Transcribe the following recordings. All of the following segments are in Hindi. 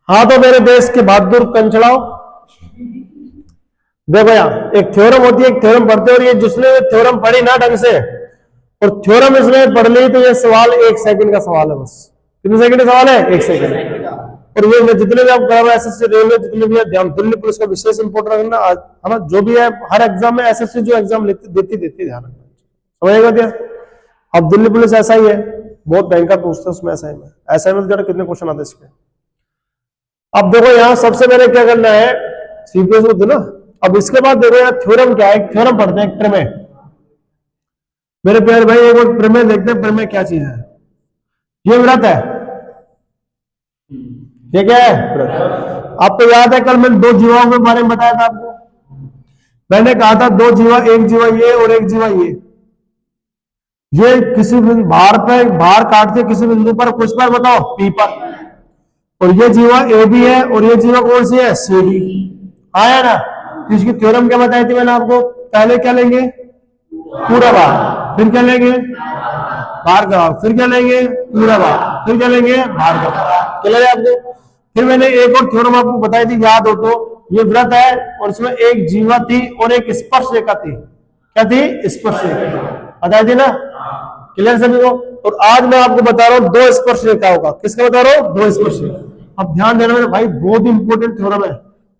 हाँ तो मेरे देश के बहादुर कंचड़ाओ, देखो यहाँ एक थ्योरम होती है, एक थ्योरम पढ़ते और ये जिसने थ्योरम पढ़ी ना ढंग से और थ्योरम इसमें पढ़ ली तो ये सवाल 1 सेकंड का सवाल है बस। कितने सेकंड का सवाल है? 1 सेकंड। और ये मैं जितने भी आप कर रहे हो एसएससी रेलवे जितने भी है ध्यान, दिल्ली पुलिस का विशेष इंपोर्टेंट रखना है ना, जो भी है हर एग्जाम में एसएससी जो एग्जाम देती ध्यान रखना, समझेगा क्या? अब दिल्ली पुलिस ऐसा ही है, बहुत भयंकर पूछते हैं उसमें असाइनमेंट कितने क्वेश्चन आते हैं इसके। अब देखो यहाँ सबसे पहले क्या करना है, सीपीएस होते ना। अब इसके बाद देखो यहाँ थ्योरम क्या है, थ्योरम पढ़ते हैं, प्रमेय। मेरे प्यारे भाई एक बार प्रमेय देखते हैं, प्रमेय क्या चीज है। ये व्रत है, ये क्या है? व्रत। आपको याद है कल मैंने 2 जीवाओं के बारे में बताया था आपको, मैंने कहा था 2 जीवा, एक जीवा ये और एक जीवा ये किसी भार काटते किसी बिंदु पर, कुछ पर बताओ, पी पर। और ये जीवा ए भी है और ये जीवा कौन सी है? सी भी। आया ना? इसकी थ्योरम क्या बताई थी मैंने आपको? पहले क्या लेंगे? पूरा भार, फिर क्या लेंगे? भार का भाग, फिर क्या लेंगे? पूरा भार, फिर क्या लेंगे? भार का भाग। क्या लगे आपको? फिर मैंने एक और थ्योरम आपको बताई थी, याद हो तो, ये व्रत है और इसमें एक जीवा थी और एक स्पर्श रेखा थी। क्या थी? स्पर्श रेखा बताई थी ना? क्लियर सभी को? और आज मैं आपको बता रहा हूं 2 स्पर्श रेखाओं का। किसका बता रहा हूं? 2 स्पर्श रेखा। अब ध्यान देना मेरे भाई, बहुत इंपोर्टेंट थ्योरम है,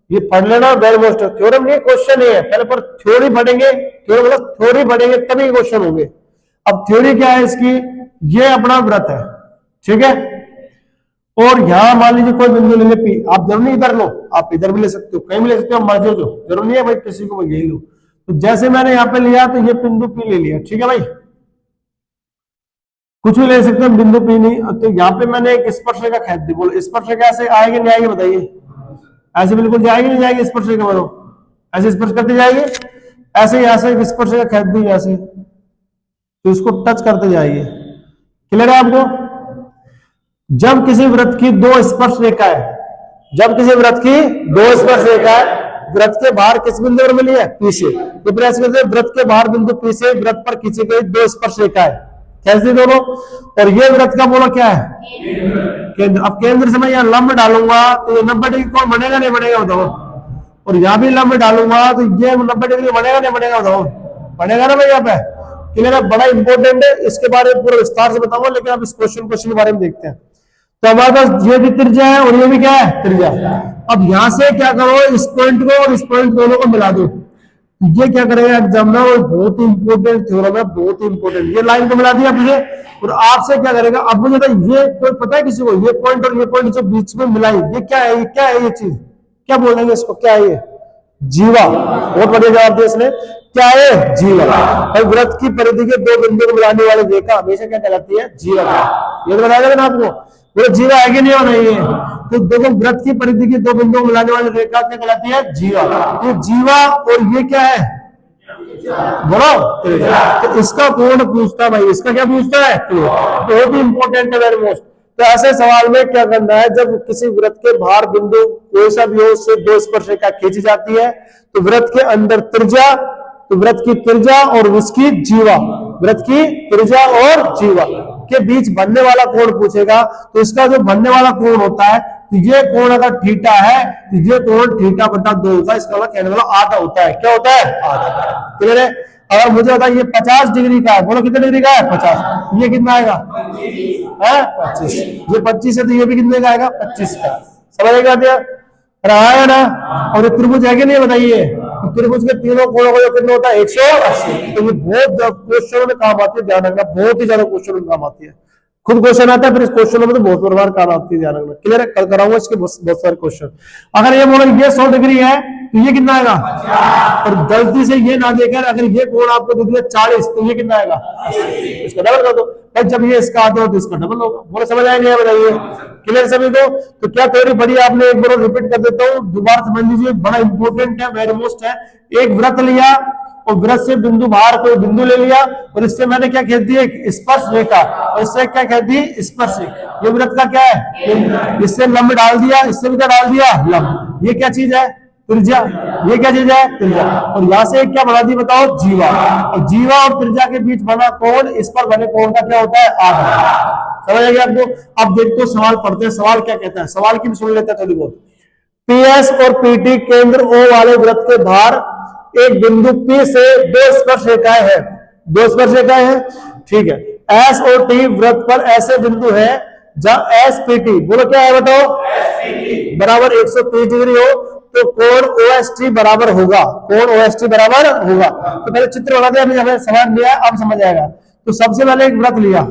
ये पढ़ लेना, वेरी मोस्ट। थ्योरम नहीं क्वेश्चन नहीं है, पहले पर थ्योरी पढ़ेंगे, थ्योरम मतलब थ्योरी पढ़ेंगे तभी क्वेश्चन होंगे। अब थ्योरी क्या है इसकी? ये अपना व्रत है, ठीक है। और यहां मान लीजिए कोई बिंदु ले ले पी, आप जरूर नहीं इधर लो, आप इधर भी ले सकते हो, कहीं भी ले सकते हो, मर्जी हो, जरूर नहीं है भाई किसी को यही लो। तो जैसे मैंने यहाँ पे लिया तो ये बिंदु पी ले लिया, ठीक है भाई, कुछ भी ले सकते हैं बिंदु पी नहीं। तो यहाँ पे मैंने एक स्पर्श रेखा खींच दी, बोलो स्पर्श रेखा ऐसे आएगी नहीं आएगी बताइए? ऐसे बिल्कुल जाएगी नहीं जाएगी? स्पर्श रेखा बोलो, ऐसे स्पर्श करते जाएगी, ऐसे यहाँ से स्पर्श रेखा खींच दी ऐसे, तो इसको टच करते जाइए। क्लियर है आपको? जब किसी व्रत की 2 स्पर्श रेखा है, जब किसी व्रत की 2 स्पर्श रेखा है, व्रत के बाहर किस बिंदु पर मिली है? पी से। तो प्रयास करते हैं व्रत के बाहर बिंदु पी से व्रत पर खींची गई 2 स्पर्श रेखा है, कैसे दोनों? और ये व्रत का बोलो क्या है? केंद्र। अब केंद्र से मैं यहाँ लंब डालूंगा तो ये 90 डिग्री कोण बनेगा नहीं बनेगा बताओ? और यहाँ भी लंब डालूंगा तो ये 90 डिग्री बनेगा नहीं बनेगा बताओ? बनेगा ना भाई यहाँ पे? क्लियर है? बड़ा इंपॉर्टेंट है, इसके बारे में पूरा विस्तार से बताऊंगा, लेकिन अब इस क्वेश्चन के बारे में देखते हैं। तो हमारे पास ये भी त्रिज्या है और ये भी क्या है? त्रिज्या। अब यहां से क्या करो, इस पॉइंट को और इस पॉइंट दोनों को मिला दो, ये क्या करेगा एग्जाम में, और बहुत ही इंपॉर्टेंट थ्योरम है, बहुत ही इंपॉर्टेंट। ये लाइन को मिला दिया आपने और आपसे क्या करेगा, अब मुझे ये कोई पता है किसी को, ये पॉइंट और ये पॉइंट जो बीच में मिलाई, ये क्या है? ये क्या है? ये चीज क्या बोलेंगे इसको? क्या है ये? जीवा। बहुत बढ़िया जवाब दिया इसने, क्या है? जीवा। और व्रत की परिधि के 2 बिंदु को मिलाने वाली रेखा हमेशा क्या कहलाती है? जीवा। ये तो बताया ना आपको, वो जीवा है कि नहीं होना ये? तो देखो व्रत की परिधि के 2 बिंदु को मिलाने वाली रेखा क्या कहलाती है? जीवा। तो जीवा और ये क्या है? बोलो। तो इसका कोण पूछता है भाई, इसका क्या पूछता है? बहुत ही इंपॉर्टेंट है, वेरी मोस्ट। तो ऐसे सवाल में क्या करना है, जब किसी व्रत के बाहर बिंदु कोई सा भी हो उससे 2 स्पर्श रेखा खींची जाती है, तो व्रत के अंदर त्रिज्या, तो व्रत की त्रिज्या और उसकी जीवा, व्रत की त्रिज्या और जीवा के बीच बनने वाला कोण पूछेगा। तो इसका जो बनने वाला कोण होता है, तो ये कोण अगर थीटा है तो ये कोण थीटा बटा 2 होता है, इसका मतलब कहने वाला आधा होता है। क्या होता है? आधा। क्लियर है? अगर मुझे बताइए ये 50 डिग्री का है, बोलो कितने डिग्री का है? 50। ये कितना आएगा? 25। ये 25 है तो ये भी कितने का आएगा? 25 का। समझ गया? आया ना? और ये त्रिभुज है कि नहीं बताइए? तो त्रिभुज के तीनों कोणों का कितना होता है? 180। तो ये बहुत क्वेश्चनों में काम आती है, ध्यान रखना, बहुत ही ज्यादा क्वेश्चन में काम आती है। खुद क्वेश्चन आता है, फिर इस क्वेश्चन में तो बहुत बार काम आती है, ध्यान रखना। क्लियर है? कल कराऊंगा इसके बहुत सारे क्वेश्चन। अगर ये बोलो ये 100 डिग्री है तो ये कितना आएगा? और गलती से ये ना देकर अगर ये कोण आपको दे दिया 40 तो ये कितना आएगा? इसका डबल कर दो भाई, जब ये इसका आधा हो तो इसका डबल होगा। बोलो समझ आएंगे? बताइए। क्लियर सभी को? तो क्या थ्योरी पढ़ी आपने? एक बार रिपीट कर देता हूँ, दोबारा समझ लीजिए, बड़ा इंपॉर्टेंट है, वेरी मोस्ट है। एक व्रत लिया और व्रत से बिंदु बाहर कोई बिंदु ले लिया और इससे मैंने क्या कह दी? एक स्पर्श रेखा, और इससे क्या कह दी? स्पर्श रेखा। ये व्रत का क्या है? इससे लंब डाल दिया, इससे भी क्या डाल दिया? लंब। ये क्या चीज है? त्रिज्या, ये क्या चीज है? त्रिज्या। और यहां से क्या बना दी बताओ? जीवा। और जीवा और त्रिज्या के बीच बना कोण, इस पर बने कोण का क्या होता है? आधा। समझ आ गया आपको? अब देखो सवाल पढ़ते हैं, सवाल क्या कहता है, सवाल की भी सुन लेते हैं थोड़ी बहुत। पीएस और पीटी केंद्र ओ वाले वृत्त के बाहर एक बिंदु पी से दो स्पर्श रेखाएं हैं, दो स्पर्श रेखाएं हैं, ठीक है। एस और टी वृत्त पर ऐसे बिंदु है जहां एस पी टी, बोलो क्या है बताओ? बराबर 130 डिग्री हो तो कोण OST बराबर होगा, कोण OST बराबर होगा। तो पहले चित्र बना दिया, अभी हमें समझ लिया, अब समझ आएगा। तो सबसे पहले एक वृत्त लिया,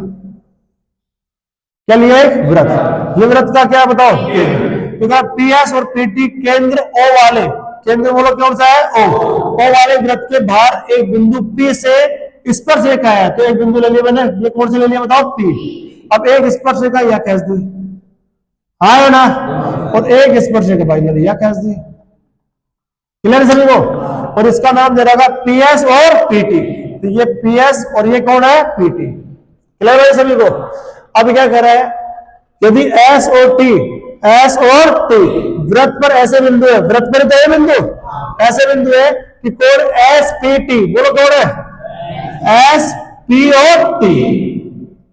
क्या लिया? एक वृत्त। ये वृत्त का क्या बताओ? तो पीएस और पीटी केंद्र ओ वाले, केंद्र बोलो कौन सा है? ओ वाले वृत्त के बाहर एक बिंदु P से स्पर्श रेखा है, तो एक बिंदु ले लिया मैंने, ये कौन से ले लिया बताओ? P। अब एक स्पर्श रेखा यह खींच दी, हाँ है ना, और एक स्पर्श रेखा भाई मैंने यह खींच दी, क्लियर सभी को? और इसका नाम दे रहा था पीएस और पीटी, तो ये पीएस और ये कौन है? पीटी, क्लियर है सभी को? अब क्या कर रहा है, यदि एस और टी, एस और टी वृत्त पर ऐसे बिंदु है, वृत्त पर तो ये बिंदु ऐसे बिंदु है कि कोण एस पी टी, बोलो कौन है? एस पी और टी।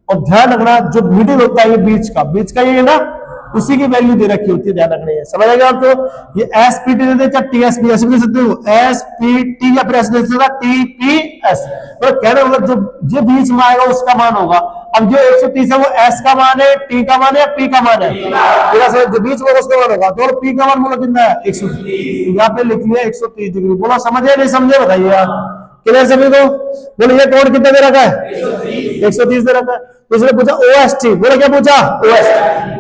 और ध्यान रखना जो मिडिल होता है ये बीच का ये है ना, उसी की वैल्यू दे रखी होती है, ध्यान रखना है। समझ आएगा आपको? ये एस पी टी दे चाहे टी एस पी, ऐसे भी दे सकते हो, एस पी टी या फिर ऐसे दे सकते हो टी पी एस। तो कहने मतलब जो बीच में आएगा उसका मान होगा। अब जो 130 है वो एस का मान है, टी का मान है या पी का मान है? जो बीच में उसका मान होगा, तो पी का मान बोलो कितना है? 130। यहाँ पे लिख लिया 130 डिग्री। बोला समझे नहीं समझे बताइए आप, क्लियर सभी को? बोलो ये कोण कितना दे रखा है? 130 दे रखा है। तो इसने पूछा OST, बोलो क्या पूछा? OST,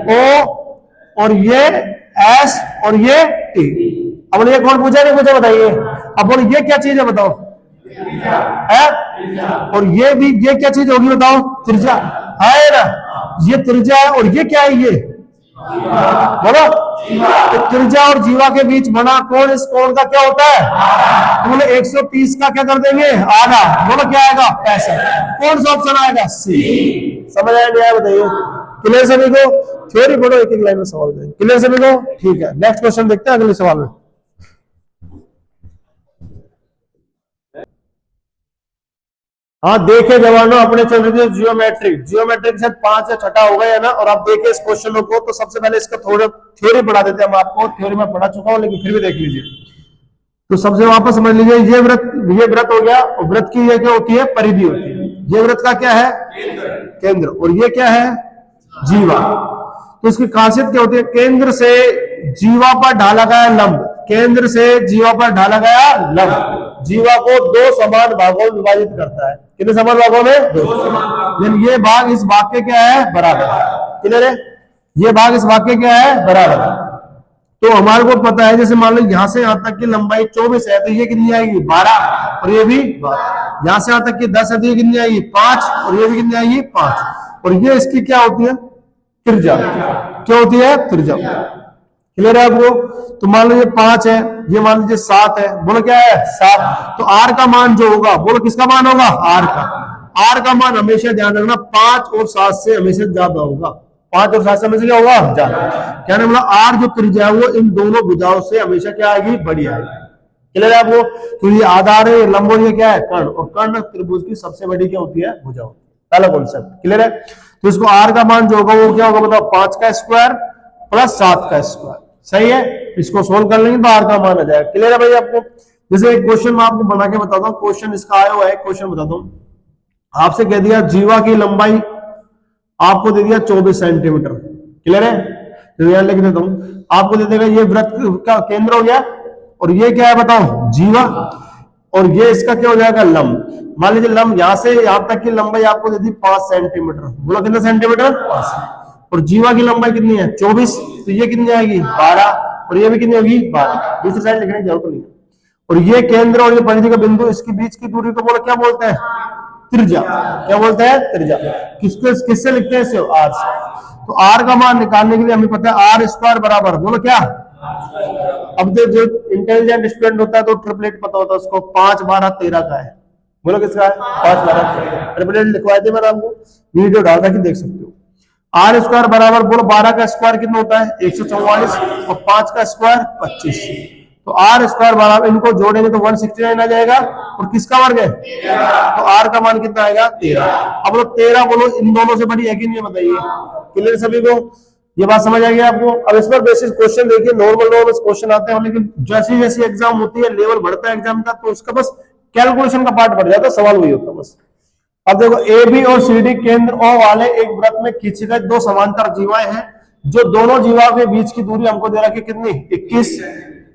O और ये एस और ये टी। अब ये कौन पूछा नहीं पूछा बताइए? अब बोलो ये क्या चीज है बताओ? है? और ये भी ये क्या चीज होगी बताओ? त्रिज्या है ना, ये त्रिज्या है। और ये क्या है? ये बोलो, तो त्रिज्या और जीवा के बीच बना कोण, इस कोण का क्या होता है? तो बोले 130 का क्या कर देंगे? आधा। बोलो क्या आएगा? 65। कौन सा ऑप्शन आएगा? सी। समझ आया नहीं आया बताइए? क्लियर सभी को? थ्योरी पढ़ो, एक एक लाइन में सवाल देंगे। क्लियर सभी को? ठीक है, नेक्स्ट क्वेश्चन देखते हैं अगले सवाल में। हाँ देखे जवानों, अपने चल रही थी जियोमेट्रिक, जियोमेट्रिक के साथ 5 या 6 हो गया ना। और आप देखे इस क्वेश्चनों को, तो सबसे पहले इसका थोड़ा थ्योरी पढ़ा देते हैं हम आपको। थ्योरी में पढ़ा चुका हूं लेकिन फिर भी देख लीजिए। तो सबसे वापस समझ लीजिए, ये व्रत हो गया, और व्रत की ये क्या होती है? परिधि होती है। ये व्रत का क्या है? केंद्र। और ये क्या है? जीवा। तो इसकी खासियत क्या होती है? केंद्र से जीवा पर ढाला गया लंब, केंद्र से जीवा पर ढाला गया लंब जीवा को 2 समान भागों में विभाजित करता है। कितने समान भागों में? 2। ये भाग इस भाग के क्या है? बराबर। क्लियर है? ये भाग इस भाग के क्या है? बराबर। तो हमारे को पता है, जैसे मान लो यहां से यहां तक की लंबाई 24 है, तो ये कितनी आएगी? 12। और ये भी 12। यहां से यहां तक की 10 है, तो ये कितनी आएगी? 5। और ये भी कितनी आएगी? 5। और ये इसकी क्या होती है? त्रिज्या। क्या होती है? त्रिज्या। क्लियर है आपको? तो मान लो ये 5 है, ये मान लीजिए 7 है, बोलो क्या है? 7। तो आर का मान जो होगा, बोलो किसका मान होगा? आर का। आर का मान हमेशा ध्यान रखना 5 और 7 से हमेशा ज्यादा होगा। 5 और 7 से हमेशा क्या होगा? ज्यादा। क्या नाम? आर जो त्रिज्या है वो इन दोनों भुजाओं से हमेशा क्या आएगी? बड़ी आएगी। क्लियर है आपको? तो ये आधार है, लंब, और ये क्या है? कर्ण। और कर्ण त्रिभुज की सबसे बड़ी क्या होती है? भुजा होती है। पहला कॉन्सेप्ट क्लियर है? तो इसको आर का मान जो होगा वो क्या होगा बताओ? 5 का स्क्वायर प्लस 7 का स्क्वायर। सही है? इसको सोल्व कर लेंगे तो आर का मान आ जाएगा। क्लियर है भाई आपको? जैसे एक क्वेश्चन मैं आपको बना के बताता हूँ, क्वेश्चन इसका आया हुआ है, क्वेश्चन बताता हूँ। आपसे कह दिया जीवा की लंबाई आपको दे दिया 24 सेंटीमीटर। क्लियर है? तो यहां लिख देता हूं, आपको दे देगा ये वृत्त का केंद्र हो गया, और ये क्या है बताओ? जीवा। और ये इसका क्या हो जाएगा? लंब। मान लीजिए लंब यहां से यहां तक की लंबाई आपको दे दी 5 सेंटीमीटर। बोलो कितना सेंटीमीटर? 5। और जीवा की लंबाई कितनी है? 24। तो ये कितनी आएगी? 12। और ये भी कितनी होगी? 12। दूसरी साइड लिखने की जरूरत नहीं है। और ये केंद्र और ये परिधि का बिंदु, इसके बीच की दूरी को बोलो क्या बोलते हैं? त्रिज्या। क्या बोलते हैं? त्रिज्या। किससे लिखते हैं? इसे आर से। तो आर का मान निकालने के लिए हमें पता है आर स्क्वायर बराबर, बोलो क्या? अब जो इंटेलिजेंट स्टूडेंट होता है तो ट्रिपलेट पता होता है उसको। 5 12 13 का है। बोलो किसका है? 5 12 ट्रिपलेट लिखवा दिया मैंने आपको, वीडियो डाल रखी देख सकते हो। आर स्क्वायर बराबर, बोलो 12 का स्क्वायर कितना होता है? 144। और 5 का स्क्वायर 25। तो आर स्क्वायर बराबर, इनको जोड़ेंगे तो 169 आ जाएगा, और किसका वर्ग है, तो आर का मान कितना आएगा 13। अब लोग 13 बोलो, इन दोनों से बड़ी है कि नहीं बताइए। क्लियर सभी को, ये बात समझ आ गई आपको। अब इस पर बेसिस क्वेश्चन देखिए, नॉर्मल क्वेश्चन आते हैं, लेकिन जैसी जैसी एग्जाम होती है, लेवल बढ़ता है एग्जाम का, तो उसका बस कैलकुलेशन का पार्ट बढ़ जाता है, सवाल वही होता है बस। अब देखो, ए बी और सी डी केंद्र ओ वाले एक वृत्त में खींचे गए दो समांतर जीवाएं हैं, जो दोनों जीवाओं के बीच की दूरी हमको दे रखी है कितनी, 21।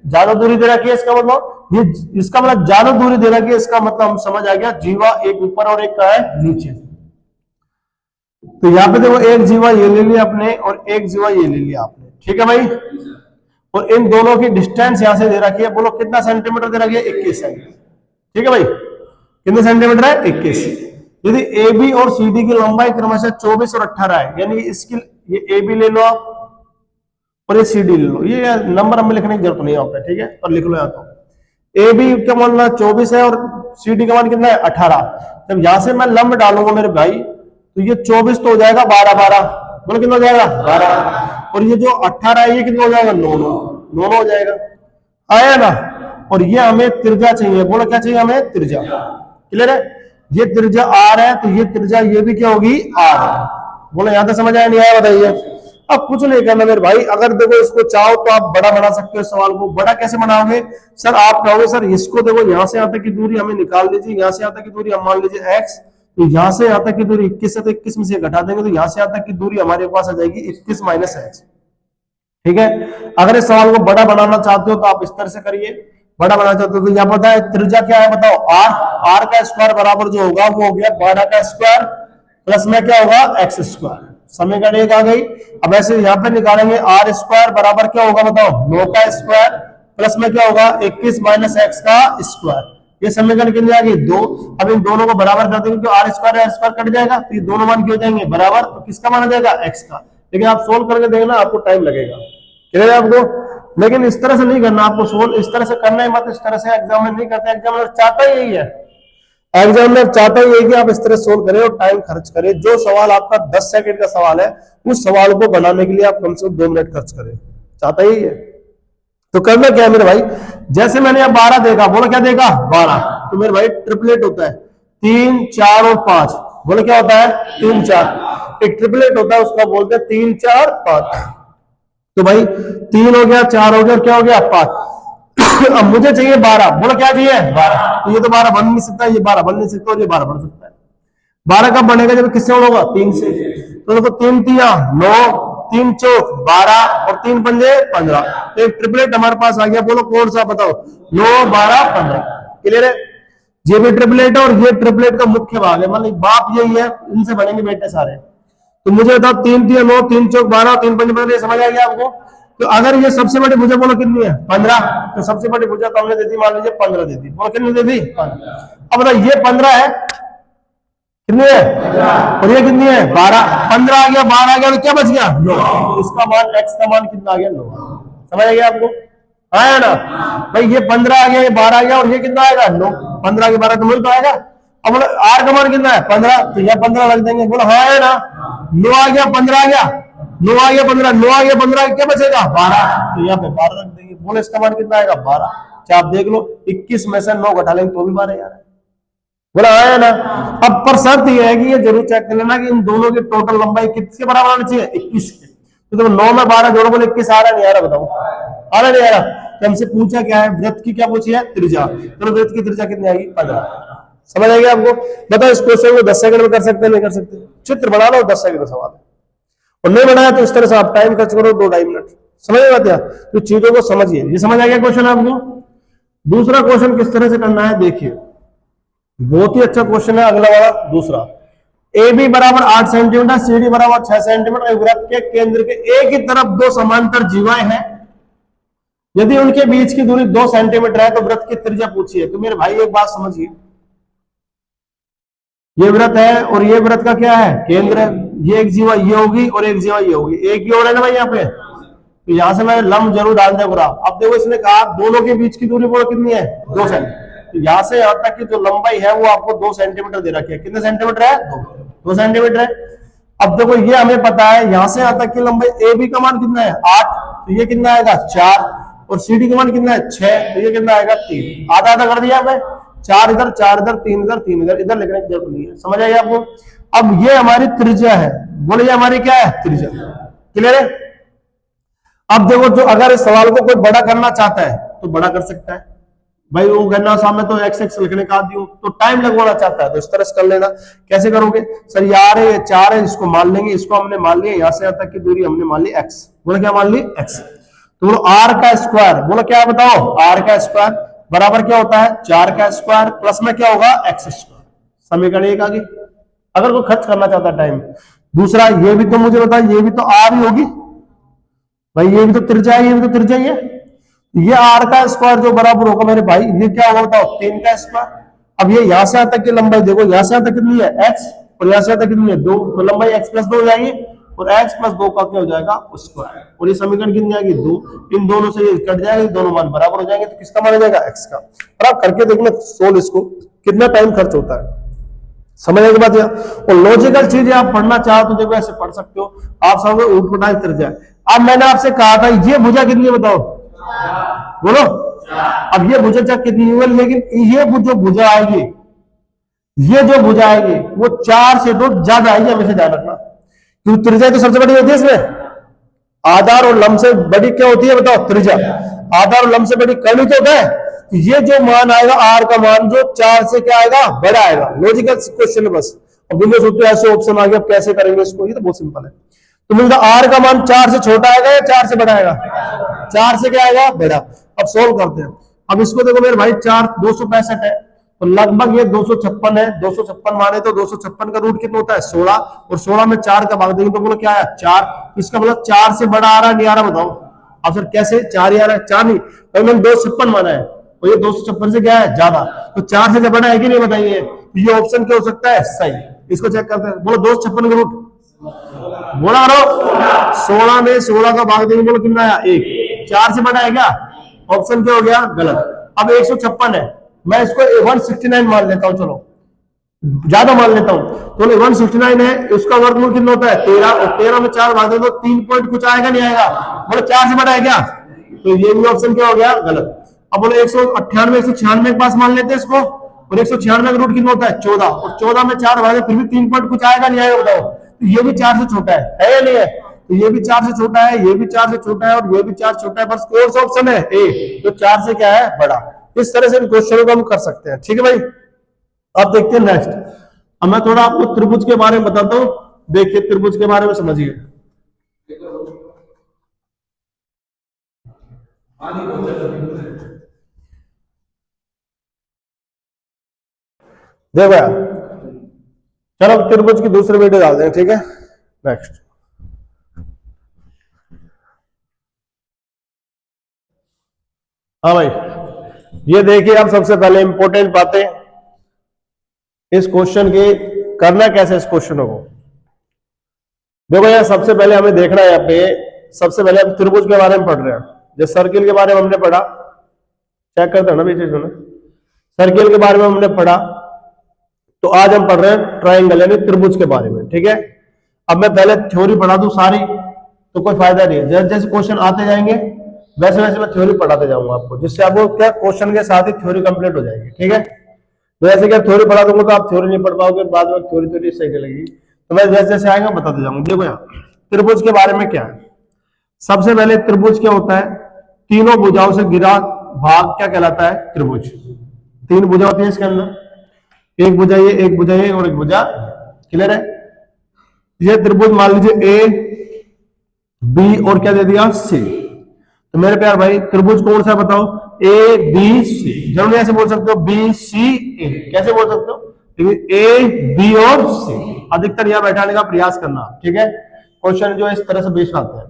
ज्यादा दूरी दे रखी है, इसका मतलब ये, इसका मतलब ज्यादा दूरी दे रखी है, इसका मतलब हम समझ आ गया जीवा एक ऊपर और एक का है नीचे। तो यहाँ पे देखो, एक जीवा ये ले लिया आपने और एक जीवा ये ले लिया आपने, ठीक है भाई। और इन दोनों की डिस्टेंस यहां से दे रखी है, बोलो कितना सेंटीमीटर दे रखी है, 21 सेंटीमीटर, ठीक है भाई। कितने सेंटीमीटर है, 21। यदि ए बी और सी डी की लंबाई क्रमशः 24 और 18 है, यानी इसकी, ये ए बी ले लो आप और ये सी डी ले लो, ये नंबर हमें लिखने की जरूरत नहीं होता है, ठीक है, और लिख लो यहाँ तो। ए बी का मान 24 है और सी डी का मान कितना है 18। जब यहां से मैं लंब डालूंगा मेरे भाई, तो ये 24 तो हो जाएगा 12, बोलो कितना हो जाएगा 12, और ये जो 18 है ये कितना हो जाएगा 9 हो जाएगा, आया ना। और ये हमें त्रिज्या चाहिए, बोलो क्या चाहिए हमें, त्रिज्या। क्लियर है, ये त्रिज्या आर है, तो ये त्रिज्या ये भी क्या होगी, आर। बोलो यहां तक समझ आया नहीं आया बताइए। अब कुछ नहीं करना मेरे भाई, अगर देखो इसको चाहो तो आप बड़ा बना सकते हो सवाल को। बड़ा कैसे बनाओगे सर, आप कहोगे सर इसको देखो यहां से यहां तक की दूरी हमें निकाल लीजिए, यहां से यहां तक की दूरी हम मान लीजिए x, तो यहां से यहां तक की दूरी 21 है, तो 21 में से घटा देंगे तो यहां से यहां तक की दूरी हमारे पास आ जाएगी 21 माइनस x, ठीक है। अगर इस सवाल को बड़ा बनाना चाहते हो तो आप इस तरह से करिए, बड़ा बनाना चाहते हो तो यहाँ पता है त्रिज्या क्या है बताओ, r का स्क्वायर बराबर जो होगा वो हो गया 12 का स्क्वायर प्लस में क्या होगा x स्क्वायर, समीकरण एक आ गई। अब ऐसे यहाँ पे निकालेंगे आर स्क्वायर बराबर क्या होगा बताओ, 9 का स्क्वायर प्लस में क्या होगा 21 माइनस एक्स का स्क्वायर, ये समीकरण कितनी आ गई 2। अब इन दोनों को बराबर कर देंगे तो आर स्क्वायर कट जाएगा, तो ये दोनों मान क्यों हो जाएंगे बराबर, तो किसका मान आ जाएगा एक्स का। लेकिन आप सोल्व करके देखना, आपको टाइम लगेगा, क्लियर है आपको। लेकिन इस तरह से नहीं करना, आपको सोल्व इस तरह से करना है, मत इस तरह से एग्जाम में नहीं करते, एग्जामिनर चाहता ही यही है, एग्जामिनर चाहता ही है कि आप इस तरह सोल्व करें और टाइम खर्च करें। जो सवाल आपका 10 सेकंड का सवाल है, उस सवाल को बनाने के लिए आप कम से कम 2 मिनट खर्च करें, चाहता ही है। तो करना क्या है मेरे भाई, जैसे मैंने अब 12 देखा, बोलो क्या देखा 12, तो मेरे भाई ट्रिपलेट होता है 3, 4 और 5, बोलो क्या होता है 3, 4, एक ट्रिपलेट होता है उसका बोलते हैं 3, 4, 5। तो भाई 3 हो गया, 4 हो गया, क्या हो गया 5। अब मुझे चाहिए 12, बोलो क्या चाहिए 12, तो ये तो 12 बन नहीं सकता, ये 12 बन नहीं सकता और ये 12 बन सकता है। 12 कब बनेगा, जब किससे होगा 3 से, तो देखो 3 3 9, 3 चौक 12 और 3 पंजे 15, तो एक ट्रिपलेट हमारे पास आ गया। बोलो कौन सा बताओ, 9, 12, 15, क्लियर है। ये भी ट्रिपलेट है और ये ट्रिपलेट का मुख्य भाग है, मतलब बाप यही है, इनसे बनेंगे बेटे सारे। तो मुझे बताओ 3 3 9, 3 चौक 12, 3 पंजे 15, समझ आ गया आपको। तो अगर ये सबसे बड़ी भुजा बोलो कितनी है 15, तो सबसे बड़ी भुजा तो हमने दे दी, मान लीजिए 15 दे दी, बोलो कितनी दे दी 15। अब बताओ ये 15 है, कितनी है 15, और ये कितनी है 12, 15 आ गया, 12 आ गया, तो क्या बच गया 9, इसका मान x का मान कितना आ गया 9, समझ आ गया आपको, आया ना भाई। ये 15 आ गया, ये 12 आ गया, और ये कितना आएगा 9, 15 के 12 तो मिल पाएगा। अब बोलो r का मान कितना है 15, तो यह 15 रख देंगे, बोलो हाँ है ना, 9 आ गया, 15 आ गया, 9 आ गया, 15, 9 आ गया, 15, क्या बचेगा 12, तो यहाँ पे 12 रख देंगे। बोलो इसका मान कितना आएगा 12, क्या आप देख लो 21 में से 9 घटा लेंगे तो भी 12 यार, बोला आया ना। अब पर शर्त यह है कि ये जरूर चेक कर लेना कि इन दोनों की टोटल लंबाई किसके बराबर आनी चाहिए 21 के। तो 9 में 12 जोड़ो, बोले 21 आ रहा नहीं आ रहा, बताओ आ रहा नहीं आ रहा। तो हमसे पूछा क्या है, वृत्त की क्या पूछी है त्रिज्या, तो वृत्त की त्रिज्या कितनी आएगी 15, समझ आएगी आपको। बताओ इस क्वेश्चन को 10 सेकंड में कर सकते हैं नहीं कर सकते, चित्र बना लो 10 सेकंड का सवाल है, और नहीं बनाया तो इस तरह से आप टाइम खर्च करो 2-2.5 मिनट, समझ में आती है। तो चीजों को समझिए, ये समझ आ गया क्वेश्चन आपको। दूसरा क्वेश्चन किस तरह से करना है देखिए, बहुत ही अच्छा क्वेश्चन है अगला वाला दूसरा। ए बी बराबर 8 सेंटीमीटर, सी डी बराबर 6 सेंटीमीटर, वृत्त के केंद्र के एक ही तरफ 2 समांतर जीवाएं हैं, यदि उनके बीच की दूरी 2 सेंटीमीटर है तो वृत्त की त्रिज्या पूछिए। तो मेरे भाई एक बात समझिए, ये वृत्त है और ये वृत्त का क्या है केंद्र है, ये एक जीवा ये होगी और एक जीवा ये होगी, एक ही और है ना भाई यहाँ पे, तो यहां से मैं लंब जरूर डाल दे पूरा। अब देखो इसने कहा दोनों के बीच की दूरी बोलो कितनी है 2 सेंटीमीटर, तो यहां से यहां तक की जो लंबाई है वो आपको 2 सेंटीमीटर दे रखी है। कितने सेंटीमीटर है 2 सेंटीमीटर है। अब देखो ये हमें पता है यहां से यहां तक की लंबाई ए बी का मान कितना है 8, तो ये कितना आएगा 4, और CD का मान कितना है 6, तो ये कितना आएगा 3, आधा आधा कर दिया हमने, 4 इधर 3 इधर 3 इधर, इधर लिखने की जरूरत नहीं है, समझ आएगा आपको। अब ये हमारी त्रिज्या है, बोले ये हमारी क्या है त्रिज्या, क्लियर है। अब देखो जो अगर इस सवाल को कोई बड़ा करना चाहता है तो बड़ा कर सकता है भाई, वो करना सामने तो x लिखने का आदि हूं, तो टाइम लगवाना चाहता है तो इस तरह से कर लेना। कैसे करोगे सर, यार ये 4 है, इसको मान लेंगे, इसको हमने मान लिया, यहां से यहां तक की दूरी हमने मान ली x, बोला क्या मान ली x, तो बोलो r का स्क्वायर, बोलो क्या बताओ r का स्क्वायर बराबर क्या होता है 4 का स्क्वायर प्लस में क्या होगा x स्क्वायर, समीकरण एक आगे। अगर कोई खर्च करना चाहता है टाइम। दूसरा ये भी तो मुझे बता, ये भी तो r ही होगी भाई, ये भी तो त्रिज्या है, ये भी तो त्रिज्या ही है, ये r का स्क्वायर जो बराबर होगा मेरे भाई, ये क्या होगा बताओ 3 का स्क्वायर। अब ये यहां से यहां तक की लंबाई देखो, यहां से यहां तक कितनी है x और यहां से यहां तक कितनी है 2, तो लंबाई x + 2 हो जाएगी और x + 2 का क्या हो जाएगा स्क्वायर, और ये समीकरण कितनी आएगी 2, इन दोनों से ये कट जाएगा, दोनों मान बराबर हो जाएंगे, तो किसका मान आ जाएगा x का। और आप करके देखना सोल्व इसको, कितना टाइम खर्च होता है, समझने की बात है। और लॉजिकल चीजें आप पढ़ना चाहो तो देखो ऐसे पढ़ सकते हो, आप सब उठपटांग त्रिज्या। अब मैंने आपसे कहा था ये भुजा कितनी है बताओ, बोलो। अब ये भुजा कितनी है, लेकिन ये जो भुजा आएगी, ये जो भुजा आएगी वो 4 से तो ज्यादा आएगी, हमेशा ध्यान रखना, क्योंकि त्रिज्या तो सबसे बड़ी होती है इसमें, आधार और लंब से बड़ी क्या होती है बताओ त्रिज्या, आधार और लंब से बड़ी कर्णी क्या होता है। ये जो मान आएगा r का मान जो 4 से क्या आएगा बड़ा आएगा, लॉजिकल क्वेश्चन है बस। अब दुनिया सोचते ऐसे ऑप्शन आ गया, अब कैसे करेंगे इसको, ये तो बहुत सिंपल है। तो मुझे r का मान 4 से छोटा आएगा या 4 से बड़ा आएगा, 4 से क्या आएगा बड़ा। अब सोल्व करते हैं। अब इसको देखो मेरे भाई 4 265 है, तो लगभग ये 256 है, 256 माने तो 256 का रूट कितना होता है 16, और 16 में 4 का भाग देंगे तो बोलो क्या है 4, इसका मतलब 4 से बड़ा आ रहा है नहीं आ रहा बताओ। अब सर कैसे 4 ही आ रहा है, 4 नहीं, तो मैंने 256 माना है, और ये 256 से क्या है ज्यादा, तो 4 से बड़ा है कि नहीं बताइए, ये ऑप्शन क्या हो सकता है सही। इसको चेक करते हैं, बोलो 256 का रूट बोला करो, 16 में 16 का भाग देंगे बोलो कितना आया 1, 4 से बड़ा है क्या, ऑप्शन क्या हो गया गलत। अब 156 है, मैं इसको 169 मान लेता हूं, चलो ज्यादा मान लेता हूं, तो 169 है, उसका वर्गमूल कितना होता है 13, और 13 में 4 भाग दें तो 3 पॉइंट कुछ आएगा नहीं आएगा, बोलो 4 से बड़ा है क्या, तो ये भी ऑप्शन क्या हो गया गलत। अब बोले 198 196 के पास मान लेते हैं इसको, और 196 का रूट कितना होता है 14, और 14 में 4 भागे फिर भी 3 पॉइंट कुछ आएगा नहीं आएगा बताओ, तो ये भी 4 से छोटा है या नहीं है, तो ये भी 4 से छोटा है, ये भी 4 से छोटा है, और ये भी 4 छोटा है, बस कौन सा ऑप्शन है ए, तो 4 से क्या है बड़ा। इस तरह से इन क्वेश्चनों को हम कर सकते हैं, ठीक है भाई। अब देखते हैं नेक्स्ट। अब मैं थोड़ा आपको त्रिभुज के बारे में बताता हूं, देखिए त्रिभुज के बारे में समझिए। देखो यार, चलो त्रिभुज की दूसरी वीडियो डाल दें, ठीक है नेक्स्ट। हाँ भाई, ये देखिए अब सबसे पहले इंपॉर्टेंट बातें इस क्वेश्चन की, करना कैसे इस क्वेश्चनों को। देखो यार सबसे पहले हमें देखना है यहाँ पे, सबसे पहले हम त्रिभुज के बारे में पढ़ रहे हैं, जैसे सर्किल के बारे में हमने पढ़ा, चेक करते हैं ना बीच में, सर्किल के बारे में हमने पढ़ा, तो आज हम पढ़ रहे हैं ट्राइंगल यानी त्रिभुज के बारे में, ठीक है। अब मैं पहले थ्योरी पढ़ा दूं सारी, तो कोई फायदा नहीं है, जैसे जैसे क्वेश्चन आते जाएंगे वैसे वैसे मैं थ्योरी पढ़ाते जाऊंगा आपको, जिससे आपको क्या क्वेश्चन के साथ ही थ्योरी कंप्लीट हो जाएगी, ठीक है। तो ऐसे क्या थ्योरी पढ़ा दूंगा तो आप थ्योरी नहीं पढ़ पाओगे, बाद में थ्योरी सही नहीं लगेगी, तो मैं जैसे जैसे आएगा बताते जाऊंगा। देखो यहाँ त्रिभुज के बारे में क्या है, सबसे पहले त्रिभुज क्या होता है, तीनों भुजाओं से घिरा भाग क्या कहलाता है त्रिभुज। 3 भुजा होती है इसके अंदर, एक भुजा ये, एक भुजा ये, और एक भुजा, क्लियर है। ये त्रिभुज मान लीजिए ए बी और क्या दे दिया सी, तो मेरे प्यार भाई त्रिभुज कौन सा बताओ, ए बी सी, जरूर ऐसे बोल सकते हो बी सी ए, कैसे बोल सकते हो, ए बी और सी, अधिकतर यहां बैठाने का प्रयास करना, ठीक है। क्वेश्चन जो है इस तरह से बेस आते हैं।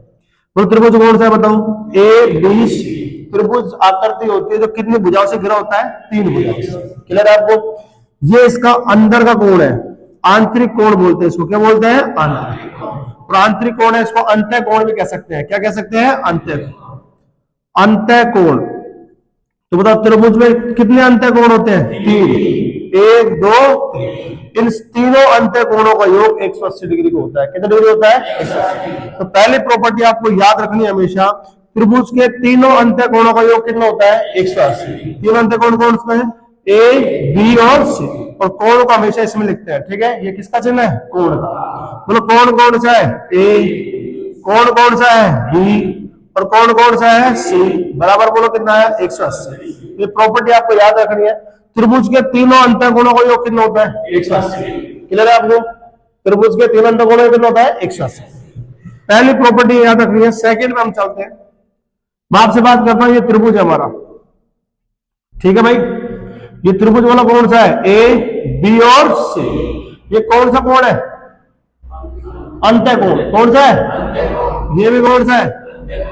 तो त्रिभुज कौन सा है बताओ, ए बी सी। त्रिभुज आकृति होती है जो कितनी भुजाओं से घिरा होता है, 3 भुजाओं से, क्लियर है आपको। ये इसका अंदर का कोण है, आंतरिक कोण बोलते हैं इसको, क्या बोलते हैं आंतरिक, और आंतरिक कोण है इसको अंतः कोण भी कह सकते हैं, क्या कह सकते हैं अंतः कोण। तो बताओ त्रिभुज में कितने अंतः कोण होते हैं, 3, 1 2 3, इन तीनों अंतः कोणों का योग 180 डिग्री का होता है, कितने डिग्री होता है 180। तो पहली प्रॉपर्टी आपको याद रखनी है हमेशा, त्रिभुज के तीनों अंत्य कोणों का योग कितना होता है 180। तीनों अंत्य कोण कौन से है ए बी और सी, और कोण को हमेशा इसमें लिखते हैं, ठीक है। ये किसका चिन्ह है कोण का। बोलो कोण कौन सा है ए, कोण कौन सा है बी, और कोण कौन सा है सी, बराबर बोलो कितना है 180। ये प्रॉपर्टी आपको याद रखनी है। त्रिभुज के तीनों अंत्य कोणों का योग कितना होता है 180। क्लियर है आपको। त्रिभुज के तीनों अंत्य कोणों का कितना होता है 180। पहली प्रॉपर्टी याद रखनी है। सेकंड में हम चलते हैं। मैं आपसे बात करता हूं, ये त्रिभुज है हमारा, ठीक है भाई। ये त्रिभुज वाला कौन सा है ए बी और सी। ये कौन सा कोण है अंत्य कोण। कौन सा है ये भी कौन सा है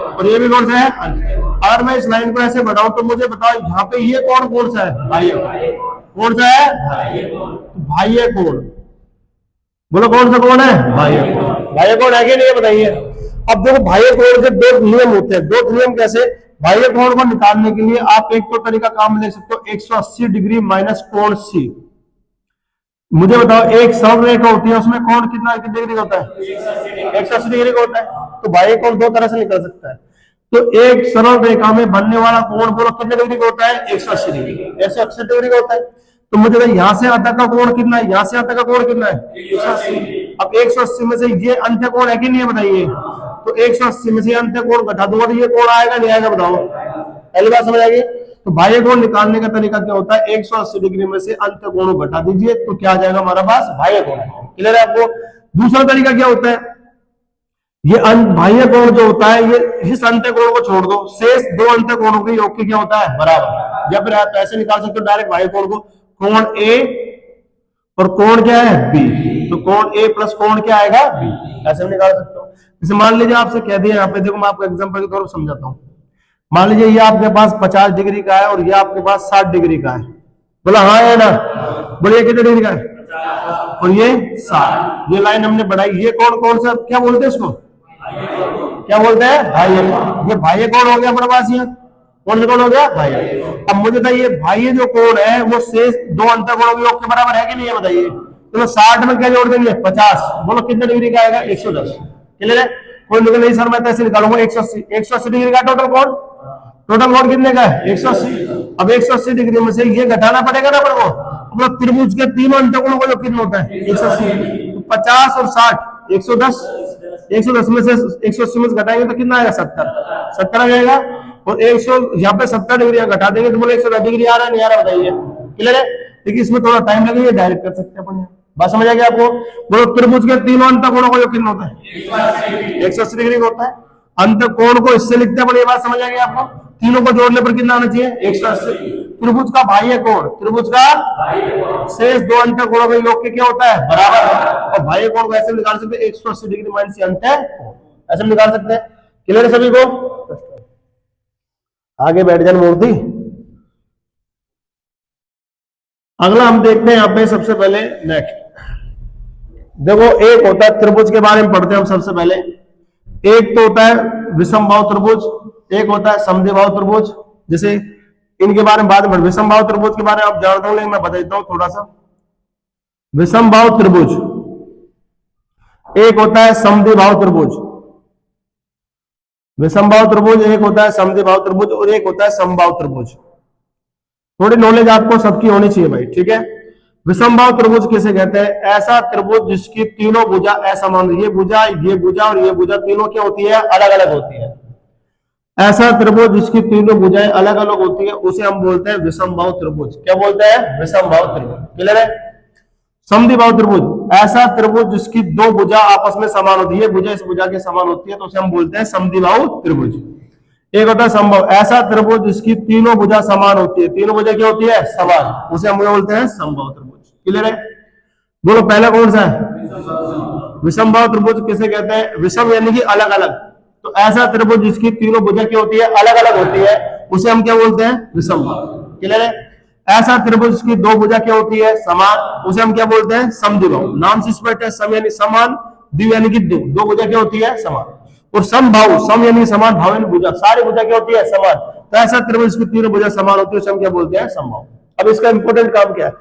और ये भी कौन सा है अंत्य। अगर मैं इस लाइन को ऐसे बढ़ाऊं तो मुझे बताओ यहाँ पे ये कोण कौन सा है बाह्य कोण। कौन सा है बाह्य कोण। बोलो कौन सा कोण है बाह्य कोण। बाह्य कोण है कि नहीं बताइए। अब देखो बाह्य कोण के दो नियम होते हैं। दो नियम कैसे। बाह्य कोण को निकालने के लिए आप एक तो तरीका काम ले सकते हो 180 डिग्री माइनस कोण सी। मुझे बताओ एक सरल रेखा होती है उसमें कोण कितना डिग्री का होता है 180 डिग्री का होता है। तो बाह्य कोण दो तरह से निकल सकता है। तो एक सरल रेखा में बनने वाला कोण बोलो कितने डिग्री का होता है 180 डिग्री। 180 डिग्री का होता है। तो मुझे यहां से अंत का कोण कितना है, यहां से अंत का कोण कितना है 180। अब 180 में से ये अंत्य कोण है कि नहीं है बताइए। तो 180 में से अंत्य कोण घटा दूंगा तो ये कोण आएगा नहीं आएगा बताओ। पहली बात समझ आएगी। तो बाह्य कोण निकालने का तरीका क्या होता है 180 डिग्री में से अंत्य कोण को घटा दीजिए तो क्या आ जाएगा हमारा पास बाह्य कोण। क्लियर है आपको। दूसरा तरीका क्या होता है, ये बाह्य कोण जो होता है ये इस अंत्य कोण को छोड़ दो, शेष दो अंत्य कोणों के योग क्या होता है बराबर। या फिर आप ऐसे निकाल सकते हो डायरेक्ट बाह्य कोण को, कोण ए और कोण क्या है बी। तो कोण ए प्लस कोण क्या आएगा बी, ऐसे हम निकाल सकते हो। जैसे मान लीजिए आपसे कह दिया यहाँ पे, देखो मैं आपको एग्जांपल के तौर पर समझाता हूँ। मान लीजिए ये आपके पास 50 डिग्री का है और ये आपके पास 60 डिग्री का है। बोला हाँ है ना। बोलिए कितने डिग्री का है और ये 60। ये लाइन हमने बढ़ाई। ये कोण कौन सा क्या बोलते हैं इसको क्या बोलते हैं बाह्य कोण। ये बाह्य कोण हो गया हमारे पास। ये कौन सा कोण हो गया बाह्य। अब मुझे बताइए बाह्य जो कोण है वो शेष दो अंतर कोणों के योग के बराबर है कि नहीं है बताइए। तो 60 में क्या जोड़ देंगे 50। बोलो कितने डिग्री का आएगा 110। क्लियर है। कोई निकल नहीं सर मैं तो ऐसे निकालूंगा 180 डिग्री का टोटल कोण। टोटल कोण कितने का है 180। अब 180 डिग्री में से ये घटाना पड़ेगा ना अपने को। मतलब त्रिभुज के तीनों अंतर कोणों का योग कितना होता है 180। तो 50 और 60 110। 110 में से 180 में से घटाएंगे तो कितना आएगा 70 आ जाएगा। और 100 यहाँ पे 70 डिग्री घटा देंगे तो बोले 110 डिग्री आ रहा है नहीं आ रहा बताइए। क्लियर है। लेकिन इसमें थोड़ा टाइम लगेगा, डायरेक्ट कर सकते हैं अपन। बात समझ आ गया आपको। बोलो त्रिभुज के तीनों अंत कोणों का योग कितना होता है 180 डिग्री का होता है। अंत कोण को इससे लिखते हैं। ये बात समझ आ गई आपको। तीनों को जोड़ने पर कितना आना चाहिए 180। त्रिभुज का बाह्य कोण, त्रिभुज का शेष दो अंत कोणों का योग क्या होता है बराबर। और बाह्य कोण को ऐसे निकाल सकते हैं 180 डिग्री माइनस अंत ऐसे निकाल सकते हैं। क्लियर है सभी को। आगे बैठ जाना मूर्ति। अगला हम देखते हैं यहाँ पे सबसे पहले नेक्स्ट। देखो एक होता है त्रिभुज के बारे में पढ़ते हैं हम सबसे पहले। एक तो होता है विषमबाहु त्रिभुज, एक होता है समद्विबाहु त्रिभुज। जैसे इनके बारे में बाद में, विषमबाहु त्रिभुज के बारे में आप जानते हो लेकिन मैं बता देता हूं थोड़ा सा। विषमबाहु त्रिभुज एक होता है समद्विबाहु त्रिभुज। विषमबाहु त्रिभुज एक होता है समद्विबाहु त्रिभुज और एक होता है समबाहु त्रिभुज। थोड़ी नॉलेज आपको सबकी होनी चाहिए भाई, ठीक है। विषमबाहु त्रिभुज किसे कहते हैं, ऐसा त्रिभुज जिसकी तीनों भुजा असमान, ये भुजा और ये भुजा तीनों क्या होती है अलग अलग होती है। ऐसा त्रिभुज जिसकी तीनों भुजाएं अलग अलग होती है उसे हम बोलते हैं विषमबाहु त्रिभुज। क्या बोलते हैं विषमबाहु त्रिभुज। क्लियर है। समद्विबाहु त्रिभुज ऐसा त्रिभुज जिसकी दो भुजा आपस में समान होती है, भुजा इस भुजा के समान होती है तो उसे हम बोलते हैं समद्विबाहु त्रिभुज। एक होता है समबाहु, ऐसा त्रिभुज जिसकी तीनों भुजा समान होती है, तीनों भुजा क्या होती है समान, उसे हम बोलते हैं समबाहु त्रिभुज। क्लियर है। बोलो पहला कौन सा है विषमबाहु त्रिभुज किसे कहते हैं, विषम यानी कि अलग अलग। तो ऐसा त्रिभुज जिसकी तीनों भुजा क्या होती है अलग अलग होती है उसे हम क्या बोलते हैं विषमबाहु। क्लियर है। ऐसा त्रिभुज जिसकी दो भुजा क्या होती है समान उसे हम क्या बोलते हैं समद्विबाहु। नाम से स्पष्ट है, सम यानी समान, द्वि यानी कि दो भुजा क्या होती है समान, और समबाहु, सम यानी समान, भाव यानी भुजा, सारी भुजा क्या होती है समान। तो ऐसा त्रिभुज की तीनों भुजा समान होती है उसे हम क्या बोलते हैं समबाहु। अब इसका इंपॉर्टेंट काम क्या है,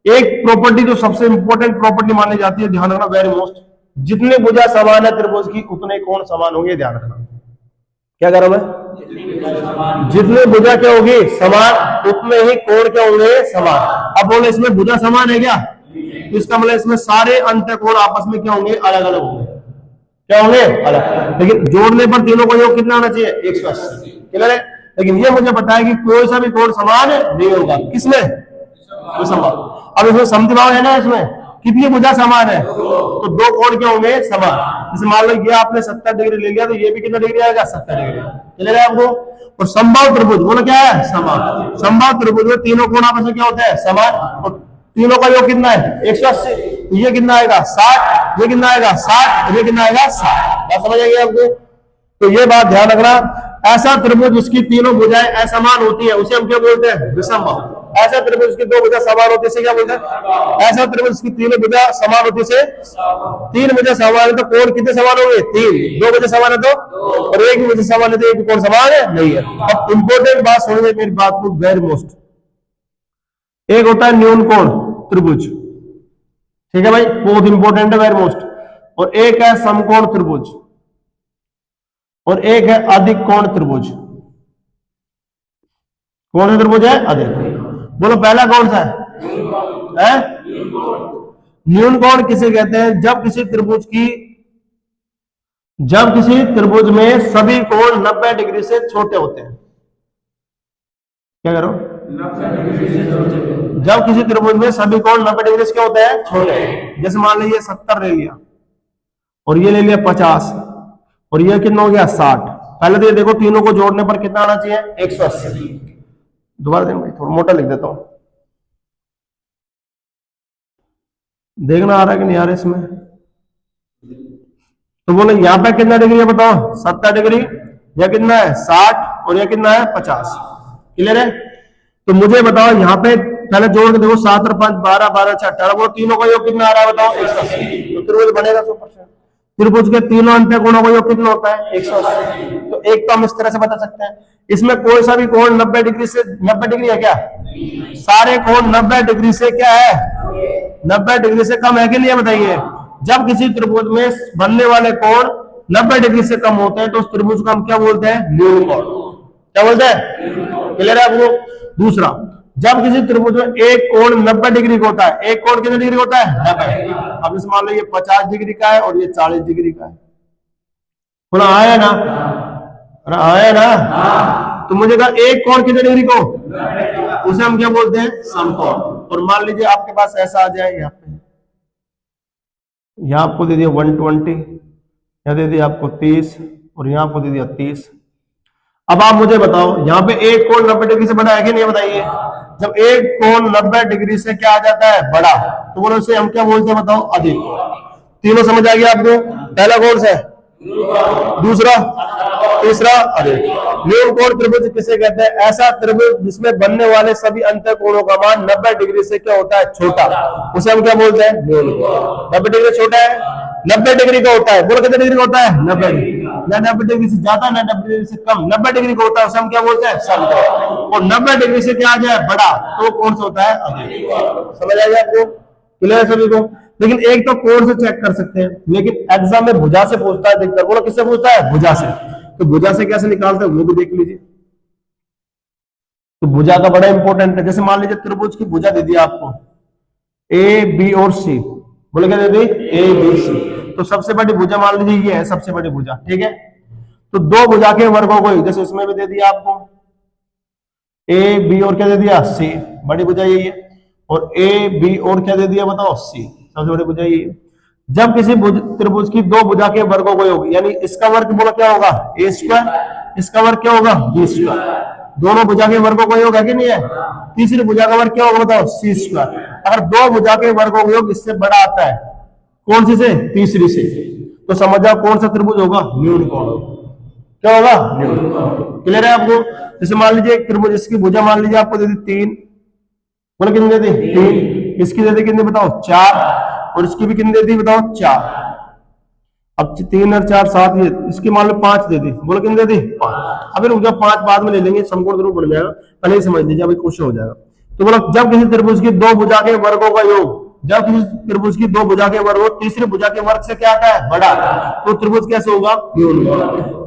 एक प्रॉपर्टी जो सबसे इंपॉर्टेंट प्रॉपर्टी मानी जाती है, ध्यान रखना वेरी मोस्ट, जितने भुजा समान है त्रिभुज की उतने कोण समान होंगे, ध्यान रखना। क्या कर रहा हूं मैं, जितनी भुजा क्या होगी समान, उतने ही कोण क्या होंगे समान। अब बोले इसमें भुजा समान है क्या, तो इसका मतलब इसमें सारे अंतःकोण आपस में क्या होंगे अलग अलग होंगे, क्या होंगे अलग। लेकिन जोड़ने पर तीनों का योग कितना होना चाहिए 180, क्लियर है। लेकिन ये मुझे पता है कि कोई सा भी कोण समान नहीं होगा, किसमें तो समान। अब इसमें समद्विभाव है ना, इसमें कितनी भुजा समान है, तो दो कोण क्या होंगे समान। जैसे मान लो ये आपने 70 डिग्री ले लिया तो ये भी कितना डिग्री आएगा 70 डिग्री, क्लियर है आपको। और समबाहु त्रिभुज बोलो क्या है समान। समबाहु त्रिभुज में तीनों कोण आपस में क्या होता है समान, और तीनों का योग कितना है 180, ये कितना आएगा 60, ये कितना आएगा 60, ये कितना आएगा 60। बात समझ आएगी आपको। तो ये बात ध्यान रखना, ऐसा त्रिभुज जिसकी तीनों भुजाएं असमान होती है उसे हम क्या बोलते हैं विषमबाहु। ऐसा त्रिभुज जिसकी दो भुजा समान होती है इसे क्या बोलते हैं, ऐसा त्रिभुज जिसकी तीनों भुजा समान होती है, तीन भुजा समान है तो कोण कितने समान होंगे तीन, दो भुजा समान है तो, और एक भी भुजा समान है तो एक कोण समान है नहीं है। अब इंपॉर्टेंट बात सुनिए मेरी बात को, वेरी मोस्ट, एक होता है न्यून कोण त्रिभुज, ठीक है भाई, बहुत इंपॉर्टेंट है वेरी मोस्ट, और एक है समकोण त्रिभुज, और एक है अधिक कोण त्रिभुज। कौन सा त्रिभुज है अधिक, बोलो पहला कौन सा है? न्यून कोण किसे कहते हैं, जब किसी त्रिभुज में सभी कोण 90 डिग्री से छोटे होते हैं। क्या करो, जब किसी त्रिभुज में सभी कोण 90 डिग्री से क्या होते हैं छोटे। जैसे मान लीजिए 70 ले लिया और ये ले लिया 50 और ये कितना हो गया 60। पहले तो ये देखो तीनों को जोड़ने पर कितना आना चाहिए 180। दोबारा दें भाई, थोड़ा मोटा लिख देता हूं, देखना आ रहा है कि नहीं आ रहा इसमें। तो बोले यहां पे कितना डिग्री है बताओ 70 डिग्री, यह कितना है 60 और यह कितना है 50, क्लियर है। तो मुझे बताओ यहाँ पे पहले जोड़ के देखो 7 और 5 12, 12 6 18, वो तीनों का योग कितना आ रहा है बताओ 180। तो त्रिभुज बनेगा 100%। त्रिभुज के तीनों अंतःकोणों का योग कितना होता है 180। तो एक तो हम इस तरह से बता सकते हैं, इसमें कोई सा भी कोण 90 डिग्री से 90 डिग्री है क्या, सारे कोण 90 डिग्री से क्या है 90 डिग्री से कम है कि नहीं है बताइए। जब किसी त्रिभुज में बनने वाले कोण 90 डिग्री से कम होते हैं तो उस त्रिभुज को हम क्या बोलते हैं न्यून कोण, क्या बोलते हैं, क्लियर है आपको। दूसरा, जब किसी त्रिभुज में एक कोण 90 डिग्री का होता है, एक कोण कितने डिग्री होता है 90। अब इस मान लो ये 50 डिग्री का है और ये 40 डिग्री का है, बोला आया ना, आया ना। तो मुझे कहा एक कोण कितने डिग्री को, उसे हम क्या बोलते हैं समकोण। और मान लीजिए आपके पास ऐसा आ जाए, यहाँ पे यहाँ आपको दे दिया 120, यहाँ दे दिया आपको 30 और यहाँ आपको दे दिया 30। अब आप मुझे बताओ यहाँ पे एक कोण 90 डिग्री से बड़ा है कि नहीं बताइए। जब एक कोण 90 डिग्री से क्या आ जाता है बड़ा, तो बोलो उसे हम क्या बोलते हैं बताओ अधिक। तीनों समझ आ गया आपको, पहला कौन सा है, दूसरा, तीसरा अधिक। न्यून कोण त्रिभुज किसे कहते हैं, ऐसा त्रिभुज जिसमें बनने वाले सभी अंतःकोणों का मान 90 डिग्री से क्या होता है छोटा, उसे हम क्या बोलते हैं न्यून कोण। 90 डिग्री छोटा है, 90 डिग्री का होता है, बोलो कितने डिग्री का होता है 90 डिग्री, ना 90 डिग्री से ज्यादा ना 90 डिग्री से कम, 90 डिग्री का होता है उसे हम क्या बोलते हैं समकोण। और 90 डिग्री से क्या आ जाए बड़ा तो कौन सा होता है अधिक। समझ आ गया आपको, क्लियर है सभी को। लेकिन एक तो कोण से चेक कर सकते हैं, लेकिन एग्जाम में भुजा से पूछता है देखकर, बोलो किससे पूछता है भुजा से। तो भुजा से कैसे निकालते हैं वो भी देख लीजिए। तो भुजा का बड़ा इंपॉर्टेंट है। जैसे मान लीजिए त्रिभुज की भुजा दे दी आपको ए बी और सी, बोले क्या दे दी ए बी सी। तो सबसे बड़ी भुजा मान लीजिए ये है सबसे बड़ी भुजा, ठीक है। तो दो भुजा के वर्गों को जैसे इसमें भी दे दिया आपको ए बी और क्या दे दिया सी, बड़ी भुजा यही है। और ए बी और क्या दे दिया बताओ सी, सबसे बड़ी भुजा यही है। जब किसी त्रिभुज की दो भुजा के वर्गों को योग, यानी इसका वर्ग बोला क्या होगा ए स्क्वायर, इसका वर्ग क्या होगा बी स्क्वायर, दोनों भुजा के वर्गों का योग है कि नहीं है। तीसरी भुजा का वर्ग क्या होगा बताओ सी स्क्वायर। अगर दो भुजा के वर्गों का योग इससे बड़ा आता है, कौन सी से, तीसरी से, तो समझ जाओ कौन सा त्रिभुज होगा न्यून कोण। क्या होगा न्यून कोण, क्लियर है आपको। जैसे मान लीजिए एक त्रिभुज, इसकी भुजा मान लीजिए आपको दे दी 3, बोले कितनी दे दी 3, इसकी दे दी कितनी बताओ 4, और इसकी भी कितनी दे दी बताओ 4। अब 3 और 4 7, ये इसकी मान लो 5 दे दी, बोलो कितनी दे दी 5। अब रुक जाओ 5 बाद में ले लेंगे, समकोण त्रिभुज बन जाएगा, पहले ही समझ लीजिए अभी क्वेश्चन हो जाएगा। तो बोलो जब किसी त्रिभुज की दो भुजा के वर्गों का योग जब किसी त्रिभुज की दो भुजा के वर्ग हो तीसरी भुजा के वर्ग से क्या आता है, बड़ा, तो त्रिभुज कैसे होगा,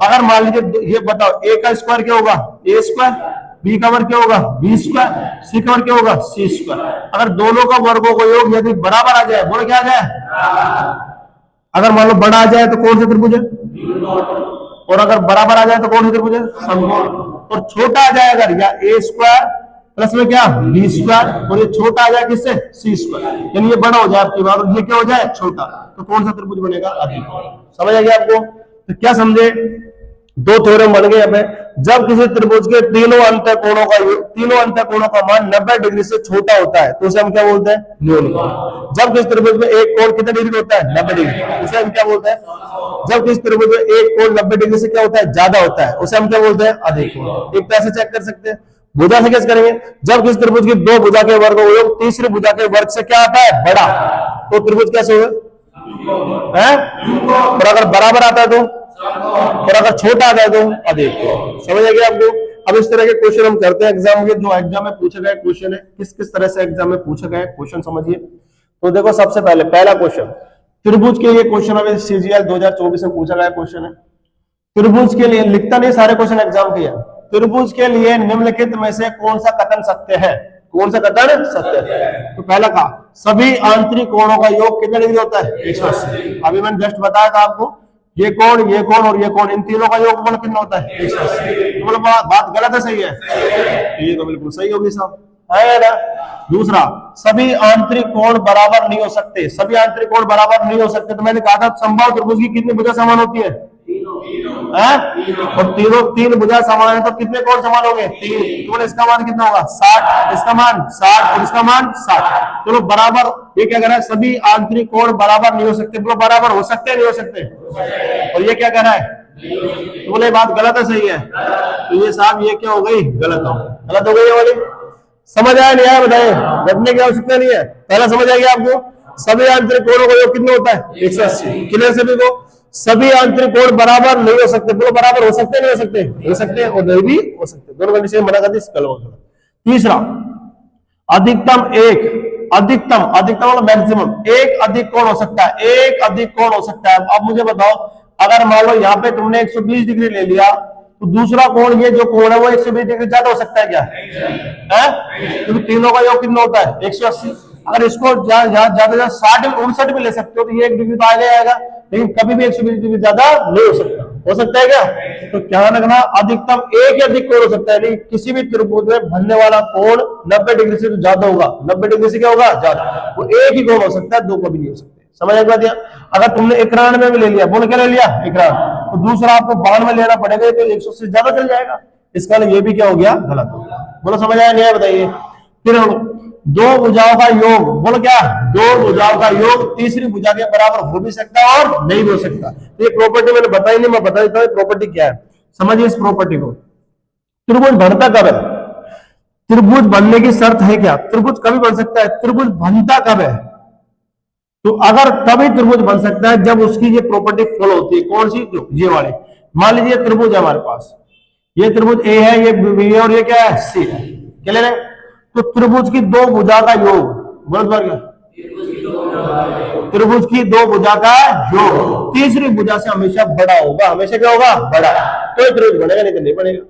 अगर मान लीजिए ये बताओ ए का स्क्वायर क्या होगा, ए स्क्वायर, बी का वर्ग क्या होगा, बी स्क्वायर, सी का वर्ग क्या होगा, सी स्क्वायर। अगर दोनों का वर्गों का योग यदि बराबर आ जाए, बोलो क्या आ जाए, अगर मान लो बड़ा आ जाए तो कौन सा त्रिभुज है, और अगर बराबर आ जाए तो कौन सा त्रिभुज है, समकोण। और छोटा आ जाए अगर, या ए स्क्वायर प्लस में क्या, बी स्क्वायर, और ये छोटा आ जाए किससे, सी स्क्वायर, यानी ये बड़ा हो जाए आपकी बार और ये क्या हो जाए, छोटा, तो कौन सा त्रिभुज बनेगा, अधिक। समझ आ गया आपको, तो क्या समझे, दो थ्योरम बन गए यहाँ पे। जब किसी त्रिभुज के तीनों अंतःकोणों का मान 90 डिग्री से छोटा होता है तो उसे हम क्या बोलते हैं, न्यून कोण। जब किसी त्रिभुज में एक कोण कितने डिग्री होता है, 90 डिग्री, उसे हम क्या बोलते हैं, जब किसी त्रिभुज में एक कोण 90 डिग्री से क्या होता है, ज्यादा होता है, उसे हम क्या बोलते हैं, अधिक कोण। एक पैसे चेक कर सकते हैं, भुजा से कैसे करेंगे, जब किसी त्रिभुज की दो भुजा के वर्ग हो तीसरी भुजा के वर्ग से क्या आता है, बड़ा, तो त्रिभुज कैसे होगा, और अगर बराबर आता है तो, और अगर छोटा आ जाए तो अधिक। समझ आ गया आपको। अब इस तरह के क्वेश्चन हम करते हैं एग्जाम के, जो एग्जाम में पूछे गए क्वेश्चन है, किस किस तरह से एग्जाम में पूछे गए क्वेश्चन समझिए। तो देखो सबसे पहले पहला क्वेश्चन त्रिभुज के लिए क्वेश्चन, अभी सीजीएल 2024 में पूछा गया क्वेश्चन है। त्रिभुज के लिए, लिखता नहीं सारे क्वेश्चन एग्जाम के, त्रिभुज के लिए निम्नलिखित में से कौन सा कथन सत्य है, कौन सा कथन सत्य है। तो पहला कहा सभी आंतरिक कोणों का योग कितने डिग्री होता है, 180। अभी मैंने जस्ट बताया था आपको, ये कोण और ये कोण, इन तीनों का योगफल कितना होता है, 180। तो मतलब बात गलत है सही है, ये तो बिल्कुल सही होगी साहब, है ना। दूसरा, सभी आंतरिक कोण बराबर नहीं हो सकते, सभी आंतरिक कोण बराबर नहीं हो सकते। तो मैंने कहा था समबाहु त्रिभुज की कितनी भुजा समान होती है, और तीन भुजा समान है तो कितने कोण समान होंगे, 3। तो इसका मान कितना होगा, 60, इसका मान 60 और इसका मान 60। चलो बराबर, ये क्या कह रहा है, सभी आंतरिक कोण बराबर नहीं हो सकते, बोलो बराबर हो सकते नहीं हो सकते, और ये क्या कह रहा है, तो बोले बात गलत है सही है, तो ये साहब ये क्या हो गई, गलत हो गई ये वाली। समझ आया नहीं आया बताइए, रटने की आवश्यकता नहीं है, पहला समझ आ गया आपको। सभी आंतरिक कोणों का योग कितना होता है, 180। क्लियर सभी को, सभी आंतरिक कोण बराबर नहीं हो सकते, बोलो बराबर हो सकते नहीं हो सकते, हो सकते और नहीं भी हो सकते, दोनों कंडीशन मना कर दी। तीसरा, अधिकतम मतलब मैक्सिमम एक अधिक कोण हो सकता है, एक अधिक कोण हो सकता है। अब मुझे बताओ, अगर मान लो यहाँ पे तुमने 120 डिग्री ले लिया तो दूसरा कोण, ये जो कोण है वो 120 डिग्री ज्यादा हो सकता है क्या, है, क्योंकि तीनों का योग कितना होता है, 180। अगर इसको ज्यादा 60-59 में ले सकते हो तो ये 1 डिग्री तो आ जाएगा, लेकिन कभी भी 120 डिग्री ज्यादा नहीं हो सकता है क्या। तो क्या रखना, अधिकतम एक या अधिक कोण हो सकता है, नहीं किसी भी त्रिभुज में बनने वाला कोण 90 डिग्री से तो ज्यादा होगा, 90 डिग्री से क्या होगा, ज्यादा, वो एक ही कोण हो सकता है, दो कभी नहीं हो सकते। समझ आ गया। अगर तुमने 91 में ले लिया, बोल क्या ले लिया, 91, तो दूसरा आपको 92 लेना पड़ेगा, तो 100 से ज्यादा चल जाएगा, इसका ये भी क्या हो गया, गलत हो गया। बोलो समझ आया नहीं है बताइए। फिर दो भुजाओं का योग, बोलो क्या, दो भुजाओं का योग तीसरी भुजा के बराबर हो भी सकता है और नहीं भी हो सकता। तो ये प्रॉपर्टी मैंने बताई नहीं, मैं बता देता हूँ प्रॉपर्टी क्या है, समझिए इस प्रॉपर्टी को। त्रिभुज बनता कब है, त्रिभुज बनने की शर्त है क्या, त्रिभुज कभी बन सकता है, त्रिभुज बनता कब है, तो अगर तभी त्रिभुज बन सकता है जब उसकी ये प्रॉपर्टी फॉलो होती है। कौन सी, जो ये वाली। मान लीजिए त्रिभुज है हमारे पास, ये त्रिभुज ए है, ये बी है और ये क्या है, सी है, क्लियर है। तो त्रिभुज की दो भुजा का योग, बोल त्रिभुज की दो भुजा का योग तीसरी भुजा से हमेशा बड़ा होगा, हमेशा क्या होगा, बड़ा, तो ये त्रिभुज बनेगा, नहीं तो नहीं बनेगा।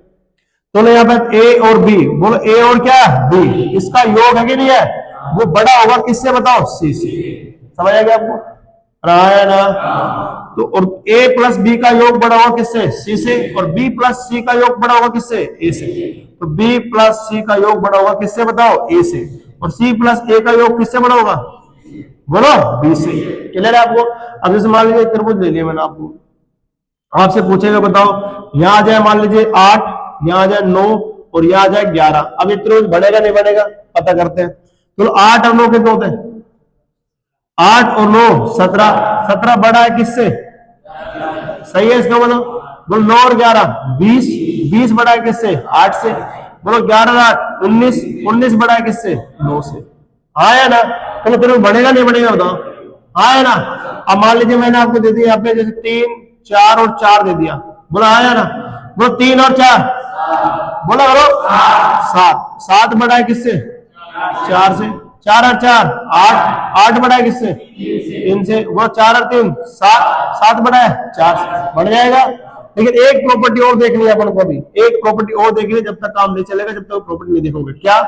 तो यहाँ पर ए और बी, बोलो ए और क्या, बी, इसका योग है कि नहीं है, वो बड़ा होगा किससे, बताओ, सी से। समझ आ गया आपको, रहा ना। तो और a प्लस बी का योग बड़ा होगा किससे, सी से, और b प्लस सी का योग बड़ा होगा किससे, a से। तो b प्लस सी का योग बड़ा होगा किससे, बताओ, a से, और c प्लस a का योग किससे बड़ा होगा, बोलो, b से। क्लियर है आपको। अब जैसे मान लीजिए त्रिभुज ले लिया मैंने, आपसे पूछेगा बताओ, यहां आ जाए मान लीजिए 8, यहां आ जाए 9 और यहां आ जाए 11। अब ये त्रिभुज बनेगा नहीं बनेगा, पता करते हैं। तो 8 और 9 कितने होते हैं, 8 और 9 17, 17 बड़ा है किससे, सही है इसका बोलो, 9 और 11 20, 20 बड़ा है किससे, 8 से, बोलो 11 और 8 19, 19 बड़ा है किससे, 9 से। आया ना, तो तुम्हें बढ़ेगा नहीं बढ़ेगा बताओ, आया ना। अब मान लीजिए मैंने आपको दे दिया यहाँ पे जैसे 3 4 और 4 दे दिया, बोला आया ना, बोलो 3 और 4, बोला करो 7, 7 बड़ा है किससे, 4 से, 4 और 4 8, 8 बढ़ा है किससे? 3 से। वो 4 और 3 7, 7 बढ़ा है 4 से, बढ़ जाएगा। लेकिन एक प्रॉपर्टी और देखनी है अपन को, अभी एक प्रॉपर्टी और देखनी है, जब तक काम नहीं चलेगा, जब तक प्रॉपर्टी नहीं देखोगे। क्या?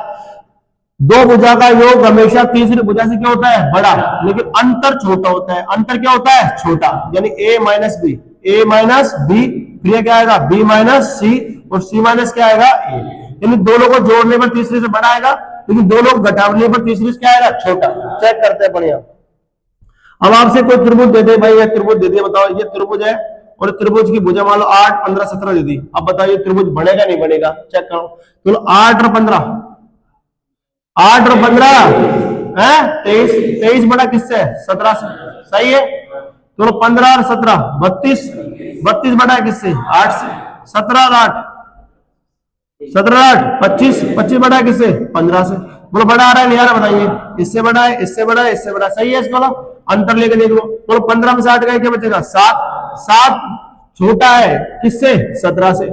दो भुजा का योग हमेशा तीसरी भुजा से क्या होता है? बड़ा, लेकिन अंतर छोटा होता है। अंतर क्या होता है? छोटा, यानी a minus b, a minus b, फिर क्या आएगा? b माइनस सी, और c माइनस क्या आएगा? a। यानी दोनों को जोड़ने पर तीसरे से बड़ा आएगा, लेकिन दोनों को घटाने पर तीसरे से क्या आएगा? छोटा। चेक करते हैं बढ़िया। अब आपसे कोई त्रिभुज दे दे भाई, ये त्रिभुज दे दिया, बताओ ये त्रिभुज है, और त्रिभुज की भुजा मान लो 8 15 17 दे दी। अब बताओ ये त्रिभुज बढ़ेगा नहीं बढ़ेगा? चेक करो। तो 8 और 15, 8 और 15 है 23, 23 बड़ा किससे? 17 से, सही है। तो 15 और 17 32, 32 बड़ा है किससे? 8 से। 17 और 8, 17 और 8 25, 25 बड़ा है किससे? 15 से। बोलो बड़ा आ रहा है नहीं आ रहा? बताइए। इससे बड़ा है, इससे बड़ा है, इससे बड़ा, सही है। इसको अंतर लेके देख लो। बोलो 15 में से 8 गए, क्या बचेगा? 7, 7 छोटा है किससे? 17 से।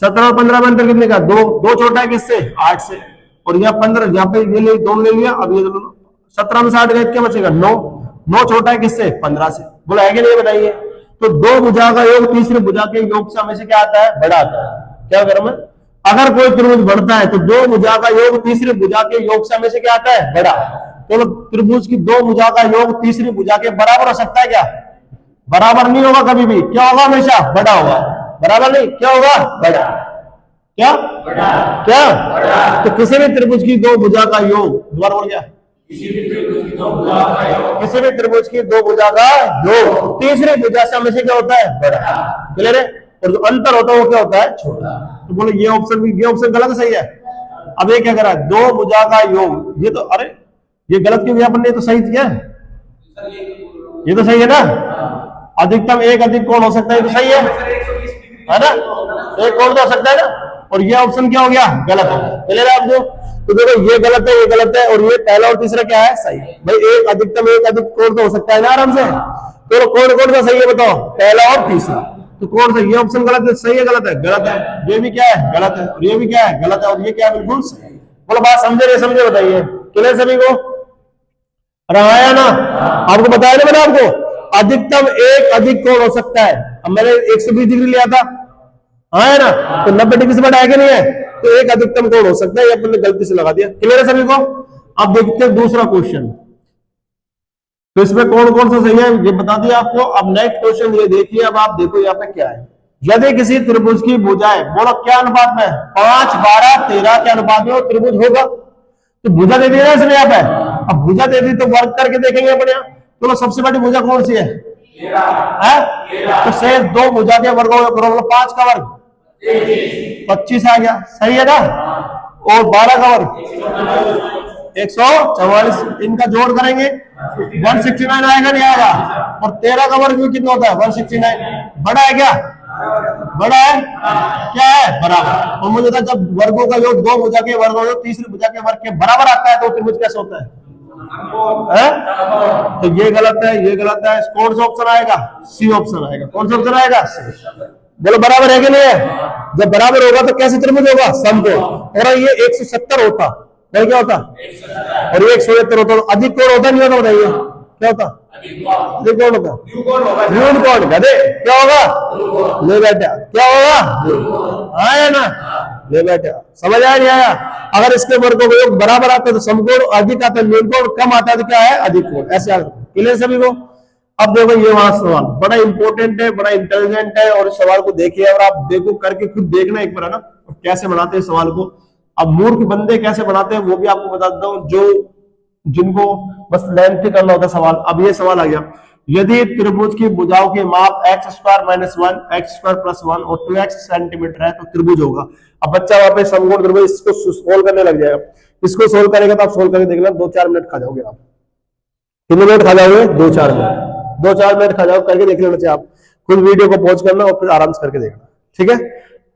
17 और 15 में अंतर कितने का? 2, 2 छोटा है किससे? 8 से। और यहाँ 15, यहाँ पे ये ले दोनों ले लिया। अब ये 17 में से 8 गए, क्या बचेगा? 9, 9 छोटा है किससे? 15 से। बोला है कि नहीं? बताइए। तो दो भुजा का योग तीसरे भुजा के योग से हमेशा क्या आता है? बड़ा आता है। क्या करूं मैं? अगर कोई त्रिभुज बढ़ता है तो दो भुजा का योग तीसरी भुजा के योग से हमेशा क्या आता है? बड़ा। तो त्रिभुज की दो भुजा का योग तीसरी भुजा के बराबर हो सकता है क्या? बराबर नहीं होगा कभी भी। क्या होगा? हमेशा बड़ा होगा। बराबर नहीं, क्या होगा? बड़ा। क्या? बड़ा। क्या? बड़ा। तो किसी भी त्रिभुज की दो भुजा का योग, दोबारा बोल गया, किसी भी त्रिभुज की दो भुजा का योग, किसी भी त्रिभुज की दो भुजा का योग तीसरी भुजा से हमेशा क्या होता है? बड़ा। क्लियर है? और जो अंतर होता है वो क्या होता है? छोटा। तो बोलो ये ऑप्शन भी, ये ऑप्शन गलत सही है? अब ये क्या करा? दो भुजा का योग, ये तो, अरे ये गलत क्यों? अपन ने तो सही किया, ये तो सही है ना। अधिकतम एक अधिक कोण हो सकता है, तो सही है ना? एक कोण तो हो सकता है ना। और ये ऑप्शन क्या हो गया? गलत हो गया। क्लियर है आपको? तो देखो ये गलत है, ये गलत है, और ये पहला और तीसरा क्या है? सही है। भाई एक अधिकतम एक अधिक कोण तो हो सकता है ना आराम से। तो कौन कौन सा सही है बताओ? पहला और तीसरा। तो कौन सा? ये ऑप्शन गलत है, सही है गलत है? गलत है। ये भी क्या है? गलत है। और ये भी क्या है? गलत है। और ये क्या है? बिल्कुल सही। बोलो बात समझे नहीं समझे? बताइए। क्लियर सभी को? आया ना? आपको बताया ना मैंने आपको, अधिकतम एक अधिक कोण हो सकता है। अब मैंने 120 डिग्री लिया था, आया ना? तो 90 डिग्री से बड़ा है कि नहीं है? तो एक अधिकतम कोण हो सकता है, ये अपन ने गलती से लगा दिया। क्लियर है सभी को? अब देखते हैं दूसरा क्वेश्चन। तो इसमें कौन कौन सा सही है ये बता दिया आपको। अब नेक्स्ट क्वेश्चन ये देखिए। अब आप देखो यहाँ पे क्या है। यदि किसी त्रिभुज की भुजाएं, बोलो क्या अनुपात में? 5 12 13 के अनुपात में वो त्रिभुज होगा। तो भुजा दे दी ना इसने यहाँ पे। अब भुजा दे दी तो वर्ग करके देखेंगे बढ़िया। तो सबसे बड़ी भुजा कौन सी है? 13। तो से दो भुजा के वर्गों में करो। 5 का वर्ग 25 आ गया, सही है ना? और 12 का वर्ग 144। इनका जोड़ करेंगे 169 आएगा नहीं आएगा? और 13 का वर्ग भी कितना होता है? 169। बड़ा है क्या? बड़ा है। क्या है? बराबर। और मुझे था जब वर्गों का योग दो भुजा के वर्गों में तीसरी भुजा के वर्ग के बराबर आता है तो त्रिभुज कैसे होता है? तो ये गलत है, ये गलत है। कौन सा ऑप्शन आएगा? सी ऑप्शन आएगा। कौन सा ऑप्शन आएगा? बोलो बराबर है कि नहीं है? जब बराबर होगा तो कैसे त्रिभुज होगा? समकोण। और ये 170 होता, क्या होता? और ये 170 होता। अधिक कोण होता नहीं होता? बताइए क्या होता? अधिक कोण होता न्यून कोण। गधे क्या होगा? ले बेटा क्या होगा? आया ना? ले बेटा समझ आया नहीं आया? अगर इसके वर्गों का योग बराबर आता है तो समकोण, अधिक आता है न्यून कोण, कम आता है तो क्या है? अधिक कोण। ऐसे याद रखो। क्लियर सभी को? अब देखो ये वहां सवाल बड़ा इंपॉर्टेंट है, बड़ा इंटेलिजेंट है। और इस सवाल को देखिए और आप देखो करके खुद देखना एक बार, है ना, कैसे बनाते हैं सवाल को। अब मूर्ख बंदे कैसे बनाते हैं वो भी आपको बता देता हूं, जो जिनको बस लेंथ करना होता है सवाल। अब ये सवाल आ गया, यदि त्रिभुज की भुजाओं के माप x² - 1 x² + 1 और 2x सेंटीमीटर है तो त्रिभुज होगा। अब बच्चा वहां पे समकोण त्रिभुज इसको सोल्व करने लग जाएगा। इसको सोल्व करेगा तो आप सोल्व करके देख लेना, 2-4 मिनट खा जाओगे आप। कितने मिनट खा जाओगे? 2-4 मिनट। 2-4 मिनट खा जाओ, करके देख लेना चाहिए। आप खुद वीडियो को पॉज करना और फिर आराम से करके देखना, ठीक है?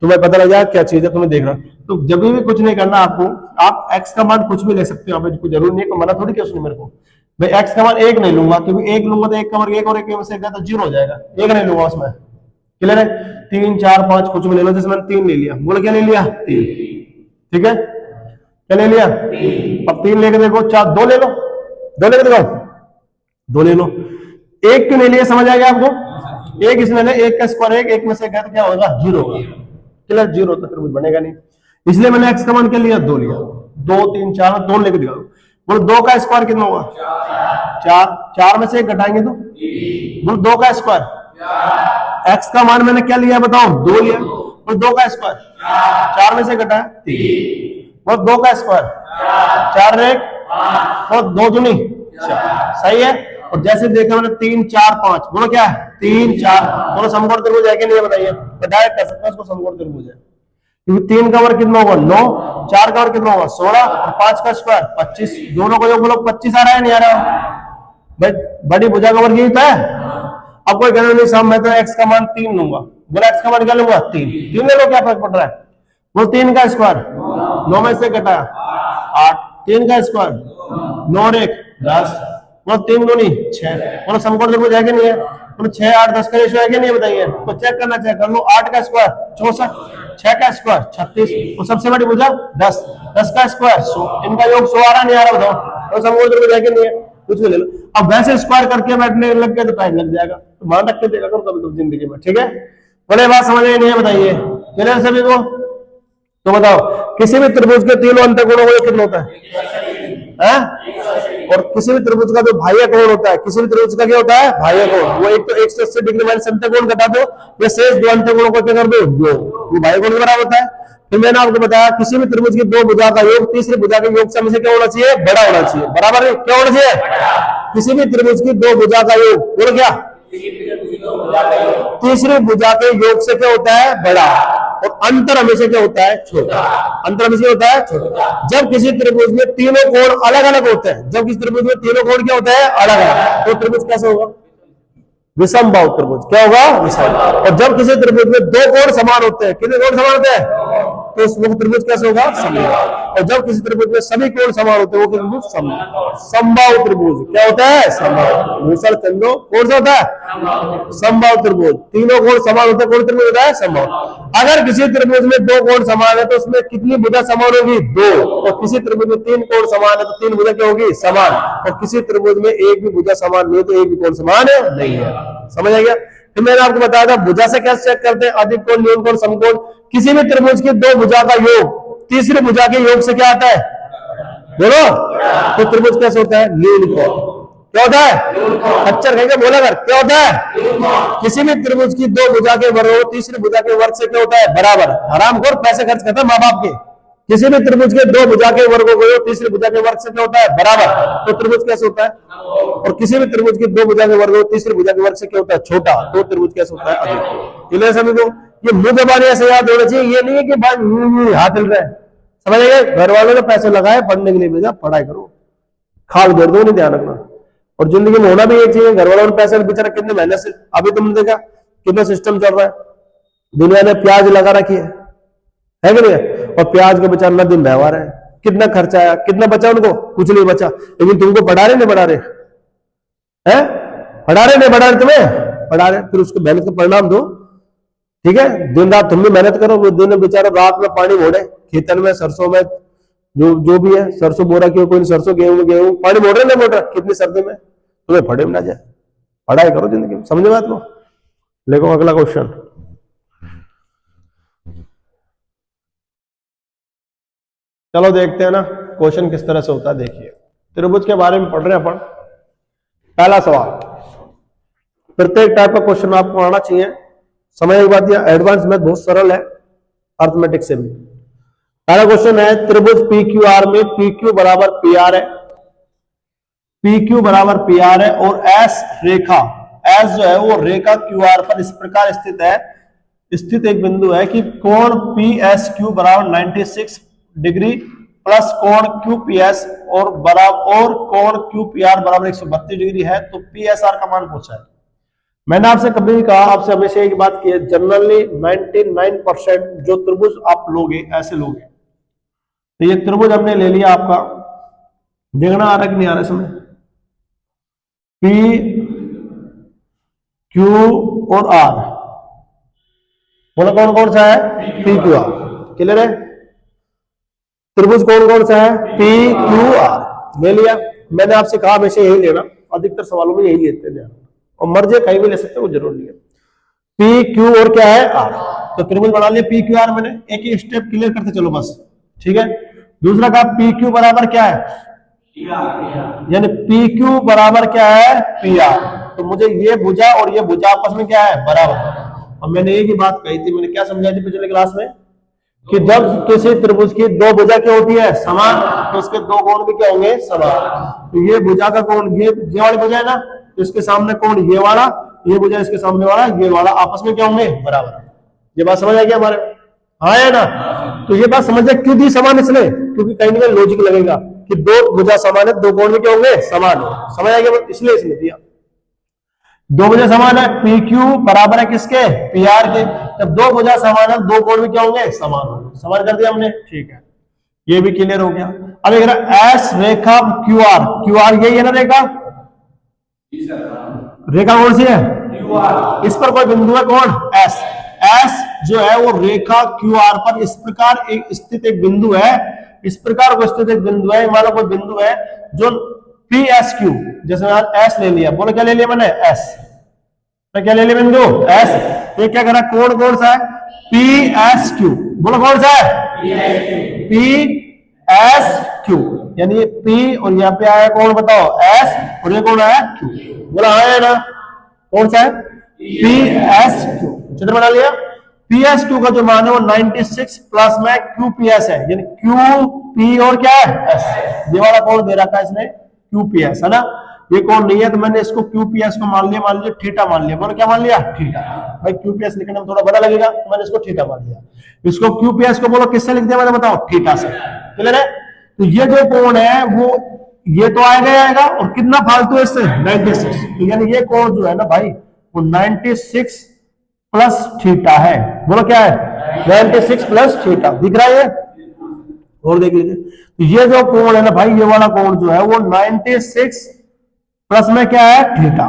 तुम्हें पता लग जाएगा क्या चीज है तुम्हें देखना। तो जब भी कुछ नहीं करना आपको, आप x का मान कुछ भी ले सकते हो। आप कोई जरूरी नहीं है, मना थोड़ी किया उसने मेरे को भाई x का मान 1 नहीं लूंगा, क्योंकि 1 लूंगा तो 1 का वर्ग 1 और 1 में से तो 0 हो जाएगा। 1 नहीं लूंगा उसमें। क्लियर है? 3 4 5 कुछ भी ले लो। जैसे मैंने 3 ले लिया, बोले क्या ले लिया? 3। ठीक है? क्या ले लिया? अब 3 लेके देखो, 4, 2 ले लो, 2 लेके देखो, 2 ले लो। एक क्यों ले लिया, समझ आ गया आपको? एक इसमें ले, एक का स्क्वायर एक में से गया तो क्या होगा? 0 होगा। क्लियर? 0 तो त्रिभुज बनेगा नहीं, इसलिए मैंने x का मान क्या लिया? 2 लिया। 2 3 4 2 लेके दिखा दो। बोलो 2 का स्क्वायर कितना होगा? 4। 4 में से 1 घटाएंगे तो बोलो 2 का स्क्वायर। x का मान मैंने क्या लिया बताओ? 2 लिया। बोलो 2 का स्क्वायर। 4 में से घटाया 3। बोलो 2 का स्क्वायर। 4 1 और 2 दूनी 4। सही है। और जैसे देखा मैंने 3 4 5, बोलो क्या है? 3 4। बोलो समकोण त्रिभुज है कि नहीं बताइए? तो डायरेक्ट कर सकते हैं उसको समकोण त्रिभुज है, क्योंकि 3 का वर्ग कितना होगा? 9, 4 का वर्ग कितना होगा? 16 और 5 का स्क्वायर 25। दोनों को योग बोलो 25 आ रहा है नहीं आ रहा? भाई बड़ी भुजा का वर्ग यही था। अब कोई कहना नहीं साहब मैं तो x का मान 3 लूंगा, बोला x का मान क्या लूंगा? 3 ले लो, क्या फर्क पड़ रहा है? वो 3 का स्क्वायर 9 में से घटाया 8, 3 का स्क्वायर 9 और 1 10, वो 3 दूनी 6। बोलो समकोण त्रिभुज है कि नहीं है? तो 6 8 10 का रेशियो है कि नहीं बताइए? तो चेक करना, चेक कर लो। 8 का स्क्वायर 64, 6 का स्क्वायर 36, और सबसे बड़ी भुजा 10, 10 का स्क्वायर 100। इनका योग 100 आ रहा नहीं आ रहा बताओ? तो समकोण त्रिभुज है कि नहीं है? कुछ भी ले लो। अब वैसे स्क्वायर करके बैठने लग गया तो टाइम लग जाएगा, तो मान रख के देखा करो कभी कभी जिंदगी में, ठीक है? बोले बात समझ में नहीं है बताइए? क्लियर सभी को? तो बताओ किसी भी त्रिभुज के तीनों अंतःकोणों को कितना होता है? और किसी भी त्रिभुज का जो बाह्य कोण होता है, किसी भी त्रिभुज का क्या होता है? बाह्य कोण। वो एक तो 180 डिग्री माइनस अंतःकोण घटा दो, या शेष 2 अंतःकोणों को क्या कर दो? वो बाह्य कोण के बराबर होता है। फिर मैंने आपको बताया किसी भी त्रिभुज की 2 भुजा का योग तीसरी भुजा के योग से हमेशा क्या होना चाहिए? बड़ा होना चाहिए। बराबर है? क्या होना चाहिए? किसी भी त्रिभुज की 2 भुजा का योग, बोलो क्या? तीसरी भुजा के योग से क्या होता है? बड़ा। और अंतर हमेशा क्या होता है? छोटा। अंतर हमेशा होता है छोटा। जब किसी त्रिभुज में तीनों कोण अलग अलग होते हैं, जब किसी त्रिभुज में तीनों कोण क्या होता है? अलग अलग, तो त्रिभुज कैसे होगा? विषमबाहु त्रिभुज। क्या होगा? विषम। और जब किसी त्रिभुज में 2 कोण समान होते हैं, कितने कोण समान होते हैं? तो उस त्रिभुज कैसे होगा? समबाहु। और जब किसी त्रिभुज में सभी कोण समान होते हैं वो त्रिभुज समबाहु त्रिभुज। क्या होता है? समबाहु। मूसल चंद्रो कौन सा होता है? समबाहु त्रिभुज। तीनों कोण समान होते हैं, कौन त्रिभुज होता है? समबाहु। अगर किसी त्रिभुज में 2 कोण समान है तो उसमें कितनी भुजा समान होगी? 2। और किसी त्रिभुज में 3 कोण समान है तो 3 भुजा क्या होगी? समान। और किसी त्रिभुज में एक भी भुजा समान नहीं है तो एक भी कोण समान नहीं है। समझ आ गया? फिर मैंने आपको बताया था भुजा से कैसे चेक करते हैं? अधिक कोण, न्यून कोण, समकोण। किसी भी त्रिभुज की 2 भुजा का योग तीसरी भुजा के योग से क्या आता है? बोलो। तो त्रिभुज कैसे होता है? न्यून कोण। क्या होता है? अक्षर कहेंगे बोला कर, क्या होता है? किसी भी त्रिभुज की 2 भुजा के वर्ग तीसरी भुजा के वर्ग से क्या होता है? बराबर। हरामखोर पैसे खर्च करता है माँ बाप के। किसी भी त्रिभुज के 2 भुजा के वर्गों को तीसरी भुजा के वर्ग से क्या होता है? बराबर। तो त्रिभुज कैसे होता है? और किसी भी त्रिभुज की 2 भुजा के वर्ग तीसरी भुजा के वर्ग से क्या होता है? छोटा। तो त्रिभुज कैसे होता है? अधिक। क्लियर सभी को? ये मुंह जबानी ऐसे याद होना चाहिए, ये नहीं है कि भाई हाथ हिल रहा है। समझ गए? घर वालों ने पैसे लगाए पढ़ने के लिए भेजा, पढ़ाई करो, खाल दे दो, नहीं ध्यान रखना। और जिंदगी में होना भी एक चाहिए, घर वालों ने पैसे बेचारा कितने मेहनत से, अभी तुमने देखा कितना सिस्टम चल रहा है, दुनिया ने प्याज लगा रखी है कि नहीं? और प्याज का बेचारा नदी बहवा रहा है, कितना खर्चा आया, कितना बचा उनको? कुछ नहीं बचा। लेकिन तुमको पढ़ा रहे नहीं पढ़ा रहे हैं? पढ़ा रहे नहीं पढ़ा रहे? तुम्हें पढ़ा रहे, फिर उसको मेहनत का परिणाम दो। ठीक है? दिन रात तुम भी मेहनत करो, वो दिन बेचारा रात में पानी मोड़े खेतन में, सरसों में, जो भी है, सरसों बोरा की कोई सरसों, गेहूं पानी मोड़ रहे ना मोड़ रहा, कितनी सर्दी में तुम्हें फटे में ना जाए। पढ़ाई करो जिंदगी में। समझे बात को? देखो अगला क्वेश्चन। चलो देखते हैं ना क्वेश्चन किस तरह से होता है। देखिए त्रिभुज के बारे में पढ़ रहे हैं अपन। पहला सवाल, प्रत्येक टाइप का क्वेश्चन आपको आना चाहिए। समझ की बात, यह एडवांस मैथ बहुत सरल है अर्थमेटिक से भी। पहला क्वेश्चन है, त्रिभुज पी क्यू आर में पी क्यू बराबर पी आर है, पी क्यू बराबर पी आर है, और एस रेखा, एस जो है वो रेखा क्यू आर पर इस प्रकार स्थित है, स्थित एक बिंदु है कि कोण पी एस क्यू बराबर 96 डिग्री प्लस कोण क्यू पी एस और कोण क्यू पी आर बराबर 132 डिग्री है। तो पी एस आर का मान पूछा है। मैंने आपसे कभी भी कहा, आपसे हमेशा एक बात की है, जनरली 99% जो त्रिभुज आप लोगे ऐसे लोगे। तो ये त्रिभुज हमने ले लिया आपका, देखना आ रहा कि नहीं आ रहा इसमें? पी क्यू और आर, बोलो कौन कौन सा है? P Q R. क्लियर है? त्रिभुज कौन कौन सा है? पी क्यू आर ले लिया। मैंने आपसे कहा हमेशा यही लेना, अधिकतर सवालों में यही लेते हैं, और मर्जी कहीं भी ले सकते हो, जरूर नहीं है। पी क्यू और क्या है? आर। तो त्रिभुज बना लिया पी क्यू आर। मैंने एक ही स्टेप क्लियर करते चलो बस, ठीक है। दूसरा कहा पी क्यू बराबर क्या है? यानी पी क्यू बराबर क्या है? P R. तो मुझे ये भुजा और ये भुजा आपस में क्या है? बराबर। और मैंने एक ही बात कही थी, मैंने क्या समझाई थी पिछले क्लास में, कि जब किसी त्रिभुज की दो भुजा क्या होती है? समान, तो उसके दो कोण भी क्या होंगे? समान। तो ये भुजा का कोण ये वाली भुजा है ना, तो इसके सामने कोण ये वाला, ये भुजा इसके सामने वाला, ये वाला आपस में क्या होंगे? बराबर। ये बात समझ आ गया हमारे? हाँ है ना? तो ये बात समझ क्यों दी समान इसलिए, क्योंकि कहीं ना कहीं लॉजिक लगेगा कि दो भुजा समान है, दो कोण भी क्या होंगे? समान है। समझ आ गया? इसलिए इसने दिया। दो भुजा समान है, पी क्यू बराबर है किसके? पी आर के। जब दो भुजा समान है, दो कोण भी क्या होंगे? समान होंगे। समझ कर दिया हमने, ठीक है, ये भी क्लियर हो गया। अब एक एस रेखा क्यू आर, क्यू आर यही है ना रेखा? रेखा कौन सी है? Q R. इस पर कोई बिंदु है कौन? एस। एस जो है वो रेखा क्यू आर पर इस प्रकार एक स्थित एक बिंदु है, इस प्रकार को स्थित एक बिंदु है, मान लो कोई बिंदु है जो पी एस क्यू, जैसे एस ले लिया, बोलो क्या ले लिया मैंने? एस। मैं क्या ले लिया बिंदु? एस। ये क्या करा? कोण कौन सा है? P S Q. बोलो कौन सा है? P S Q. यानी ये पी और यहाँ पे आया कौन बताओ? एस, और ये कौन आया? क्यू। बोला आया ना? कौन सा है? P S Q. चित्र बना लिया। पी एस क्यू का जो मान है वो 96 प्लस में क्यू पी एस है, यानी क्यू पी और क्या है? एस। ये वाला कौन दे रखा है इसने? क्यू पी एस है ना? ये कौन नहीं है, तो मैंने इसको क्यू पी एस को मान लिया, मान लिया थीटा मान लिया। बोलो क्या मान लिया? थीटा। भाई क्यू पी एस लिखने में थोड़ा बड़ा लगेगा, तो मैंने इसको थीटा मान लिया। इसको क्यू पी एस को बोलो किससे लिख दिया मैंने? बताओ, थीटा से। क्लियर है? तो ये जो कोण है वो ये तो आएगा, और कितना फालतू है इससे? 96। तो यानी ये कोण जो है ना भाई वो 96 प्लस थीटा है। बोलो क्या है? 96 प्लस थीटा। दिख रहा है? और देख लीजिए, तो ये जो कोण है ना भाई, ये वाला कोण जो है वो 96 प्लस में क्या है? थीटा।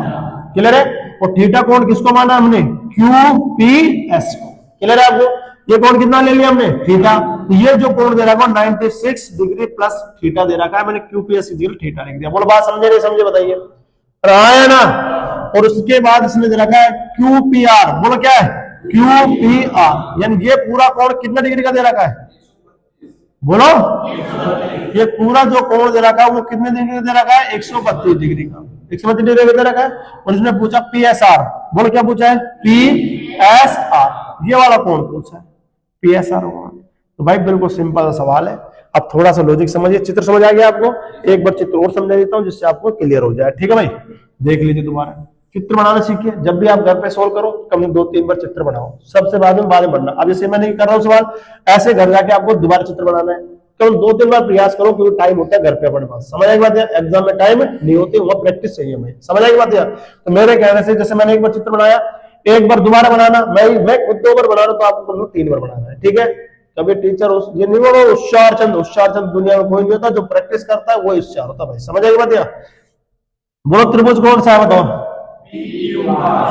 क्लियर है? और थीटा कोण किसको माना हमने? क्यू पी एस को। क्लियर है आपको? ये कोण कितना ले लिया हमने? थीटा। ये जो कोण दे रखा है 96 डिग्री प्लस थीटा दे रखा है, मैंने क्यू पी एस थीटा लिख दिया। बोलो बात समझे नहीं समझे बताइए? रहा है ना? और उसके बाद इसने दे रखा है क्यू पी आर। बोलो क्या है? Q P R. यानी ये पूरा कोण कितना डिग्री का दे रखा है? बोलो, ये पूरा जो कोण दे रखा है वो कितने डिग्री का दे रखा है? 132 डिग्री का। 132 डिग्री का दे रखा है। और इसने पूछा पी एस आर। बोलो क्या पूछा है? P S R. ये वाला कोण पूछा है, पी एस आर। तो भाई बिल्कुल सिंपल सवाल है। अब थोड़ा सा लॉजिक समझिए। चित्र समझ आ गया आपको? एक बार चित्र और समझा देता हूं जिससे आपको क्लियर हो जाए। ठीक है भाई, देख लीजिए दोबारा। चित्र बनाना सीखिए। जब भी आप घर पे सोल्व करो कम से 2-3 बार चित्र बनाओ, सबसे बाद में बनना। अब जैसे मैं नहीं कर रहा हूं सवाल, ऐसे घर जाके आपको दोबारा चित्र बनाना है, तो 2-3 बार प्रयास करो, क्योंकि टाइम होता है घर पे अपने पास। समझ आई बात है? एग्जाम में टाइम नहीं होती, वहां प्रैक्टिस चाहिए हमें। समझ आई बात है? तो मेरे कहने से जैसे मैंने एक बार चित्र बनाया, एक बार दोबारा बनाना, मैं खुद 2 बार बना रहा हूं, तो आपको 3 बार बनाना है। ठीक है? कभी टीचर ये नहीं बोलो होशियार चंद दुनिया में कोई नहीं होता, जो प्रैक्टिस करता है वो होशियार होता। भाई समझ आई बात है? बोलो त्रिभुज कौन सा है बताओ?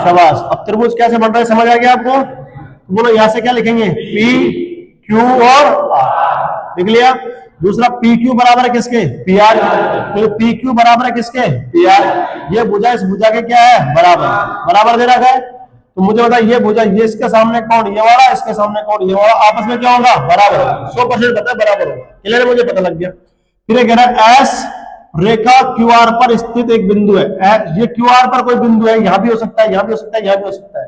शाबाश। अब त्रिभुज कैसे बन रहा है समझ आ गया आपको? तो बोलो यहां से क्या लिखेंगे? पी क्यू और आर। लिख लिया। दूसरा पी क्यू बराबर है किसके? P R. तो पी क्यू बराबर है किसके? P R. ये भुजा इस भुजा के क्या है? बराबर दे रखा है। तो मुझे बता, ये भुजा ये इसके सामने कौन? ये वाला। इसके सामने कौन? ये वाला। आपस में क्या होगा? बराबर। 100% पता है बराबर होगा। क्लियर? मुझे पता लग गया। फिर कह रहा है एस रेखा क्यू आर पर स्थित एक बिंदु है। ये क्यू आर पर कोई बिंदु है, यहां भी हो सकता है, यहां भी हो सकता है, यहां भी हो सकता है।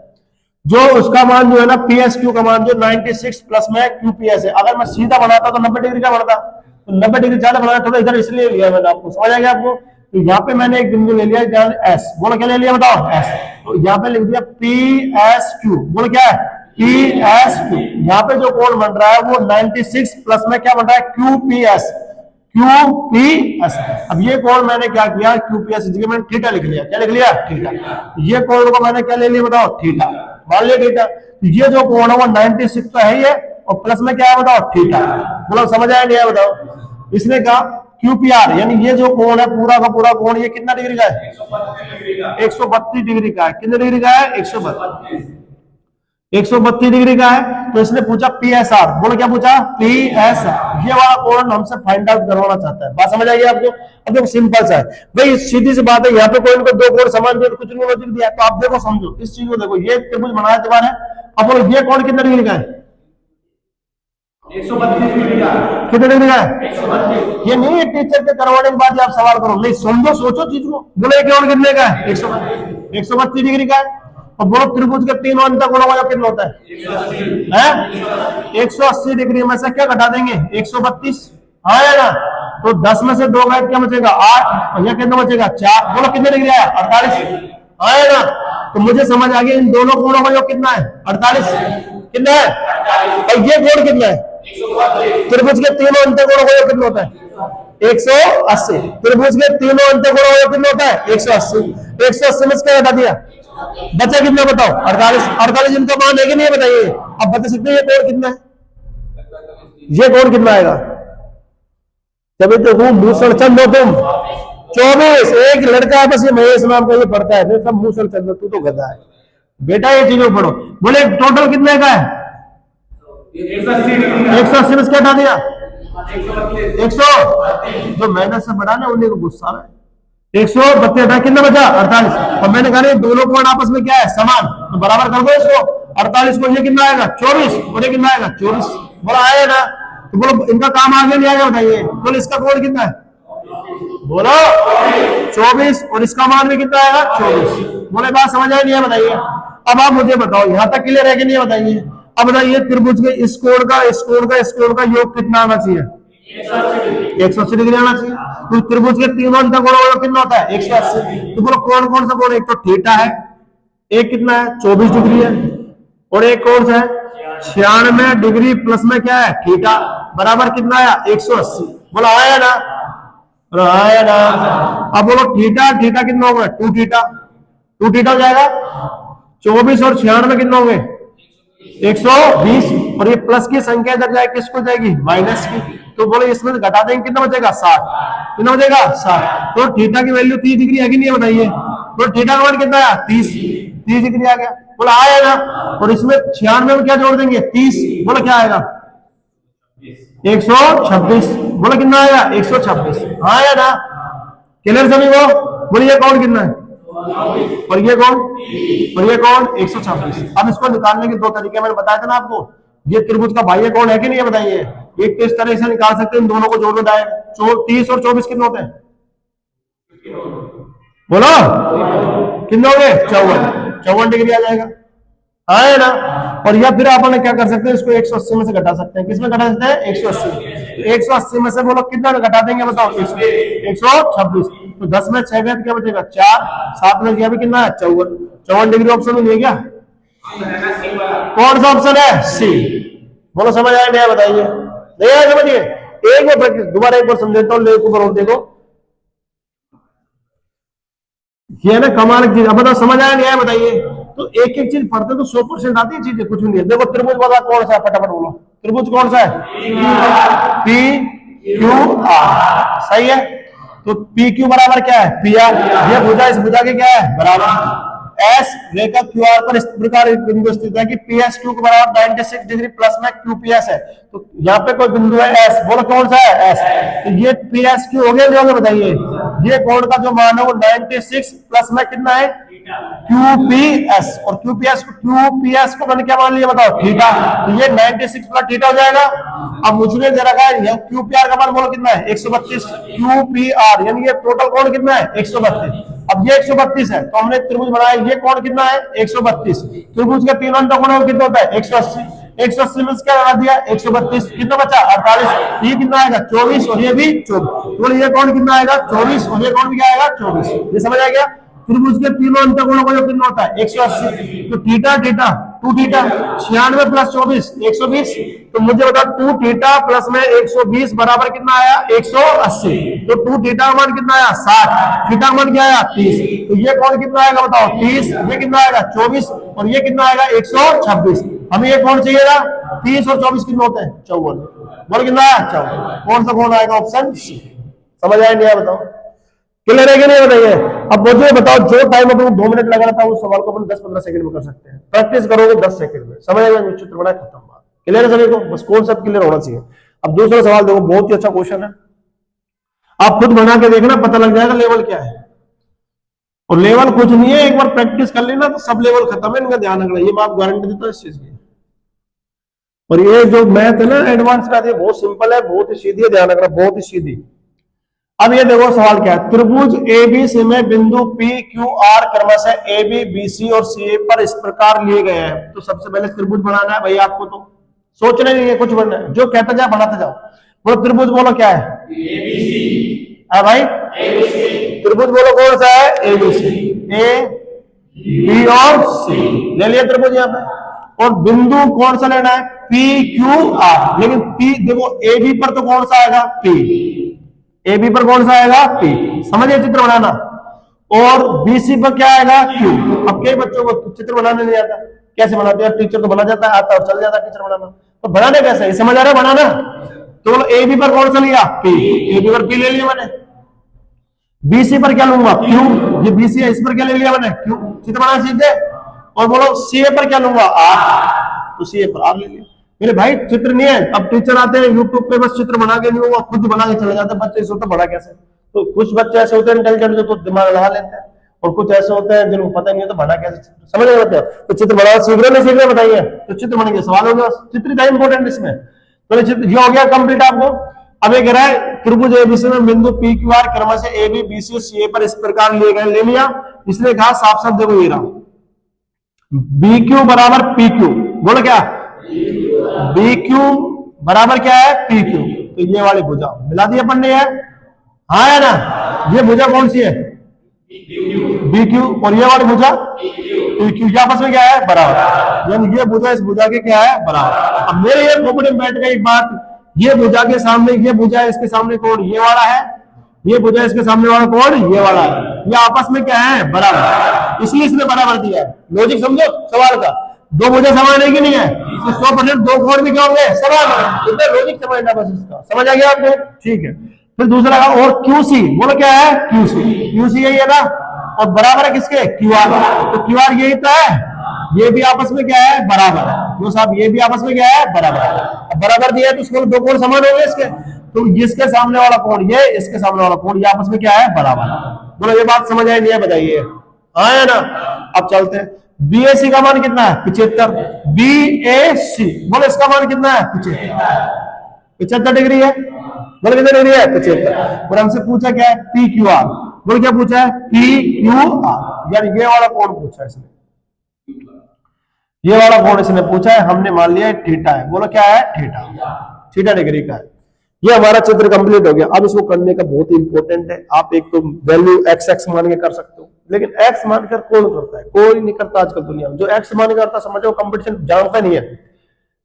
जो उसका मान जो है ना पी एस क्यू का मान जो 96 प्लस में क्यू पी एस है। अगर मैं सीधा बनाता तो 90 डिग्री का बनता, तो 90 डिग्री ज्यादा बनाया, थोड़ा इधर इसलिए लिया मैंने। आपको समझ आ गया आपको? तो यहाँ पे मैंने एक बिंदु ले लिया एस। बोलो क्या ले लिया बताओ? एस। तो यहाँ पे लिख दिया पी एस क्यू। बोलो क्या है? P S Q. यहाँ पे जो कोण बन रहा है वो 96 प्लस में क्या बन रहा है? Q P S. Q P S. अब ये कोण मैंने क्या किया? क्यू पी एस मैंने थीटा लिख लिया। क्या लिख लिया? थीटा। ये कोण को मैंने क्या ले लिया बताओ? थीटा। मान लिया थीटा। ये जो कोण है वो 96 तो है ही है, और प्लस में क्या है बताओ? थीटा। मतलब समझ आया नहीं है बताओ? इसने कहा क्यू पी आर, यानी ये जो कोण है पूरा का पूरा कोण ये कितना डिग्री का है? 132 डिग्री का है। कितने डिग्री का है? 132। 132 डिग्री का है, तो इसने पूछा पी एस आर। बोलो क्या पूछा? P S R. ये वाला कोण हमसे फाइंड आउट करवाना चाहता है। बात समझ आई आपको? अब देखो सिंपल सा है भाई, सीधी सी बात है। यहाँ पे कोई इनको दो कोण समान दिया तो कुछ नहीं लॉजिक दिया, तो आप देखो समझो इस चीज को। देखो ये त्रिभुज बनाया तुम्हारा है, अब बोलो ये कोण कितने डिग्री का है? 132 डिग्री का। कितने डिग्री का है? 132। ये नहीं है टीचर के करवाने के बाद आप सवाल करो, नहीं समझो, सोचो चीज को। बोलो ये कोण कितने का है? 132 डिग्री का है। और बोलो त्रिभुज के तीन अंतर कोणों का कितना होता है? 180 डिग्री में से क्या घटा देंगे? 132 आएगा, तो 10 में से 2 गए क्या बचेगा? 8। और यह कितना बचेगा? 4। बोलो कितने डिग्री आया? 48 आएगा। तो मुझे समझ आ गया इन दोनों कोणों का योग कितना है? 48। कितना है? और ये कोण कितना है? त्रिभुज के तीनों अंतर कोणों का योग कितना होता है? 180। त्रिभुज के तीनों अंतर कोणों का योग कितना होता है? 180। 180 में से क्या घटा दिया? बचा कितना बताओ? 48। 48 इनका मान है कि नहीं बताइए? अब बता सकते हैं ये कोण कितना है? ये कोण कितना आएगा? जब देखो मूसल चंदो तुम 24। एक लड़का है बस, ये महेश नाम का, ये पढ़ता है, सब मूसल चंदो, तू तो गधा है बेटा, ये चीजों पढ़ो। बोले टोटल कितने का है? 180 में क्या हटा दिया? 100। जो मेहनत से बढ़ा ना उन्हीं को गुस्सा है। 132 हटा कितना बचा? 48। और मैंने कहा दोनों कोण आपस में क्या है? समान, तो बराबर कर दो इसको। 48 को ये कितना आएगा? 24। और ये कितना आएगा? 24। बोला आएगा ना? तो बोलो इनका काम आगे नहीं आएगा बताइए। बोलो इसका कोण कितना है? बोलो 24। और इसका मान भी कितना आएगा? 24। बोले बात समझ आई नहीं है बताइए? अब आप मुझे बताओ यहां तक क्लियर है कि नहीं बताइए? अब बताइए त्रिभुज के इस कोण का इस कोण का इस कोण का योग कितना आना चाहिए? 180 डिग्री आना चाहिए। तो त्रिभुज के तीनों अंतर कोणों का योग कितना होता है? 180। तो बोलो कौन कौन सा कोण? एक तो थीटा है, एक कितना है? 24 डिग्री है, और एक कौन सा है? 96 डिग्री प्लस में क्या है? थीटा, बराबर कितना आया? 180। बोलो आया ना? आया ना? अब बोलो थीटा थीटा कितना होगा? 2 थीटा। 2 थीटा हो जाएगा। 24 और 96 कितना होंगे? 120। और ये प्लस की संख्या इधर जाए किसको जाएगी? माइनस की। तो बोलो इसमें घटा देंगे कितना बचेगा? 60। कितना बचेगा? 60। तो थीटा की वैल्यू 30 डिग्री है कि नहीं बताइए? तो थीटा का मान कितना है? 30 डिग्री आ गया। बोला आएगा। और इसमें 96 में क्या जोड़ देंगे? 30। बोलो क्या आएगा? 126। बोलो कितना आएगा? 126 आया ना? क्लियर सभी को? बोलिए कौन कितना है? और ये कौन? और ये कौन? 126। अब इसको निकालने के दो तरीके मैंने बताया था ना आपको। ये त्रिभुज का बाह्य कोण है कि नहीं है बताइए? एक तो इस तरह से निकाल सकते हैं, इन दोनों को जोड़ दो डायरेक्ट। 30 और 24 कितने होते हैं? बोलो कितने हो गए? 54 डिग्री आ जाएगा, आए ना? और या फिर अपन क्या कर सकते हैं, इसको 180 में से घटा सकते हैं। किसमें घटा सकते हैं? 180। 180 में से बोलो कितना घटा देंगे बताओ? 126। तो 10 में 6 गए क्या बचेगा? 4। 7 में गया भी कितना है? 54 डिग्री ऑप्शन में नहीं है क्या? कौन सा ऑप्शन है? सी। बोलो समझ आया नहीं? बताइए नहीं आया? समझिए एक बार प्रैक्टिस, दोबारा एक बार समझाता हूँ, देखो ये ना कमाल की चीज। अब बताओ समझ आया नहीं आया बताइए? तो एक एक चीज पढ़ते तो 100% आती है चीजें, कुछ नहीं है। देखो त्रिभुज वाला कौन सा है? फटाफट बोलो त्रिभुज कौन सा है? P Q R. सही है। तो पी क्यू बराबर क्या है? P R. ये भुजा इस भुजा के क्या है? बराबर। एस रेखा क्यू आर पर इस प्रकार एक बिंदु स्थित है कि पी एस क्यू के बराबर 96 डिग्री प्लस में क्यू पी एस है। तो यहाँ पे कोई बिंदु है एस। बोलो कौन सा है? एस। तो ये पी एस क्यू हो गया नहीं हो गया बताइए? ये कोण का जो मान है वो 96 प्लस में कितना है? QPS। और QPS को मैंने क्या मान लिया बताओ? थीटा। तो ये 96 प्लस थीटा हो जाएगा। अब मुझे दे रखा है QPR का मान बोलो कितना है? 132। QPR यानी ये टोटल कोण कितना है? 132। अब ये 132 है तो हमने त्रिभुज बनाया, ये कोण कितना है? 132। त्रिभुज के तीनों अंतकोणों का कितना होता है? 180। 180 में क्या लगा दिया? 132। कितना बचा? 48। ये कितना आएगा? 24। और ये भी 24। तो ये कोण कितना आएगा? 24। और ये कोण भी क्या आएगा? 24। ये समझ आ गया? त्रिभुज के तीनों अंतकोणों का जो कितना होता है? 180। तो थीटा थीटा 2 थीटा 96 प्लस 24 120। तो मुझे बता 2 थीटा प्लस में 120 बराबर कितना आया? 180। तो 2 थीटा का मान कितना आया? 60। थीटा का मान क्या आया? 30। तो ये कोण कितना आएगा बताओ? 30। ये कितना आएगा? 24। और ये कितना आएगा? 126। हमें ये कोण चाहिएगा। 30 और 24 कितने होते हैं? 54। बोल कितना आया? 54। कौन सा कोण आएगा? Option C. समझ आया नहीं? बताओ क्लियर है कि नहीं बताइए? अब मुझे बताओ, जो टाइम अपन को 2 मिनट लगा रहा था उस सवाल को अपन 10-15 सेकंड में कर सकते हैं। प्रैक्टिस करोगे 10 सेकंड में, समझ आएगा चित्र बना, खत्म बात। क्लियर है सभी को? बस कॉन्सेप्ट क्लियर होना चाहिए। अब दूसरा सवाल देखो, बहुत ही अच्छा क्वेश्चन है, आप खुद बना के देखना, पता लग जाएगा लेवल क्या है। और लेवल कुछ नहीं है, एक बार प्रैक्टिस कर लेना तो सब लेवल खत्म है, इनका ध्यान रखना, ये मैं आपको गारंटी देता हूँ इस चीज की। और ये जो मैथ है ना एडवांस मैथ, ये बहुत सिंपल है, बहुत ही सीधी है, ध्यान रखना, बहुत ही सीधी। अब ये देखो सवाल क्या है, त्रिभुज एबीसी में बिंदु पी क्यू आर क्रमशः ए बी बी सी और सी ए पर इस प्रकार लिए गए हैं। तो सबसे पहले त्रिभुज बनाना है भाई, आपको तो सोचना नहीं है, कुछ बनना है, जो कहता जाए बनाते जाओ। बोलो त्रिभुज, बोलो क्या है? एबीसी। हाँ भाई, एबीसी। त्रिभुज बोलो कौन सा है? एबीसी, ए बी और सी ले लिया त्रिभुज यहाँ पे। और बिंदु कौन सा लेना है? P Q R. लेकिन पी देखो, ए बी पर तो कौन सा आएगा? पी। ए बी पर कौन सा आएगा? पी। समझिए चित्र बनाना। और बीसी पर क्या आएगा? क्यू। अब कई बच्चों को चित्र बनाने नहीं आता, कैसे बनाते हैं? टीचर तो बना जाता है, आता और चल जाता है टीचर बनाना, तो बनाने कैसे? समझ आ रहा है बनाना? तो बोलो ए बी पर कौन सा लिया? पी। ए बी पर पी ले लिया मैंने। बीसी पर क्या लूंगा? क्यू। ये बीसी है, इस पर क्या ले लिया मैंने? क्यू। चित्र बनाना सीख गए। और बोलो सी ए पर क्या लूंगा? आर। तो सी ए पर आर ले लिया। मेरे भाई चित्र नहीं है, अब टीचर आते हैं यूट्यूब पे, बस चित्र बना के नहीं होगा, खुद बना के चले जाते हैं। बच्चे इस होता बड़ा कैसे? तो कुछ बच्चे ऐसे होते हैं इंटेलिजेंट, जो तो दिमाग लगा लेते हैं, और कुछ ऐसे होते हैं जिनको पता नहीं है तो बना कैसे चित्र, समझ रहे? तो चित्र बनाना सीख रहे नहीं सीख रहे बताइए? तो चित्र बनेंगे, सवाल हो गया, चित्र था इंपॉर्टेंट इसमें। तो चित्र ये हो गया कंप्लीट आपको। अब ये कह रहा है त्रिभुज एबीसी में बिंदु पी क्यू आर क्रमशः ए बी बी सी सी ए पर इस प्रकार लिए गए, ले लिया। इसने कहा साफ साफ देखो, ये रहा बी क्यू बराबर पी क्यू। बोलो क्या? बी क्यू बराबर क्या है? P Q. तो ये वाली भुजा मिला दी अपन ने, है हाँ है ना? ये भुजा कौन सी है? B Q. और ये वाली भुजा पी क्यू। ये आपस में क्या है? बराबर। यानी ये भुजा इस भुजा के क्या है? बराबर। अब मेरे ये खोपड़ी में बैठ गई बात, ये भुजा के सामने ये भुजा है, इसके सामने कौन? ये वाला है। ये भुजा इसके सामने वाला कौन? ये वाला है। ये आपस में क्या है? बराबर। इसलिए इसने बराबर दिया है। लॉजिक समझो सवाल का, दो भुजा समान है कि नहीं है? 100% दो कोण भी क्या होंगे? समान है। इतना लॉजिक समझना बस इसका, समझ आ गया आपको? ठीक है। फिर दूसरा का और क्यूसी, बोलो क्या है? क्यूसी। क्यूसी यही है ना, और बराबर है किसके? क्यूआर। तो क्यूआर यही तो है, ये भी आपस में क्या है? बराबर है। जो साहब ये भी आपस में क्या है? बराबर। बराबर दिया है तो उसको दो कोण समान होंगे इसके, तो इसके सामने वाला कोण ये, इसके सामने वाला कोण ये आपस में क्या है? बराबर। बोलो ये बात समझ आई नहीं है? बताइए हाँ है ना? अब चलते हैं, बीएसी का मान कितना है? 75। बीएसी बोलो इसका मान कितना है? 75 डिग्री है। बोलो कितने डिग्री है? 75। और हमसे पूछा क्या है? P Q R. बोलो क्या पूछा है? पी क्यू आर, यानी ये वाला कोण पूछा है इसने, ये वाला कोण इसने पूछा है। हमने मान लिया थीटा है। बोलो क्या है? थीटा। थीटा डिग्री का है। ये हमारा चित्र कंप्लीट हो गया। अब इसको करने का बहुत ही इंपॉर्टेंट है, आप एक तो वैल्यू एक्स एक्स मान के कर सकते हो, लेकिन एक्स मानकर कौन करता है? कोई नहीं करता आजकल दुनिया में। जो एक्स मान के करता समझो कंपटीशन जानता नहीं है,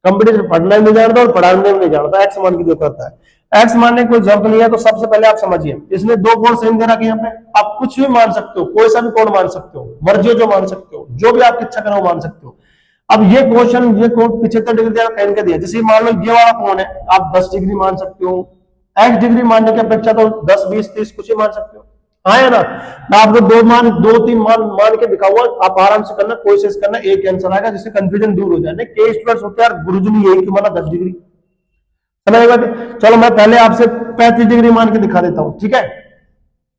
कंपटीशन पढ़ना नहीं जानता और पढ़ाने में नहीं जानता। एक्स मान के जो करता है, एक्स मानने की कोई जरूरत नहीं है। तो सबसे पहले आप समझिए, इसने दो कोण सेम दे रखे यहाँ पे, आप कुछ भी मान सकते हो, कोई सा भी कोण मान सकते हो, मर्जी जो मान सकते हो, जो भी आपकी इच्छा करो मान सकते हो। अब ये क्वेश्चन, ये कोण 75 डिग्री कह के दिया, जैसे मान लो ये वाला कोण है, आप 10 डिग्री मान सकते हो, एक्स डिग्री मानने की अपेक्षा तो 10 20 30 कुछ ही मान सकते हो, हाँ है ना? मैं आपको दो तीन मान के दिखाऊंगा, आप आराम से करना, कोशिश करना, एक आंसर आएगा जिससे कंफ्यूजन दूर हो जाए। के स्टूडेंट्स होते हैं यार, गुरुजी ने यही क्यों माना 10 डिग्री, समझ में? चलो मैं पहले आपसे 35 डिग्री मान के दिखा देता हूं, ठीक है?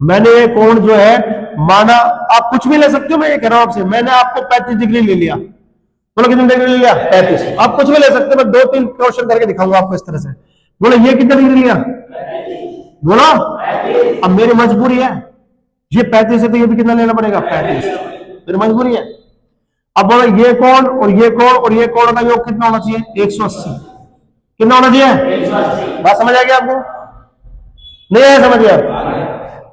मैंने ये कोण जो है माना, आप कुछ भी ले सकते हो, मैं ये कह रहा हूं आपसे, मैंने आपको 35 डिग्री ले लिया। बोलो कितनी डिग्री ले लिया? 35। आप कुछ भी ले सकते हो, मैं 2-3 क्वेश्चन करके दिखाऊंगा आपको इस तरह से। बोलो ये कितना डिग्री लिया? बोलो। अब मेरी मजबूरी है, ये 35 है तो ये भी कितना लेना पड़ेगा? 35। मेरी मजबूरी है। अब बोलो ये कोण और ये कोण और ये कोण का योग कितना होना चाहिए? 180। कितना होना चाहिए? 180। बात समझ आ गया आपको? नहीं है समझ गया?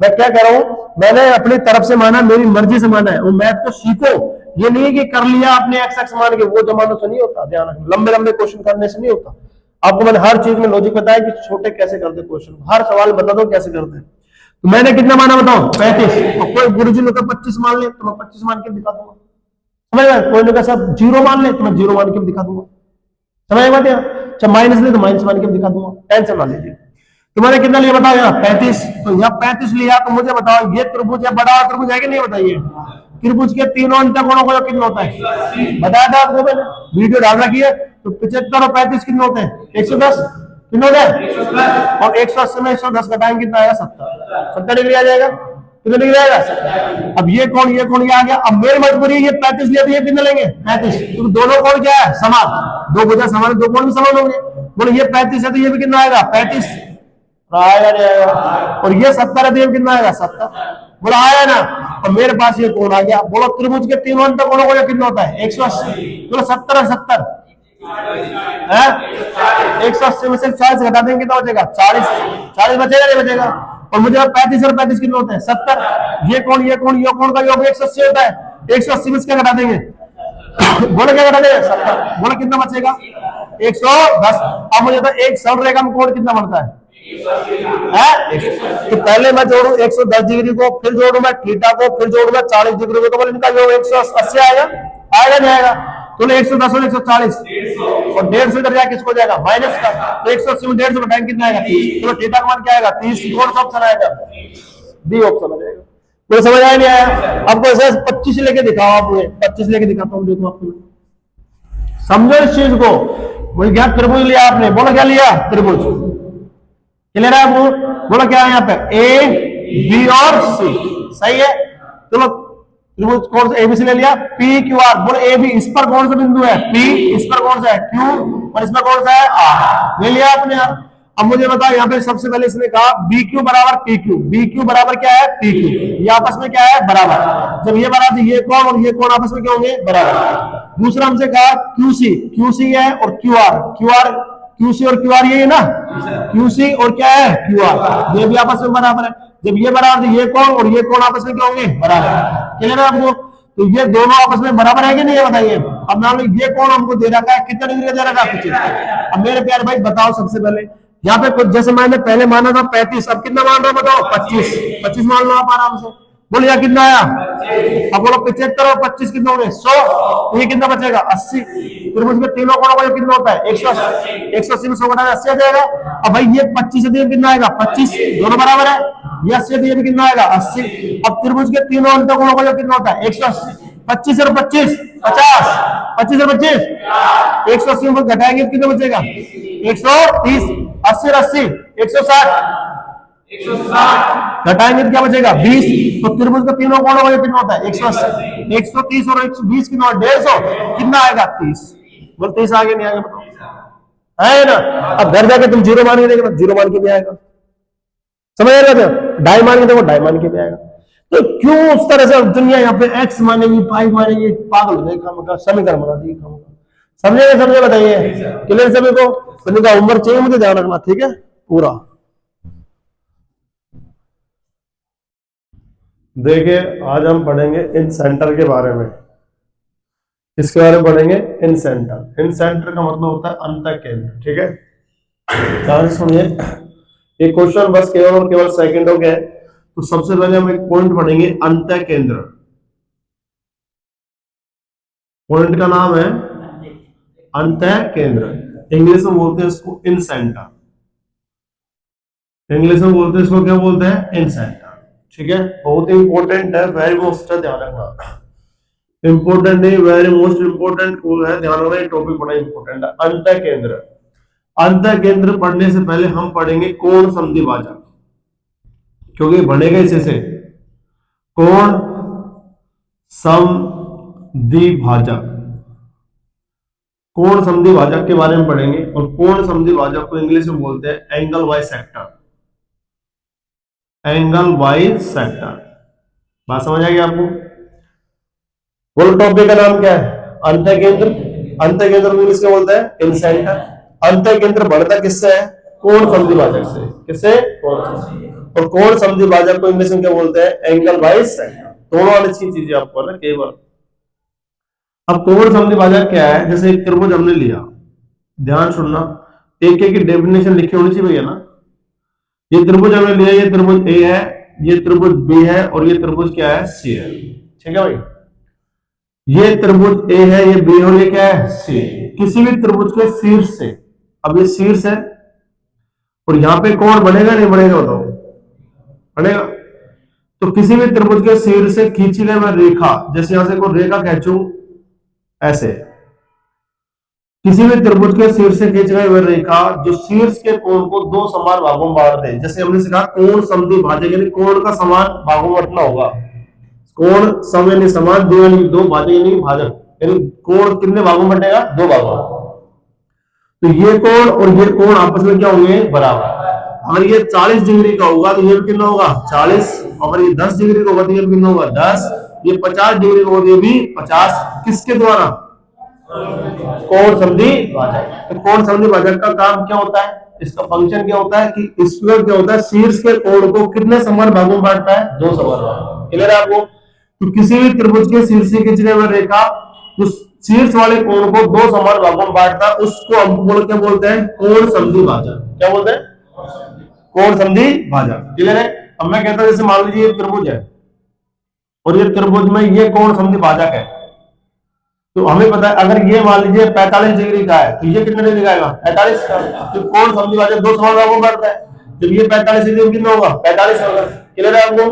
मैं क्या कह रहा हूं, मैंने अपनी तरफ से माना, मेरी मर्जी से माना है। वो मैथ को सीखो, ये नहीं कि कर लिया आपने एक्स एक्स मान के, वो जमानों से नहीं होता। ध्यान रखना, लंबे लंबे क्वेश्चन करने से नहीं होता। आपको मैंने हर चीज में लॉजिक बताया कि छोटे कैसे करते क्वेश्चन, हर सवाल बता दो कैसे करते हैं। तो मैंने कितना माना बताओ? 35। और कोई गुरुजी ने 25 मान ले तो मैं 25 मान के दिखा दूंगा, समझ में? कोई ने कहा सब 0 मान ले तो मैं 0 मान के दिखा दूंगा, समझ में? अच्छा माइनस ले तो माइनस मान के दिखा दूंगा, टेंशन ना लीजिए। तो मैंने कितना लिया बताओ यहाँ 35, तो यहाँ 35 लिया, तो मुझे बताओ ये त्रिभुज है, बड़ा त्रिभुज है कि नहीं बताइए। त्रिभुज के तीनों अंतकोणों का कितना होता है बताया था आपको मैंने, वीडियो डाल रखी है। तो 75 और 35 कितने होते हैं 110, कितने होते हैं, और 180 में 110 घटाएंगे कितना आएगा 70 डिग्री आ जाएगा, कितने डिग्री आएगा। अब ये कौन ये आ गया। अब मेरी मजबूरी ये 35 लिया, तो ये कितने लेंगे 35, क्योंकि दोनों कौन क्या है समान, दो भुजा समान, दो कोण भी समान होंगे। बोले ये 35 है तो ये भी कितना आएगा 35 आएगा नहीं आएगा, और ये 70 है तो ये भी कितना आएगा 70, बोला आया ना। और मेरे पास ये कोण आ गया। बोलो त्रिभुज के तीनों अंतकोणों को कितना होता है 180, बोलो 70 और 70 है 180 में से 40 घटा देंगे तो बचेगा 40 बचेगा नहीं बचेगा। और मुझे 35 और 35 कितने होते हैं 70, ये कौन का योग 180 होता है, 180 में क्या घटा देंगे बोले क्या घटा देंगे 70, बोले कितना बचेगा 110। अब मुझे तो एक सरल रेखा में कोण कितना बनता है तो पहले मैं जोड़ू 110 डिग्री को, फिर जोड़ू मैं थीटा को, फिर जोड़ू मैं 40 डिग्री को, तो बोले इनका योग 180 आएगा नहीं आएगा। तो 110 और 140 और 150 इधर जाए किसको जाएगा माइनस का, तो 180 में 150 घटाएंगे कितना आएगा 30, तो थीटा का मान क्या आएगा 30, कौन सा ऑप्शन आएगा बी ऑप्शन आ जाएगा। कोई समझ आया नहीं आया। अब ऐसे 25 लेके दिखाओ, आप 25 लेके दिखाता हूँ, देखो आपको समझो इस चीज को। वही क्या त्रिभुज लिया आपने, बोलो क्या लिया त्रिभुज, क्लियर है आपको, बोलो क्या है यहाँ पे ए बी और सी, सही है। चलो त्रिभुज कौन सा एबीसी ले लिया, पी क्यू आर, बोलो ए बी, इस पर कौन सा बिंदु है पी, इस पर कौन सा है क्यू, और इसमें कौन सा है आर, ले लिया आपने यार। अब मुझे बताओ यहाँ पे सबसे पहले इसने कहा बी क्यू बराबर पी क्यू, बी क्यू बराबर क्या है पी क्यू, ये आपस में क्या है बराबर, जब ये बराबर ये कौन और ये कौन आपस में क्या होंगे बराबर। दूसरा हमसे कहा क्यूसी, क्यूसी है और क्यूआर, क्यूआर क्यूसी और क्यूआर ये है ना, क्यूसी और क्या है क्यूआर, ये भी आपस में बराबर है। जब ये बराबर तो ये कौन और ये कौन आपस में क्या होंगे बराबर, क्लियर है आपको। तो ये दोनों आपस में बराबर है कि नहीं है बताइए। अब मान लो ये कौन हमको दे रखा है, कितना डिग्री दे रखा है। अब मेरे प्यारे भाई बताओ सबसे पहले यहाँ पे कुछ जैसे मैंने पहले माना था 35, अब कितना मान रहा हूं बताओ 25 मान लो आप आराम से, बोलो यहाँ कितना आया। अब बोलो 75 और 25 कितना होंगे 100, तो ये कितना बचेगा 80। त्रिभुज में तीनों कोणों का कितना होता है 180, 180 में 100 घटाया 80 आ जाएगा। अब भाई ये 25 से कितना आएगा 25, दोनों बराबर है, ये 80 ये भी कितना आएगा 80। अब त्रिभुज के तीनों अंतकोणों का कितना होता है 180, 25 और 25 50, 25 और 25 180 में घटाएंगे कितना बचेगा 130, 80 और 80 160 घटाएंगे तो क्या बचेगा 20। तो त्रिभुज का तीनों कोणों का कितना होता है 180, 130 और 120 कितना 150 कितना आएगा 30, बोल 30 आगे नहीं आएगा बताओ, है ना। अब घर जाके तुम जीरो मान के देखो, जीरो मान के भी आएगा, समझ आ रहा था, ढाई मान के देखो ढाई मान के भी आएगा। तो क्यों उस तरह से दुनिया यहाँ पे एक्स मानेगी पाई मानेगी, पागल हो जाएगा, समीकरण बना दी समझे बताइए क्लियर सभी को। तो उम्र चाहिए मुझे ध्यान रखना, ठीक है पूरा। देखिए आज हम पढ़ेंगे इन सेंटर के बारे में, इसके बारे में पढ़ेंगे इन सेंटर। इन सेंटर का मतलब होता है अंत केंद्र, ठीक है। ध्यान सुनिए, ये क्वेश्चन बस केवल और केवल सेकंडों के है। तो सबसे पहले हम एक पॉइंट पढ़ेंगे अंत केंद्र। पॉइंट का नाम है अंत केंद्र, इंग्लिश में बोलते हैं इसको इन सेंटर, इंग्लिश में बोलते हैं इसको क्या बोलते हैं इन सेंटर, ठीक है। बहुत इंपॉर्टेंट है, वेरी मोस्ट ध्यान रखना, इंपॉर्टेंट नहीं वेरी मोस्ट इंपॉर्टेंट है, ध्यान रखना, ये टॉपिक बड़ा इंपॉर्टेंट है अंत केंद्र। अंत केंद्र पढ़ने से पहले हम पढ़ेंगे कोण समद्विभाजक, क्योंकि बनेगा इसी से कोण समद्विभाजक। कोण समद्विभाजक के बारे में पढ़ेंगे, और कोण समद्विभाजक को इंग्लिश में बोलते हैं एंगल बाइसेक्टर, एंगल बाइसेक्टर। बात समझ आ गई आपको। बोलो टॉपिक का नाम क्या है अंत केंद्र। अंत केंद्र इंग्लिश में बोलते हैं इन सेंटर। अंत केंद्र बढ़ता किससे है कोण समद्विभाजक से, किससे कोण से, और कोण समद्विभाजक को इंग्लिश में क्या बोलते हैं एंगल बाइसेक्टर। दोनों अच्छी चीजें आपको ना केवल। अब कोण समद्विभाजक क्या है, जैसे एक त्रिभुज हमने लिया, ध्यान सुनना, एक एक की डेफिनेशन लिखी होनी चाहिए भैया ना। ये त्रिभुज हमने लिया, ये त्रिभुज ए है, ये त्रिभुज बी है, और ये त्रिभुज क्या है सी है, ठीक है भाई। ये त्रिभुज ए है, ये बी है, और ये क्या है सी। किसी भी त्रिभुज के शीर्ष से, अब ये शीर्ष है और यहाँ पे कोण बनेगा नहीं बनेगा बताओ? बनेगा। तो किसी भी त्रिभुज के शीर्ष से खींची गई वह रेखा, जैसे यहां से कोई रेखा खींचू ऐसे, किसी भी त्रिभुज के शीर्ष से खींची गई वह रेखा जो शीर्ष के कोण को दो समान भागों में बांट दे। जैसे हमने सीखा कोण समद्वि भाजक, यानी कोण का समान भागों में बांटना होगा। कोण सम यानी समान, दो यानी दो, भाजक यानी भाजक, यानी कोण कितने भागों में बटेगा? दो भागों में। तो ये कोण और ये कोण आपस में क्या होंगे? बराबर। अगर ये 40 डिग्री का होगा तो ये कितना होगा? 40। अगर ये 10 डिग्री का होगा तो ये कितना होगा? 10। ये 50 डिग्री का होगा तो ये भी 50। किसके द्वारा? कोण समद्वि भाजक। तो कोण समद्वि भाजक का काम क्या होता है? इसका फंक्शन क्या होता है कि स्क्वायर क्या होता है? शीर्ष के कोण को कितने समान भागों में बांटता है? दो समान भागों। क्लियर है आपको? तो किसी भी त्रिभुज के शीर्ष से खींचने वाली रेखा जो शीर्ष वाले कोण को दो समान भागों में बांटता है उसको हम क्या बोलते हैं? कोण समद्वि भाजक। क्या बोलते हैं? कोण समद्वि भाजक। क्लियर है? अब मैं कहता हूं जैसे मान लीजिए ये त्रिभुज है और ये त्रिभुज में ये कोण समद्वि भाजक है, तो हमें पता है अगर ये मान लीजिए 45 डिग्री का है तो ये कितने डिग्री का आएगा? 45 का। तो कोण समद्वि भाजक दो समान भागों में बांटता है, जब ये 45 डिग्री कितना होगा? 45 होगा। क्लियर है आपको?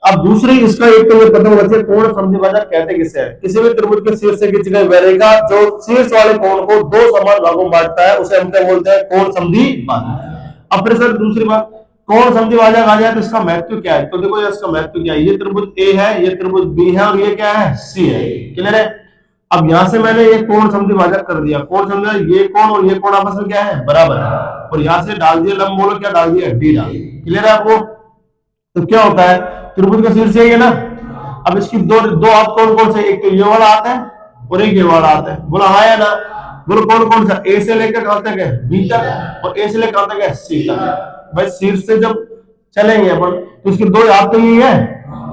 अब दूसरी इसका एक तो ये पता होना चाहिए कोण समद्वि भाजक कहते किसे हैं? किसी भी त्रिभुज के शीर्ष से खींची गई वह रेखा जो शीर्ष वाले कोण को दो समान भागों में बांटता है उसे हम क्या बोलते हैं? कोण समद्वि भाजक। अब फिर सर दूसरी बात, कोण समद्वि भाजक आ जाए तो इसका महत्व क्या है? तो देखो इसका महत्व क्या है? ये त्रिभुज ए है, ये त्रिभुज बी है और ये क्या है? सी है। क्लियर है? अब यहां से मैंने ये कोण समद्वि भाजक कर दिया। कोण समद्वि, ये कोण और ये कोण आपस में क्या है? बराबर है। और यहां से डाल दिया लंब, बोलो क्या डाल दिया? डी डाल। क्लियर है आपको? तो क्या होता है? त्रिभुज का शीर्ष यही है ना। अब इसकी दो हाथ कौन कौन से? एक तो ये वाला आता है और एक ये वाला आता है। बोला हाँ या ना? बोलो कौन कौन सा? ए से लेकर कहां तक है? बी तक, और ए से लेकर कहां तक है? सी तक। भाई शीर्ष से जब चलेंगे अपन तो इसके दो हाथ तो यही है।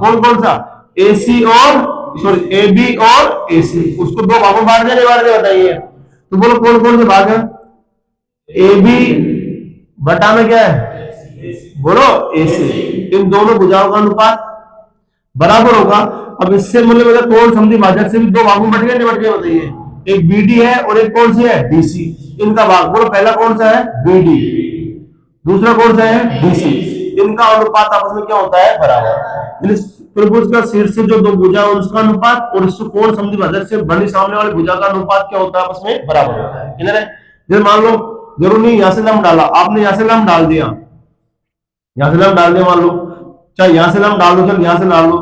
कौन कौन सा? ए सी और सॉरी ए बी और ए सी। उसको दो भागों में बांट देने वाले बताइए। तो बोलो कौन कौन से भाग है? ए बी बटा में क्या है? बोलो ए सी। इन दोनों भुजाओं का अनुपात बराबर होगा। अब इससे मतलब कोण समद्वि भाजक से भी दो भागों में बट गए नहीं बट गए बताइए? एक बीडी है और एक कौन सी है? बीसी। इनका भाग बोलो पहला कौन सा है? बीडी, दूसरा कौन सा है? बीसी। इनका अनुपात आपस में क्या होता है? बराबर। त्रिभुज का शीर्ष से जो दो भुजा है उसका अनुपात और इससे कोण समद्वि भाजक से बड़ी सामने वाली भुजा का अनुपात क्या होता है? आपस में बराबर होता है। क्लियर है? जैसे मान लो जरूर नहीं यहां से लंब डाला आपने, यहां से लंब डाल दिया, यहां से लंब डाल दिया मान लो, चाहे यहां से लंब डाल दो, चल यहां से डाल लो,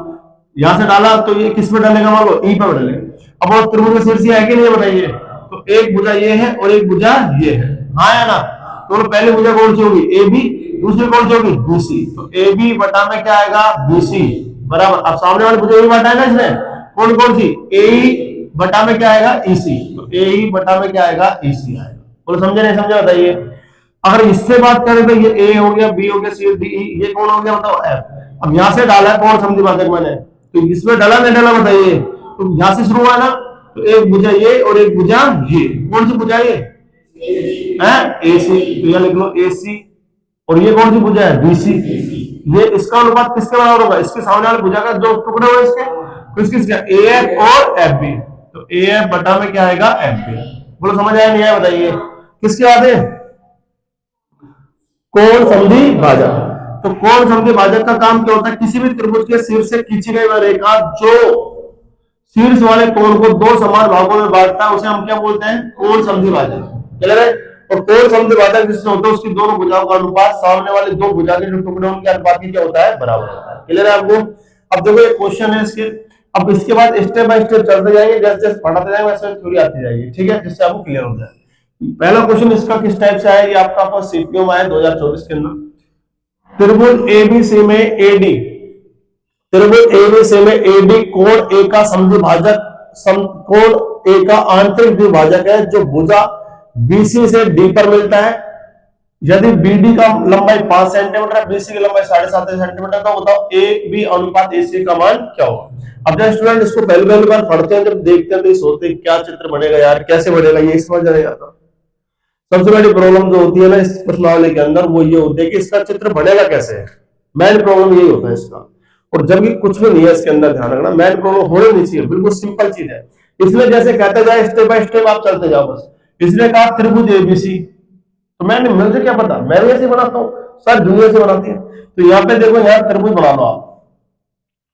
यहां से डाला तो ये किस पे डालेगा? मान लो ई पे डालेगा। अब वो त्रिभुज का शीर्ष है कि नहीं बताइए? तो एक भुजा ये है और एक भुजा ये है, हाँ या ना? तो पहली भुजा कौन सी होगी? A B. दूसरी कौन सी होगी? बीसी। तो ए बी बटा में क्या आएगा? बीसी बराबर। अब सामने वाली भुजा भी बटा है ना इसने, कौन कौन सी? ए बटा में क्या आएगा? ईसी। तो ए बटा में क्या आएगा? ईसी आएगा। बोलो समझे नहीं समझे बताइए? अगर इससे बात करें तो ये ए हो गया, बी हो गया, सी डी ई, ये कौन हो गया बताओ? एफ। अब यहां से डाला है कोण समद्वि भाजक मैंने, तो इसमें डाला नहीं डाला बताइए? तो यहां से शुरू हुआ ना, तो एक भुजा ये और एक भुजा ये, कौन सी भुजा ये? ए सी। तो यहां लिख लो ए सी। और ये कौन सी भुजा है? B C. ये इसका अनुपात किसके बराबर होगा? इसके सामने वाले भुजा का जो टुकड़ा हुआ इसके, तो किसका? ए एफ और एफ बी। तो ए एफ बटा में क्या आएगा? F B. बोलो समझ आया नहीं आया बताइए? किसके बाद है? कोण समद्वि भाजक। तो कोण समद्वि भाजक का काम क्या होता है? किसी भी त्रिभुज के शीर्ष से खींची गई वह रेखा जो शीर्ष वाले कोण को दो समान भागों में बांटता है उसे हम क्या बोलते हैं? कोण समद्वि भाजक। क्लियर है? और कोण समद्वि भाजक जिससे होता है उसकी दोनों भुजाओं का अनुपात सामने वाले दो भुजा के जो टुकड़े उनके अनुपात क्या होता है? बराबर होता है। क्लियर है आपको? अब देखो एक क्वेश्चन है इसके, अब इसके बाद स्टेप बाय स्टेप चलते जाएंगे, जैसे जैसे पढ़ाते जाएंगे वैसे थ्योरी आती जाएगी। ठीक है? जिससे आपको क्लियर हो जाए। पहला क्वेश्चन इसका किस टाइप से आया? ये आपका पास सीपीओ में आया 2024 के अंदर। त्रिभुज एबीसी में एडी, त्रिभुज एबीसी में एडी कोण ए का समद्वि भाजक, कोण ए का आंतरिक द्विभाजक है जो भुजा बीसी से डी पर मिलता है। यदि बीडी का लंबाई 5 सेंटीमीटर है, बीसी की लंबाई 7.5 सेंटीमीटर, तो बताओ ए बी अनुपात एसी का मान क्या होगा? अब जब स्टूडेंट इसको पहली बार पढ़ते हैं, जब देखते हैं तो सोचते हैं क्या चित्र बनेगा यार, कैसे बनेगा, ये समझ नहीं आता। सबसे बड़ी प्रॉब्लम जो होती है ना इस प्रश्नावली के अंदर वो ये होती है कि इसका चित्र बनेगा कैसे है। मेन प्रॉब्लम यही होता है इसका। और जबकि कुछ भी नहीं है इसके अंदर, ध्यान रखना मेन प्रॉब्लम होनी नहीं चाहिए, बिल्कुल सिंपल चीज है। इसलिए जैसे कहते जाए स्टेप बाय स्टेप आप चलते जाओ बस। इसने कहा त्रिभुज एबीसी, तो मैंने मुझे क्या पता, मैं भी ऐसे बनाता हूँ, सर दुनिया से बनाती है। तो यहाँ पे देखो, यहाँ त्रिभुज बना लो आप,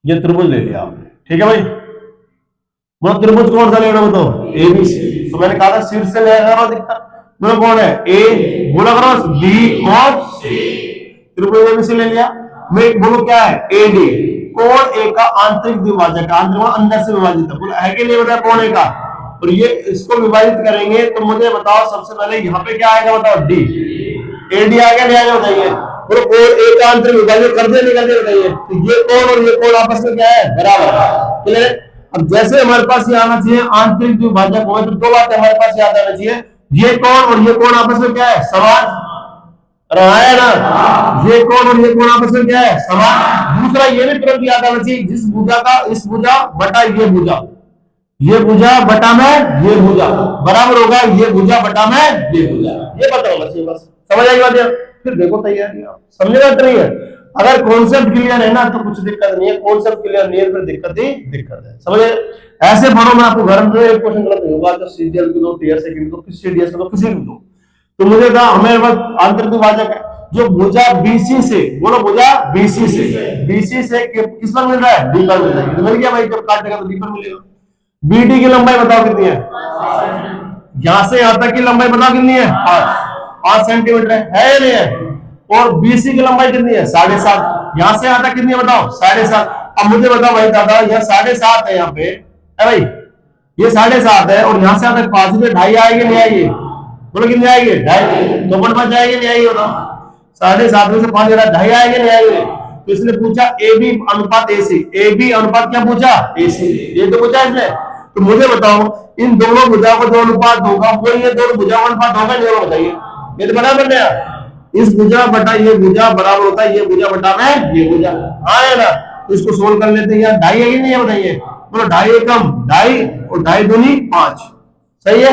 ये त्रिभुज ले लिया आपने, ठीक है भाई। वो त्रिभुज कौन सा लेना बताओ, एबीसी। तो मैंने कहा था शीर्ष से लेगा दिखता, बोलो कौन है, ए, बोला करो बी और सी, त्रिभुज एबीसी ले लिया। मैं बोलो क्या है, एडी, कोण ए का आंतरिक द्विभाजक, आंतरिक अंदर से विभाजित है, बोला है कि नहीं बताया कोण ए का, और ये इसको विभाजित करेंगे तो मुझे बताओ सबसे पहले यहाँ पे क्या आएगा, बताओ डी, एडी आ गया, नहीं आ गया बताइए, बोलो कोण ए का आंतरिक विभाजक कर दे, नहीं कर दे बताइए। तो ये कोण और ये कोण आपस में क्या है, बराबर है। अब जैसे हमारे पास ये आना चाहिए आंतरिक द्विभाजक हो, तो दो बातें हमारे पास याद आना चाहिए, ये कोण और ये कोण आपस में क्या है, समान रहा है ना, ये कोण और ये कोण आपस में क्या है, समान। दूसरा ये भी तुरंत याद आना चाहिए, जिस भुजा का इस भुजा बटा ये भुजा, ये भुजा बटा में ये भुजा बराबर होगा ये भुजा बटा में ये भुजा, ये पता होना चाहिए बस, समझ आई बात। फिर देखो तैयारी आप समझ बात नहीं है, अगर कॉन्सेप्ट क्लियर है ना तो कुछ दिक्कत नहीं है, कॉन्सेप्ट क्लियर नहीं है फिर दिक्कत ही दिक्कत है, समझे। ऐसे पढ़ो, मैं आपको घर में एक क्वेश्चन गलत नहीं होगा, तो सीजीएल की दो, टीआर से की दो, किस सीडीएस को दो, किसी को दो, तो मुझे कहा हमें बस आंतरिक द्विभाजक है, जो भुजा बीसी से, बोलो भुजा बीसी से किस पर मिल रहा है, डी पर मिल रहा है, तो मिल गया भाई, जब काटेगा तो डी पर मिलेगा। बीडी की लंबाई बताओ कितनी है, यहां से यहां तक की लंबाई बताओ कितनी है, 5 सेंटीमीटर है या नहीं है। और बीसी की लंबाई कितनी है, 7.5, यहां से यहां तक कितनी है बताओ, 7.5। अब मुझे बताओ भाई दादा, यह 7.5 है यहाँ पे, है भाई, ये 7.5 है, और यहां से यहां तक 5 में 2.5 आएगी नहीं आएगी, बोलो कितनी आएगी, 2.5, 2.5 आएगी नहीं आएगी बताओ, 7.5 में से 5 2.5 आएगी नहीं आएगी। तो इसने पूछा ए बी अनुपात एसी, ए बी अनुपात क्या पूछा, एसी, ये तो पूछा इसने। तो मुझे बताओ इन दोनों भुजाओं का जो अनुपात होगा वो ये दोनों भुजाओं का अनुपात होगा, नहीं बताइए, ये तो बराबर है, इस भुजा बटा ये भुजा बराबर होता है ये भुजा बटा में ये भुजा, हाँ है ना। तो इसको सोल्व कर लेते हैं, यार 2.5 है कि नहीं है बताइए, बोलो 2.5 कम 2.5 और 2.5 दूनी 5, सही है,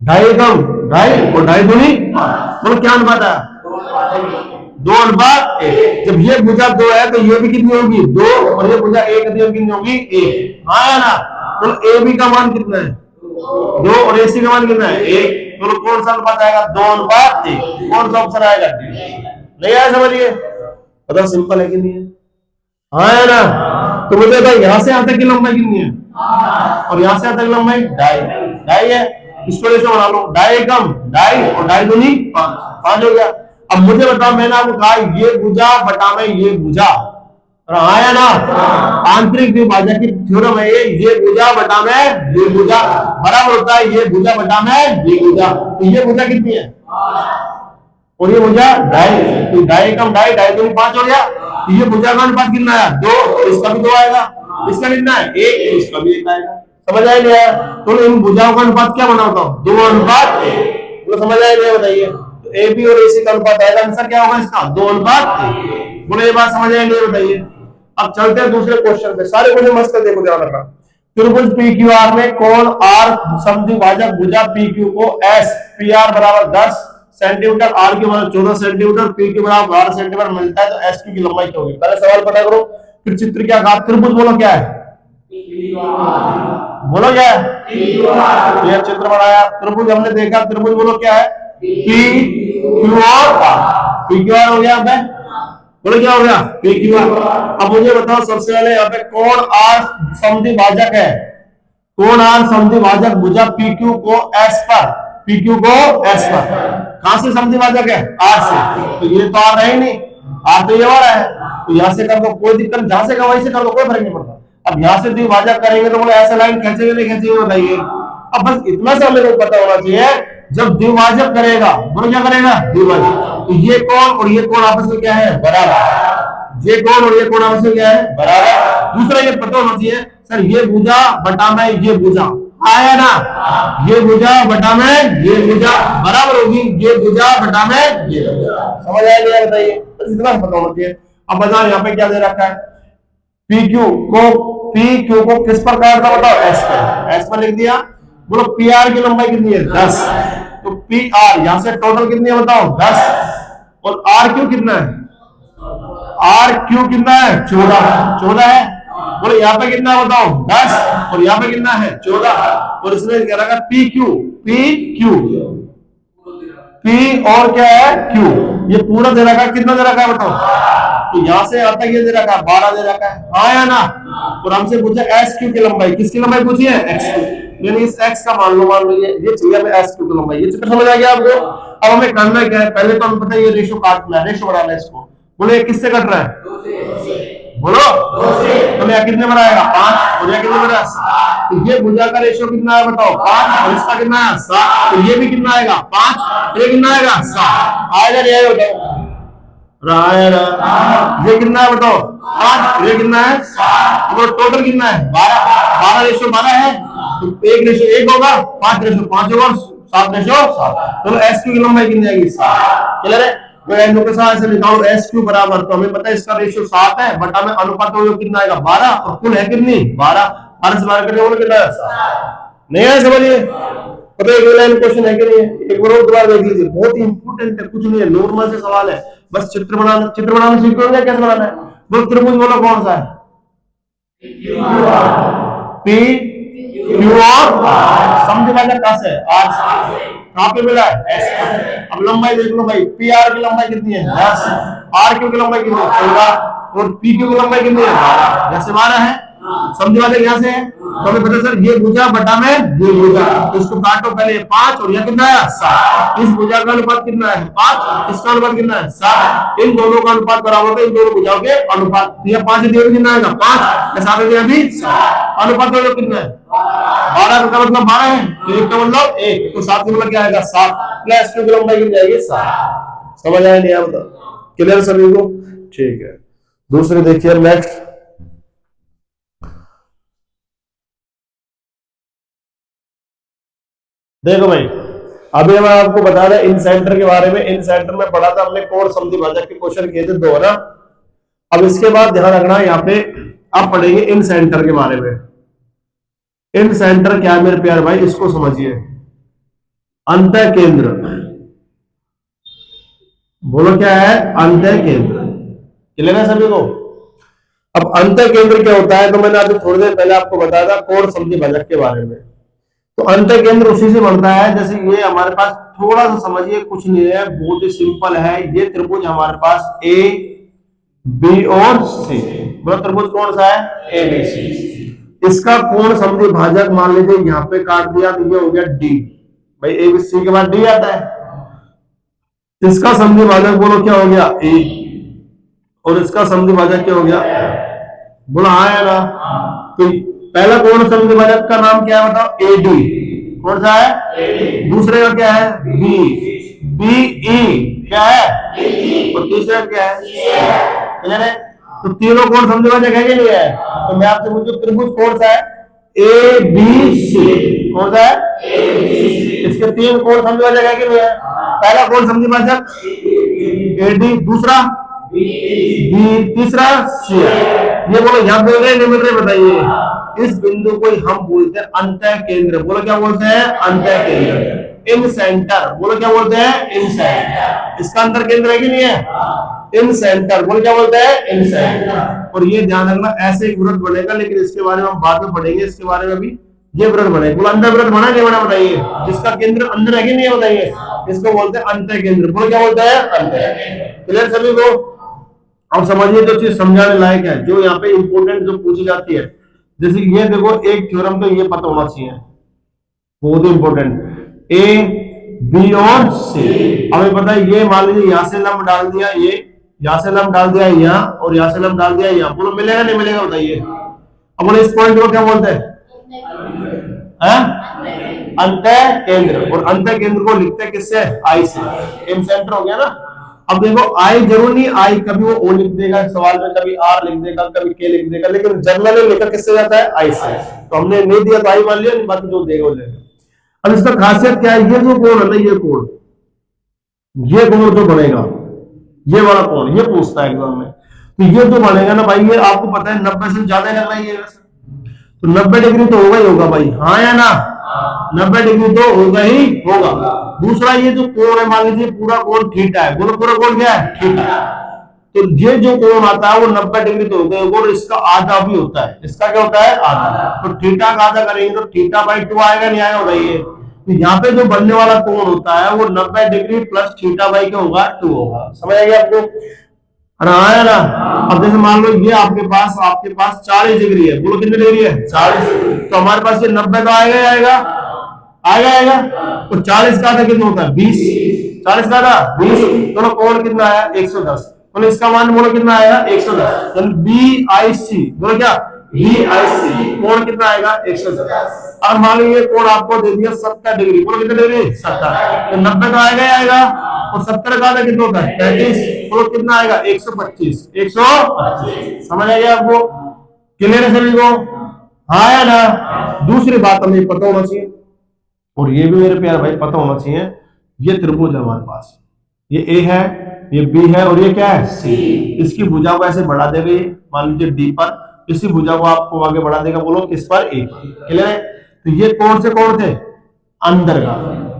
2.5 कम 2.5 और 2.5 दूनी 5, बोलो क्या अनुपात है, 2:1। जब ये भुजा 2 है तो ये भी कितनी होगी, 2, और ये भुजा 1 कितनी होगी, 1, हाँ है ना। तो ए बी का मान कितना है, 2, और एसी का मान कितना है, 1, तो कौन सा अनुपात आएगा, 2:1, कौन सा ऑप्शन आएगा, नहीं आया, समझिए, पता सिंपल है कि नहीं है, हाँ है ना। तो मुझे भाई यहाँ से यहां तक की लंबाई कितनी है, और यहाँ से यहां तक लंबाई 2.5 है, इसको जैसे बना लो, 2.5 कम 2.5 और 2.5 दूनी 5 हो गया। अब मुझे बताओ, मैंने आपको कहा ये भुजा बटा में ये भुजा, आया ना, आंतरिक द्विभाजक की थ्योरम है ये भुजा बटा में ये भुजा बराबर होता है ये भुजा बटा में ये भुजा। तो ये भुजा कितनी है और ये भुजा 2.5, तो 2.5 कम 2.5, 2.5 दूनी 5 हो गया। तो ये भुजा का अनुपात कितना है, 2, इसका भी 2 आएगा, इसका कितना है 1, इसका भी 1 आएगा, समझ आए नहीं आया। तो इन भुजाओं का अनुपात क्या बना होता है, 2:1, तो समझ आए नहीं बताइए। तो ए बी और एसी का अनुपात आएगा, आंसर क्या होगा इसका, 2:1। बोले ये बात समझ आए नहीं बताइए। अब चलते हैं दूसरे क्वेश्चन पे, सारे क्वेश्चन मस्त है, देखो ध्यान रखना। त्रिभुज पी क्यू आर में कोण आर समद्विभाजक भुजा पी क्यू को एस पी आर बराबर 10 सेंटीमीटर, आर क्यू बराबर 14 सेंटीमीटर, पी क्यू बराबर 12 सेंटीमीटर मिलता है, तो एस क्यू की लंबाई क्या होगी। पहले सवाल पता करो, फिर चित्र क्या कहा, त्रिभुज बोलो क्या है, बोलो क्या है, ये चित्र बनाया त्रिभुज हमने देखा, त्रिभुज बोलो क्या है, P Q R, P Q R हो गया, बोलो क्या हो गया, पी क्यू आर। अब मुझे बताओ सबसे पहले यहाँ पे कोण आर समद्विभाजक है, कोण आर समद्विभाजक भुजा पी क्यू को एस पर, पी क्यू को एस पर, कहां से समद्विभाजक है, आर से, तो ये तो आर है ही नहीं, आर तो ये वाला है, तो यहां से कर दो कोई दिक्कत, जहां से का वहीं से कर दो, कोई फर्क नहीं पड़ता। अब यहां से द्विभाजक करेंगे तो बोले ऐसे लाइन खींचेंगे नहीं खींचेंगे बताइए। अब बस इतना सा मेरे को पता होना चाहिए, जब द्विभाजक करेगा, बोलो क्या करेगा, द्विभाजक, तो ये कोण और ये कोण आपस में क्या है, बराबर, ये कोण और ये कोण आपस में क्या है, बराबर। दूसरा ये पता होना चाहिए सर, ये भुजा बटा में ये भुजा आया ना, ये भुजा बटा में ये भुजा बराबर होगी ये भुजा बटा में ये भुजा, समझ आया नहीं बताइए, तो इतना पता होना चाहिए। अब बताओ यहाँ पे क्या दे रखा है, पी क्यू को किस पर काटता बताओ, एस पर, एस पर लिख दिया। बोलो पी आर की लंबाई कितनी है, 10, तो पी आर यहां से टोटल कितनी है बताओ, 10, और आर क्यू कितना है, आर क्यू कितना है, 14 है। बोलो यहाँ पे कितना है बताओ, 10, और यहाँ पे कितना है, 14, और इसमें कह रहा है पी क्यू P और क्या है Q, ये पूरा दे रखा है, कितना दे रखा है बताओ, तो यहां से आता ये दे रखा है 12 दे रखा है, हाँ या ना। और हमसे पूछा एस क्यू की लंबाई, किसकी लंबाई पूछी है, एक्स की, यानी इस एक्स का मान लो ये चाहिए हमें एस क्यू की लंबाई। ये चित्र समझ आ गया आपको। अब हमें करना क्या है, पहले तो हमें पता है ये रेशो काटना है, रेशो बढ़ाना है इसको। बोले ये किससे कट रहा है, बोलो तो यह कितने बनाएगा 5 और यह कितने बनाएगा 7, तो ये भुजा का रेशियो कितना है बताओ 5 और इसका कितना है 7, तो ये भी कितना आएगा 5, ये कितना आएगा 7 आएगा नहीं आएगा बताओ, ये कितना है बताओ 5, ये कितना है 7, तो टोटल कितना है 12 रेशियो 12 है, तो 1 रेशियो 1 होगा, 5 रेशियो 5 होगा, 7 रेशियो 7। चलो एस क्यू की लंबाई कितनी आएगी 7, क्लियर है। तो के साथ ऐसे निकालो एस क्यू बराबर, तो हमें पता है इसका रेशियो 7 है, बट हमें अनुपात कितना आएगा 12, और कुल है कितनी 12, 12 से 12 कटे कितना है 7। नहीं है समझिए, पता है लाइन क्वेश्चन है कि नहीं है, एक बार और दोबारा देख लीजिए, बहुत ही इंपॉर्टेंट है, कुछ नहीं है, नॉर्मल से सवाल है, बस चित्र बनाना सीख लो, कैसे बनाना है। बोलो त्रिभुज बोलो कौन सा है, पी क्यू और समद्विभाजक कहां से, आर से, कहां पे मिला है एस। अब लंबाई देख लो भाई, पी आर की लंबाई कितनी है 10, आर क्यू की लंबाई कितनी है 14, और पी क्यू की लंबाई कितनी है 12, जैसे 12 है, समद्विभाजक यहां से है, तो हमें पता सर ये भुजा बटा में ये भुजा, तो इसको काटो पहले 5 और यह कितना है 7, इस भुजा का अनुपात कितना है 5, इसका अनुपात कितना है 7, इन दोनों का अनुपात बराबर होगा इन दोनों भुजाओं के अनुपात, तो यह 5 दिया कितना आएगा 5, 7 दिया भी 7, अनुपात दोनों कितना है 12 का मतलब 12 है, तो 1 का मतलब 1, तो 7 का मतलब क्या आएगा 7, प्लस 2 की लंबाई कितनी जाएगी 7। समझ आया नहीं, आप बताओ, क्लियर सभी को, ठीक है। दूसरे देखिए नेक्स्ट, देखो भाई अभी मैं आपको बता रहा इन सेंटर के बारे में, इन सेंटर में पढ़ा था हमने कोण समद्विभाजक के क्वेश्चन किए थे 2 ना। अब इसके बाद ध्यान रखना यहाँ पे आप पढ़ेंगे इन सेंटर के बारे में। इन सेंटर क्या है मेरे प्यारे भाई, इसको समझिए, अंतः केंद्र, बोलो क्या है अंतः केंद्र, क्लियर है सभी को। अब अंतः केंद्र क्या होता है, तो मैंने अभी थोड़ी देर पहले आपको बताया था कोण समद्विभाजक के बारे में। तो अंतः केंद्र उसी से बनता है, जैसे ये हमारे पास थोड़ा सा समझिए, कुछ नहीं है, बहुत ही सिंपल है। ये त्रिभुज हमारे पास ए बी और सी, बोलो त्रिभुज कौन सा है ए बी सी, इसका कोण समद्विभाजक मान लीजिए यहाँ पे काट दिया तो ये हो गया डी, भाई ए बी सी के बाद डी आता है, इसका समद्विभाजक बोलो क्या हो गया ए, और इसका समद्विभाजक क्या हो गया, बोला हाँ है ना। तो पहला कोण समद्विभाजक का नाम क्या है बताओ, एडी, कौन सा है, दूसरे का क्या है बी, बीई क्या है, और तीसरा क्या है, क्लियर है। तो तीनों कोण समद्विभाजक है कि नहीं है, तो मैं आपसे पूछूं त्रिभुज कौन सा है, ए बी सी, कौन सा है, इसके 3 कोण समद्विभाजक है कि नहीं है, पहला कोण समद्विभाजक एडी, दूसरा बी, तीसरा सी, ये बोलो यहाँ मिल रहे नहीं मिल रहे बताइए। इस बिंदु को हम बोलते हैं अंतः केंद्र, बोलो क्या बोलते हैं अंतः केंद्र, इन सेंटर, बोलो क्या बोलते हैं इन सेंटर, इसका अंतर केंद्र है कि नहीं है, इन सेंटर, बोलो क्या बोलते हैं इन सेंटर। और ये ध्यान रखना ऐसे एक वृत्त बनेगा, लेकिन इसके बारे में हम बाद में पढ़ेंगे, इसके बारे में भी ये वृत्त बनेगा, बोलो अंतर वृत्त बना नहीं बना बताइए, जिसका केंद्र अंदर है कि नहीं है बताइए, इसको बोलते हैं अंतः केंद्र, बोलो क्या बोलते हैं अंतः, क्लियर सभी को। अब समझिए जो चीज समझाने लायक है, जो यहाँ पे इंपोर्टेंट जो पूछी जाती है, जैसे ये देखो एक थ्योरम तो ये पता होना चाहिए, बहुत ही इंपॉर्टेंट, ए बी और सी, हमें पता है ये मान लीजिए यहाँ से लंब डाल दिया, ये यहाँ से लंब डाल दिया यहाँ, और यहाँ से लंब डाल दिया यहाँ, बोलो मिलेगा नहीं मिलेगा बताइए। अब बोले इस पॉइंट को क्या बोलते हैं अंतः केंद्र, और अंतः केंद्र को लिखते हैं किससे आई से, एम सेंटर हो गया ना। अब देखो आई जरूर नहीं, आई कभी वो ओ लिख देगा सवाल में, कभी आर लिख देगा, कभी के लिख देगा, लेकिन जनरली लेकर किससे जाता है आई से, तो हमने नहीं दिया तो आई मान लिया, बाकी जो देगा वो लेगा। अब इसका खासियत क्या है, ये जो कोण है ना, ये कोण जो बनेगा, ये वाला कोण, ये पूछता है एग्जाम में, तो ये जो बनेगा ना भाई, ये आपको पता है 90 से ज्यादा लग रहा है, तो 90 डिग्री तो होगा ही होगा भाई, हाँ या ना, 90 डिग्री तो होगा ही होगा। दूसरा ये जो कोण है मान लीजिए पूरा कोण थीटा है, बोलो पूरा कोण क्या है थीटा, तो ये जो कोण आता है वो 90 डिग्री तो होगा, और इसका आधा भी होता है, इसका क्या होता है आधा, तो थीटा का आधा करेंगे तो थीटा बाई 2 आएगा नहीं आएगा बताइए, तो यहाँ पे जो बनने वाला कोण होता है वो 90 डिग्री प्लस थीटा बाई क्या होगा 2 होगा। समझ आ गया आपको? अरे आया ना। अब जैसे मान लो ये आपके पास 40 डिग्री है, बोलो कितनी डिग्री है 40, तो हमारे पास ये 90 तो आएगा ही आएगा, आएगा। तो 40 का आधा कितना होता है 20, 40 का आधा 20, दोनों कोण कितना आया 110, तो इसका मान बोलो कितना आएगा 110, तो बी आई सी बोलो क्या बी आई सी कोण कितना आएगा 110। और मान लो ये कोण आपको दे दिया 70 डिग्री, बोलो कितने डिग्री 70, तो 90 तो आएगा ही आएगा, और 70 का आधा कितना होता है 35, बोलो कितना आएगा 125, 125। समझ आ गया आपको? क्लियर है सभी को? हाँ या ना? दूसरी बात हमें पता होना चाहिए, और ये भी मेरे प्यारे भाई पता होना चाहिए, ये त्रिभुज है हमारे पास, ये ए है, ये बी है, और ये क्या है सी। इसकी भुजा को ऐसे बढ़ा देगा, मान लीजिए डी पर, इसी भुजा को आपको आगे बढ़ा देगा, बोलो किस पर ए पर। क्लियर है? तो ये कौन से कोण थे अंदर का,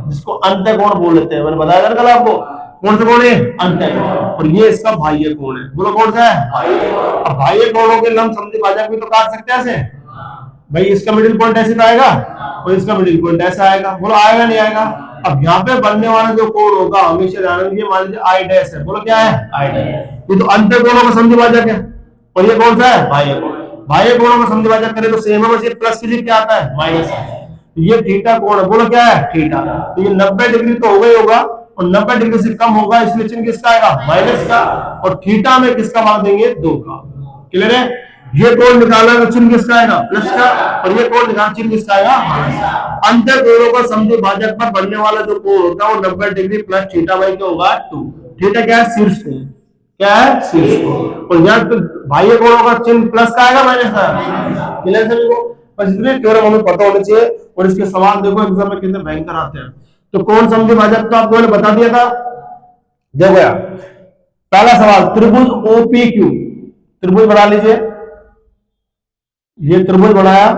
जिसको अंत्य कोण बोल लेते हैं, मैंने बताया था कल आपको, कौन से कोण है अंत्य कोण, और ये इसका बाह्य कोण है, बोलो कौन सा है। अब बाह्य कोणों के लंब समद्विभाजक भी तो काट सकते हैं ऐसे भाई, इसका मिडिल पॉइंट ऐसे तो आएगा और इसका मिडिल पॉइंट ऐसा आएगा, बोलो आएगा नहीं आएगा। अब यहाँ पे बनने वाला जो कोण होगा हमेशा ध्यान रखिए, मान लीजिए आई डैश है, बोलो क्या है आई डैश, ये तो अंत्य कोणों का समद्विभाजक है, और ये कौन सा है बाह्य कोण। बाह्य कोणों का समद्विभाजक करें तो सेम है, बस ये प्लस के लिए क्या आता है माइनस आता है। ये थीटा कोण है, बोलो क्या है थीटा, तो ये 90 डिग्री तो हो गई होगा, और 90 डिग्री से कम होगा, इसलिए चिन्ह किसका आएगा माइनस का, और थीटा में किसका मान देंगे 2 का। क्लियर है? ये कोण निकाला तो चिन्ह किसका आएगा प्लस का, और ये कोण निकाला चिन्ह किसका आएगा माइनस का। अंत्य कोणों का समद्विभाजक पर बनने वाला जो कोण होता है वो 90 डिग्री प्लस थीटा बाई क्या होगा 2। थीटा क्या है शीर्ष कोण, क्या है शीर्ष कोण, और यहाँ तो बाह्य कोणों का चिन्ह प्लस का आएगा माइनस का। क्लियर सभी को? बस इतने थ्योरम हमें पता होने चाहिए, और इसके सवाल देखो एग्जाम में कितने भयंकर आते हैं। तो कौन समद्विभाजक तो आपको मैंने बता दिया था, देखो यार पहला सवाल त्रिभुज OPQ, त्रिभुज बना लीजिए, ये त्रिभुज बनाया,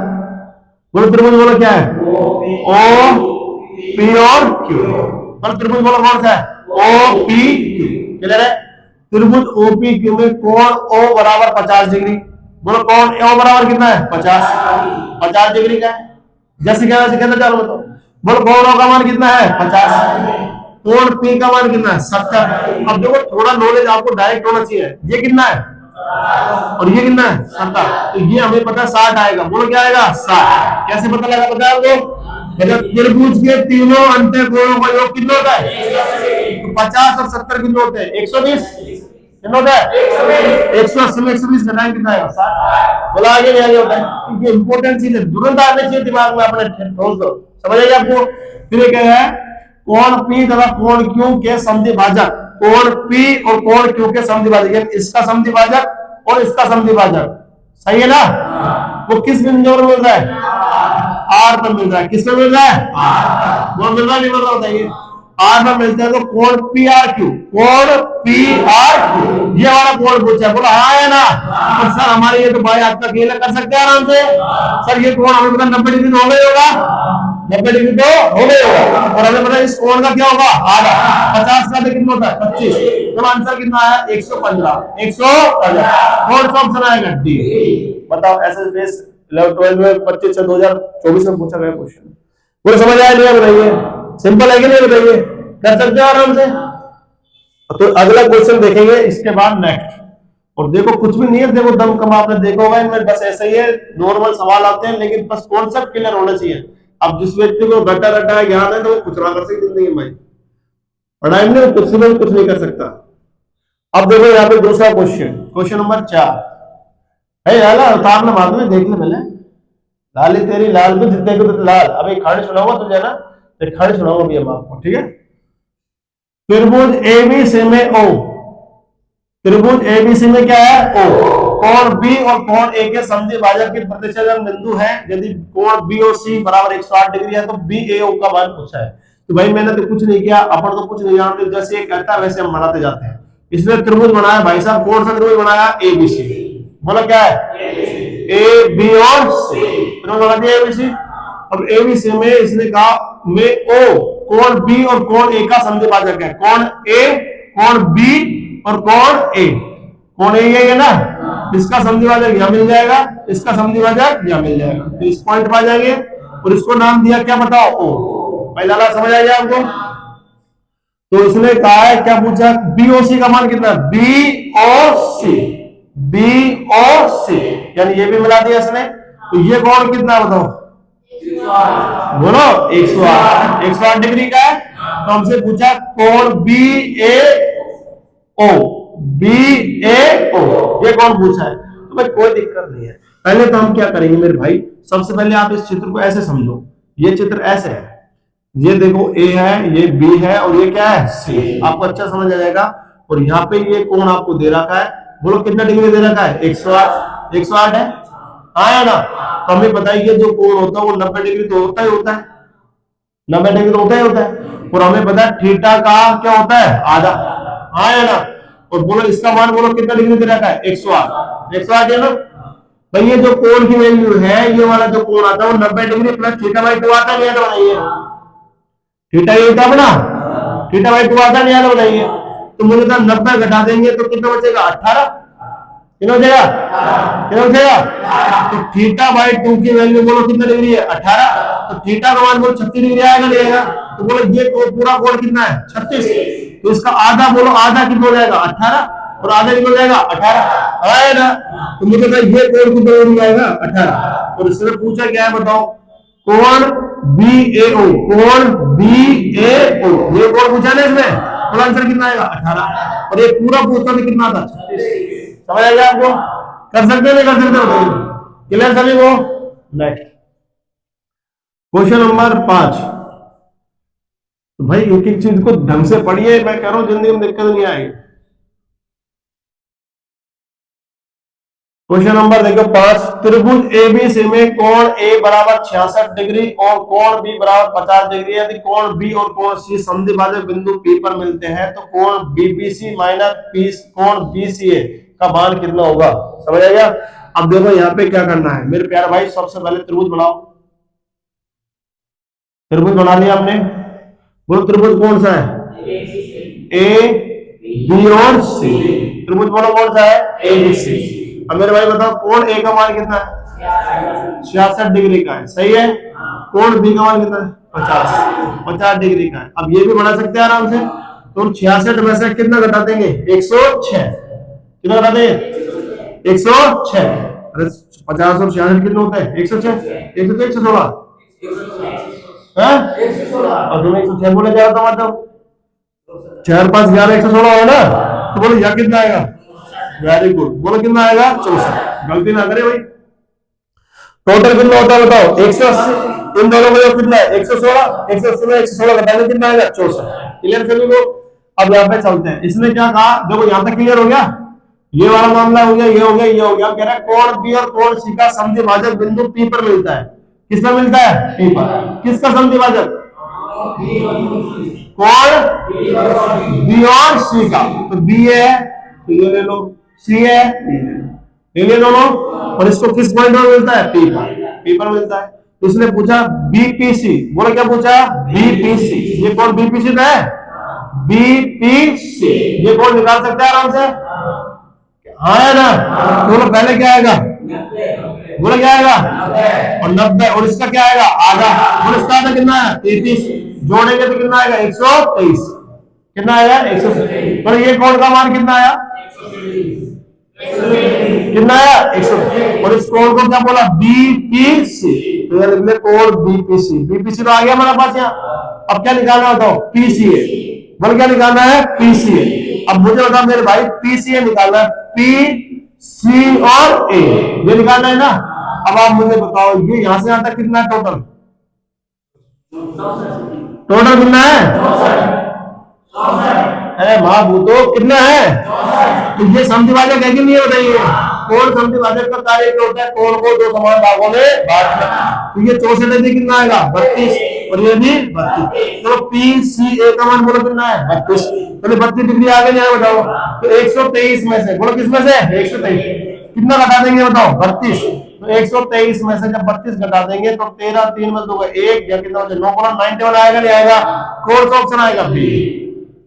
बोलो त्रिभुज बोलो क्या है O P और Q, बोलो त्रिभुज बोलो कौन सा है OPQ। क्लियर है? त्रिभुज OPQ में कोण O बराबर 50 डिग्री, बोलो कोण O बराबर कितना है 50 डिग्री का है, जैसे क्या वैसे कहना चाहो बताओ, बोलो कोण O का मान कितना है 50, कोण P का मान कितना है 70। अब देखो थोड़ा नॉलेज आपको डायरेक्ट होना चाहिए, ये कितना है और ये कितना है 70, तो ये हमें पता है 60 आएगा, बोलो क्या आएगा 60। कैसे पता लगा पता है आपको? त्रिभुज के तीनों अंत्य कोणों का योग कितना होता है, तो 50 और 70 कितना होते हैं 120, कितना होता है 180 में 120 घटाएं कितना आएगा 60। बोला आगे नहीं आगे होता है, क्योंकि इंपॉर्टेंट चीज है, तुरंत आने चाहिए दिमाग में अपने, ठोस दो, समझ आएगा आपको। फिर क्या है कोण P तथा कोण Q के समद्विभाजक, कोण P और कोण Q के समद्विभाजक, इसका समद्विभाजक और इसका समद्विभाजक, सही है ना, वो किस बिंदु पर मिल रहा है R पर मिल रहा है, किस पर मिल रहा है वो मिल रहा नहीं मिल रहा बताइए, R पर मिलता है, तो कोण PRQ, कोण PRQ ये वाला कोण पूछा है, बोला हाँ है ना, तो सर हमारे ये तो भाई आपका खेल कर सकते हैं आराम से, सर ये कोण हमें पता 90 डिग्री हो गई होगा, 90 डिग्री तो हो गई होगा, और हमें पता इस कोण का क्या होगा आधा, 50 का कितना होता है 25, तो आंसर कितना आया 115, 115। कौन सा ऑप्शन आएगा डी। बताओ एसएसबीएस 12 में 25 से 2024 में पूछा गया क्वेश्चन, पूरा समझ आया नहीं बताइए, सिंपल है कि नहीं बताइए, कर सकते हो आराम से। तो अगला क्वेश्चन देखेंगे इसके बाद नेक्स्ट, और देखो कुछ भी नहीं है, देखो दम कम आपने देखा होगा इनमें, बस ऐसा ही है, नॉर्मल सवाल आते हैं, लेकिन बस कॉन्सेप्ट क्लियर होना चाहिए। अब जिस व्यक्ति को घटा रटा ज्ञान है तो वो कुछ ना कर सकती जिंदगी में, पढ़ाई में कुछ नहीं कर सकता। अब देखो यहाँ पे दूसरा क्वेश्चन, क्वेश्चन नंबर 4 है यार, उतार ना मार दो, देख ले पहले, लाली तेरी लाल भी जितने को तो लाल। अभी खंड सुनाऊंगा तुझे ना, तो खंड सुनाऊंगा भी हम आपको, ठीक है। त्रिभुज ABC में O, त्रिभुज ABC में क्या है O, कोण B और कोण A के समद्विभाजक के प्रतिच्छेदन बिंदु है, यदि कोण B और C बराबर 108 डिग्री है तो BAO का मान पूछा है। तो भाई मैंने तो कुछ नहीं किया, अपन तो कुछ नहीं जानते, जैसे ये कहता है वैसे हम बनाते जाते हैं, इसलिए त्रिभुज बनाया भाई साहब, कौन सा त्रिभुज बनाया ABC, बोला क्या है A B और C, त्रिभुज बना दिया ABC। अब ABC में इसने कहा में O, कोण B और कोण A का समद्विभाजक है, कोण A, कोण B और कोण A, कोण A ये है ना, इसका समद्विभाजक यहां मिल जाएगा, इसका समद्विभाजक यहां मिल जाएगा, तो इस पॉइंट पर आ जाएंगे, और इसको नाम दिया क्या बताओ O। पहला वाला समझ आ गया आपको? तो इसने कहा है, क्या पूछा, बीओसी का मान कितना, बीओसी, बीओसी यानी ये भी मिला दिया इसने। तो ये कोण कितना बताओ, बोलो 108, 108 डिग्री का है। तो हमसे पूछा कोण बी ए ओ, बी ए ओ, ये कौन पूछा है? तो भाई कोई दिक्कत नहीं है। पहले तो हम क्या करेंगे मेरे भाई, सबसे पहले आप इस चित्र को ऐसे समझो, ये चित्र ऐसे है, ये देखो ए है, ये बी है और ये क्या है, सी। आपको अच्छा समझ आ जाएगा। और यहाँ पे ये कोण आपको दे रखा है, बोलो कितना डिग्री दे रखा है, 108, 108 है, आया ना? तो हमें पता है कि जो कोण होता है वो 90 डिग्री तो होता ही होता है, 90 डिग्री तो होता ही होता है। और हमें पता है थीटा का क्या होता है, आधा, आया ना? और बोलो इसका मान बोलो कितना डिग्री दे रखा है, 108, 108 है ना? भाई ये जो कोण की वैल्यू है, ये वाला जो कोण आता है वो 90 डिग्री प्लस थीटा बाई 2 आता नहीं आता, बताइए। थीटा ये होता है अपना, थीटा बाई 2 आता नहीं आता, बताइए। तो मुझे तो 90 घटा देंगे तो कितना बचेगा, 18, कितना बचेगा, कितना बचेगा? तो थीटा बाई 2 की वैल्यू बोलो कितना डिग्री है, 18। तो थीटा का मान बोलो 36 डिग्री आएगा, नहीं आएगा? तो बोलो ये पूरा कोण कितना है, 36। तो इसका आधा बोलो, आधा कितना हो जाएगा, 18, और आधा कितना हो जाएगा, 18, आया ना? तो मुझे तो ये कोण कितना डिग्री आएगा, 18। और इसने पूछा क्या है बताओ, कोण बीएओ, कोण बीएओ, ये कोण पूछा ना इसमें, तो आंसर कितना आएगा, 18। और ये पूरा पूछता तो कितना था, 36। समझ आ गया आपको? कर सकते नहीं कर सकते, बताइए। क्लियर सभी को? Next question number 5। तो भाई एक एक चीज को ढंग से पढ़िए, मैं कह रहा हूं जिंदगी में दिक्कत नहीं आएगी। क्वेश्चन नंबर देखो 5, त्रिभुज एबीसी में कोण ए बराबर 66 डिग्री और कोण बी बराबर 50 डिग्री। यदि कोण बी और कोण सी संधिभाजक बिंदु पी पर मिलते हैं तो कोण बीबीसी माइनस कोण बीसीए का मान कितना होगा? समझ आ गया? अब देखो यहाँ पे क्या करना है मेरे प्यारे भाई, सबसे पहले त्रिभुज बनाओ। त्रिभुज बना लिया आपने, बोलो त्रिभुज कौन सा है, ए बी और सी। त्रिभुज बोलो कौन सा है, ए बी सी। अब मेरे भाई बताओ कोण ए का मान कितना है, 66 डिग्री का है, सही है। कोण बी का मान कितना है, 50 डिग्री का है। अब ये भी बना सकते हैं आराम से। तो 66 में से कितना घटा देंगे, 106। कितना घटा देंगे, 106। अरे 50 और 66 कितना होता है, 106, 116 और तुम्हें 106 बोले जा रहा था, मतलब 4 5 11 116 है ना? तो बोलो यह कितना आएगा, वेरी गुड, बोलो कितना आएगा, 64। गलती ना करे भाई। टोटल कितना होता है बताओ, 180। इन दोनों में कितना है, 116, 180 में 116 घटाने कितना आएगा, 64। क्लियर सभी को? अब यहाँ पे चलते हैं। इसने क्या कहा, देखो यहाँ तक क्लियर हो गया, ये वाला मामला हो गया, ये हो गया, ये हो गया। कह रहा है कोण बी और कोण सी का संधिभाजक बिंदु पी पर मिलता है। किसमें मिलता है, पी पर। किसका संधिभाजक, कोण बी और सी का। तो बी है तो ये ले लो, सी है ये ले लो, और इसको किस पॉइंट पर मिलता है, पी पर, पी पर मिलता है। तो इसने पूछा बीपीसी, बोलो क्या पूछा, बीपीसी। ये कौन बीपीसी का है, बीपीसी। ये कौन निकाल सकता है आराम से, हाँ है ना? बोलो पहले क्या आएगा, बोलो क्या आएगा, और 90, और इसका क्या आएगा, आधा। और इसका आधा कितना है, 33। जोड़ेंगे तो कितना आएगा, 123। कितना आएगा, 123। पर ये कोण का मान कितना आया, कितना आया, 123। और इस कोण को क्या बोला, बीपीसी। तो ये लिख ले कोण बीपीसी। बीपीसी तो आ गया हमारे पास यहाँ। अब क्या निकालना बताओ, पीसीए। बोल क्या निकालना है, पीसीए। अब मुझे बता मेरे भाई, पीसीए निकालना है, पी सी और ए, ये निकालना है ना। अब आप मुझे बताओ ये यहां से यहां तक कितना है टोटल, टोटल कितना है, अरे माँ भूतो कितना है। तो ये समद्विभाजक है कि नहीं है, बताइए। कोण समद्विभाजक का कार्य क्या होता है, कोण को दो समान भागों में बांटना। तो ये 64 कितना आएगा, 32, और ये भी 32। तो पी सी ए का मान बोलो कितना है, 32। तो 32 डिग्री आगे नहीं है, बताओ। तो 123 में से बोलो, किस में से, 123 कितना घटा देंगे बताओ, 32। तो 123 में से जब 32 घटा देंगे तो 13 3 में 2 1 या कितना 9 91 आएगा, नहीं आएगा। कौन सा ऑप्शन आएगा, बी।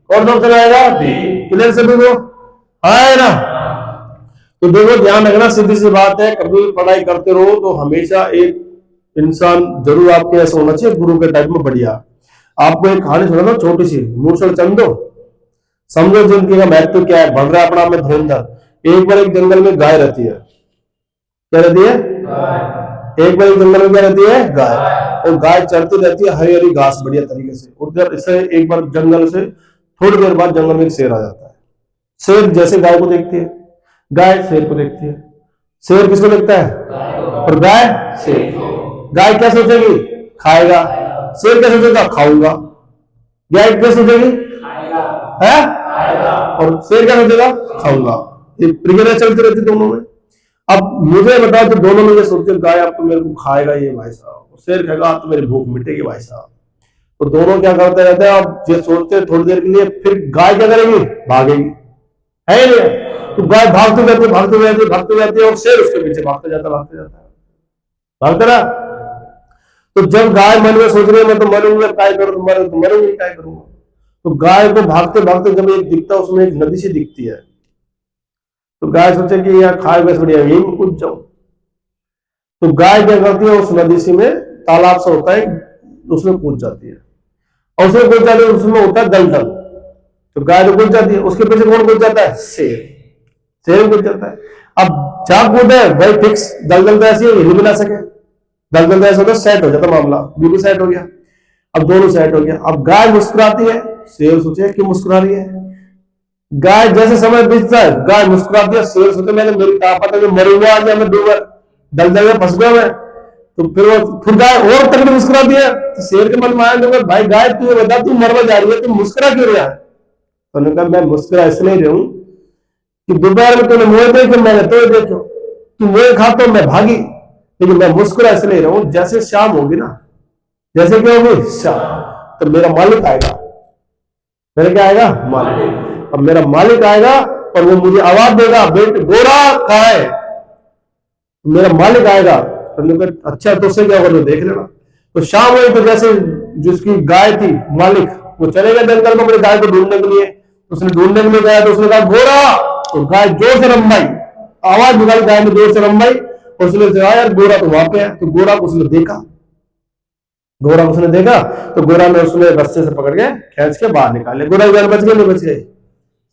कौन सा ऑप्शन आएगा, बी। क्लियर सभी को, है ना? तो देखो ध्यान रखना, सीधी सी बात है, कभी पढ़ाई करते रहो तो हमेशा एक इंसान जरूर आपके ऐसा होना चाहिए, गुरु के टाइप में बढ़िया। आपको एक कहानी सुना था छोटी सी, मूसल चंदो। समझो जिंदगी का महत्व क्या है, भर रहा अपना में धुरंधर। एक बार एक जंगल में गाय रहती है। क्या रहती है? एक बार एक जंगल में क्या रहती है? गाय। और गाय चरती रहती है हरी हरी घास बढ़िया तरीके से। उधर इससे एक बार जंगल से थोड़ी देर बाद जंगल में एक शेर आ जाता है। शेर जैसे गाय को देखती है, गाय शेर को देखती है। शेर किसको देखता है? और गाय शेर। गाय क्या सोचेगी? खाएगा। शेर क्या सोचेगा? खाऊंगा। गाय क्या सोचेगी? है? और शेर क्या सोचेगा? खाऊंगा। ये प्रक्रिया चलती रहती दोनों में। अब मुझे बताओ, तो दोनों में ये सोचते गाय अब तो मेरे को खाएगा ये भाई साहब, शेर कहेगा तो मेरी भूख मिटेगी भाई साहब। तो दोनों क्या करते रहते हैं, अब ये सोचते हैं थोड़ी देर के लिए, फिर गाय क्या करेगी? भागेगी, है ही नहीं। तो गाय भागते रहती है, भागते रहती है, भागते रहती है, और शेर उसके पीछे भागते जाता है, भागते जाता है, भागते रहा। तो जब गाय मन में सोच रही है मैं तो मरूंगा, क्या करूं, तो मरूंगी, क्या करूंगा। तो गाय को भागते भागते जब एक दिखता है, उसमें एक नदी सी दिखती है। तो गाय सोचे कि यार खाए बस बढ़िया, यही में कूद जाऊं। तो गाय क्या करती है, उस नदी सी में तालाब सा होता है, उसमें कूद जाती है। और उसमें कूद जाती है, उसमें होता है दलदल। तो गाय तो कूद जाती है, उसके पीछे कौन कूद जाता है? शेर। शेर कूद जाता है। अब जहां कूदे भाई फिक्स, दलदल तो ऐसी है हिल भी ना सके। दलदल तो ऐसा होता है सेट हो जाता मामला, बिल्कुल सेट हो गया। अब दोनों सेट हो गया। अब गाय मुस्कुराती है, शेर सोचे क्यों मुस्कुरा रही है। गाय जैसे समय बीतता है, गाय मुस्कुराती है, शेर सोचे मैंने मेरी ताकत है, मरूंगा आज या मैं डूबा दलदल में फंस गया मैं। तो फिर गाय और तक मुस्कुराती है। तो शेर के मन में आया, भाई गाय तू ये बता, तू मरवा जा रही है, तू मुस्कुरा क्यों रहा है? तो उन्होंने कहा मैं मुस्कुरा इसलिए रहा हूं कि दोपहर में तूने मुझे देखे, मैंने तो देखो, तू मुझे खा तो मैं भागी, लेकिन मैं मुस्कुरा इसलिए रहा हूं जैसे शाम होगी ना, जैसे क्या होगी शाम, तो मेरा मालिक आएगा। मेरा क्या आएगा? मालिक। अब मेरा मालिक आएगा और वो मुझे आवाज देगा, बेटे गोरा कहाँ है? मेरा मालिक आएगा। तो अच्छा तो उससे क्या होगा, तो देख लेना। तो शाम हुई, तो जैसे जिसकी गाय थी मालिक, वो चले गए जंगल में अपनी गाय को ढूंढने के लिए। तो उसने ढूंढने के लिए गया, तो उसने कहा गोरा, तो गाय जोर से रंबाई, आवाज निकाली गाय ने जोर से रंबाई। और उसने कहा यार गोरा तो वहां पे है। तो गोरा को उसने देखा, गोरा उसने देखा, तो गोरा ने उसने रस्से से पकड़ के खींच के बाहर निकाले। गोरा की जान बच गई, नहीं बच गई?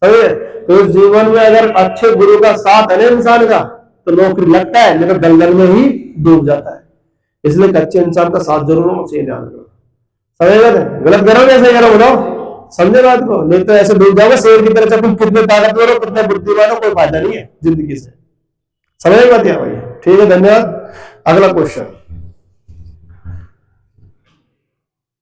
समझे? तो इस जीवन में अगर अच्छे गुरु का साथ है ना इंसान का, तो नौकरी लगता है, लेकिन दलदल में ही डूब जाता है। इसलिए अच्छे इंसान का साथ जरूर होना चाहिए, ध्यान रखना। समझेगा? गलत करो जैसे करो, बताओ, समझे बात को? नहीं तो ऐसे डूब जाओगे शेर की तरह, चाहे तुम कितने ताकतवर हो, कितने बुद्धिमान हो, कोई फायदा नहीं है जिंदगी से। समझ बात है भाई? ठीक है, धन्यवाद। अगला क्वेश्चन।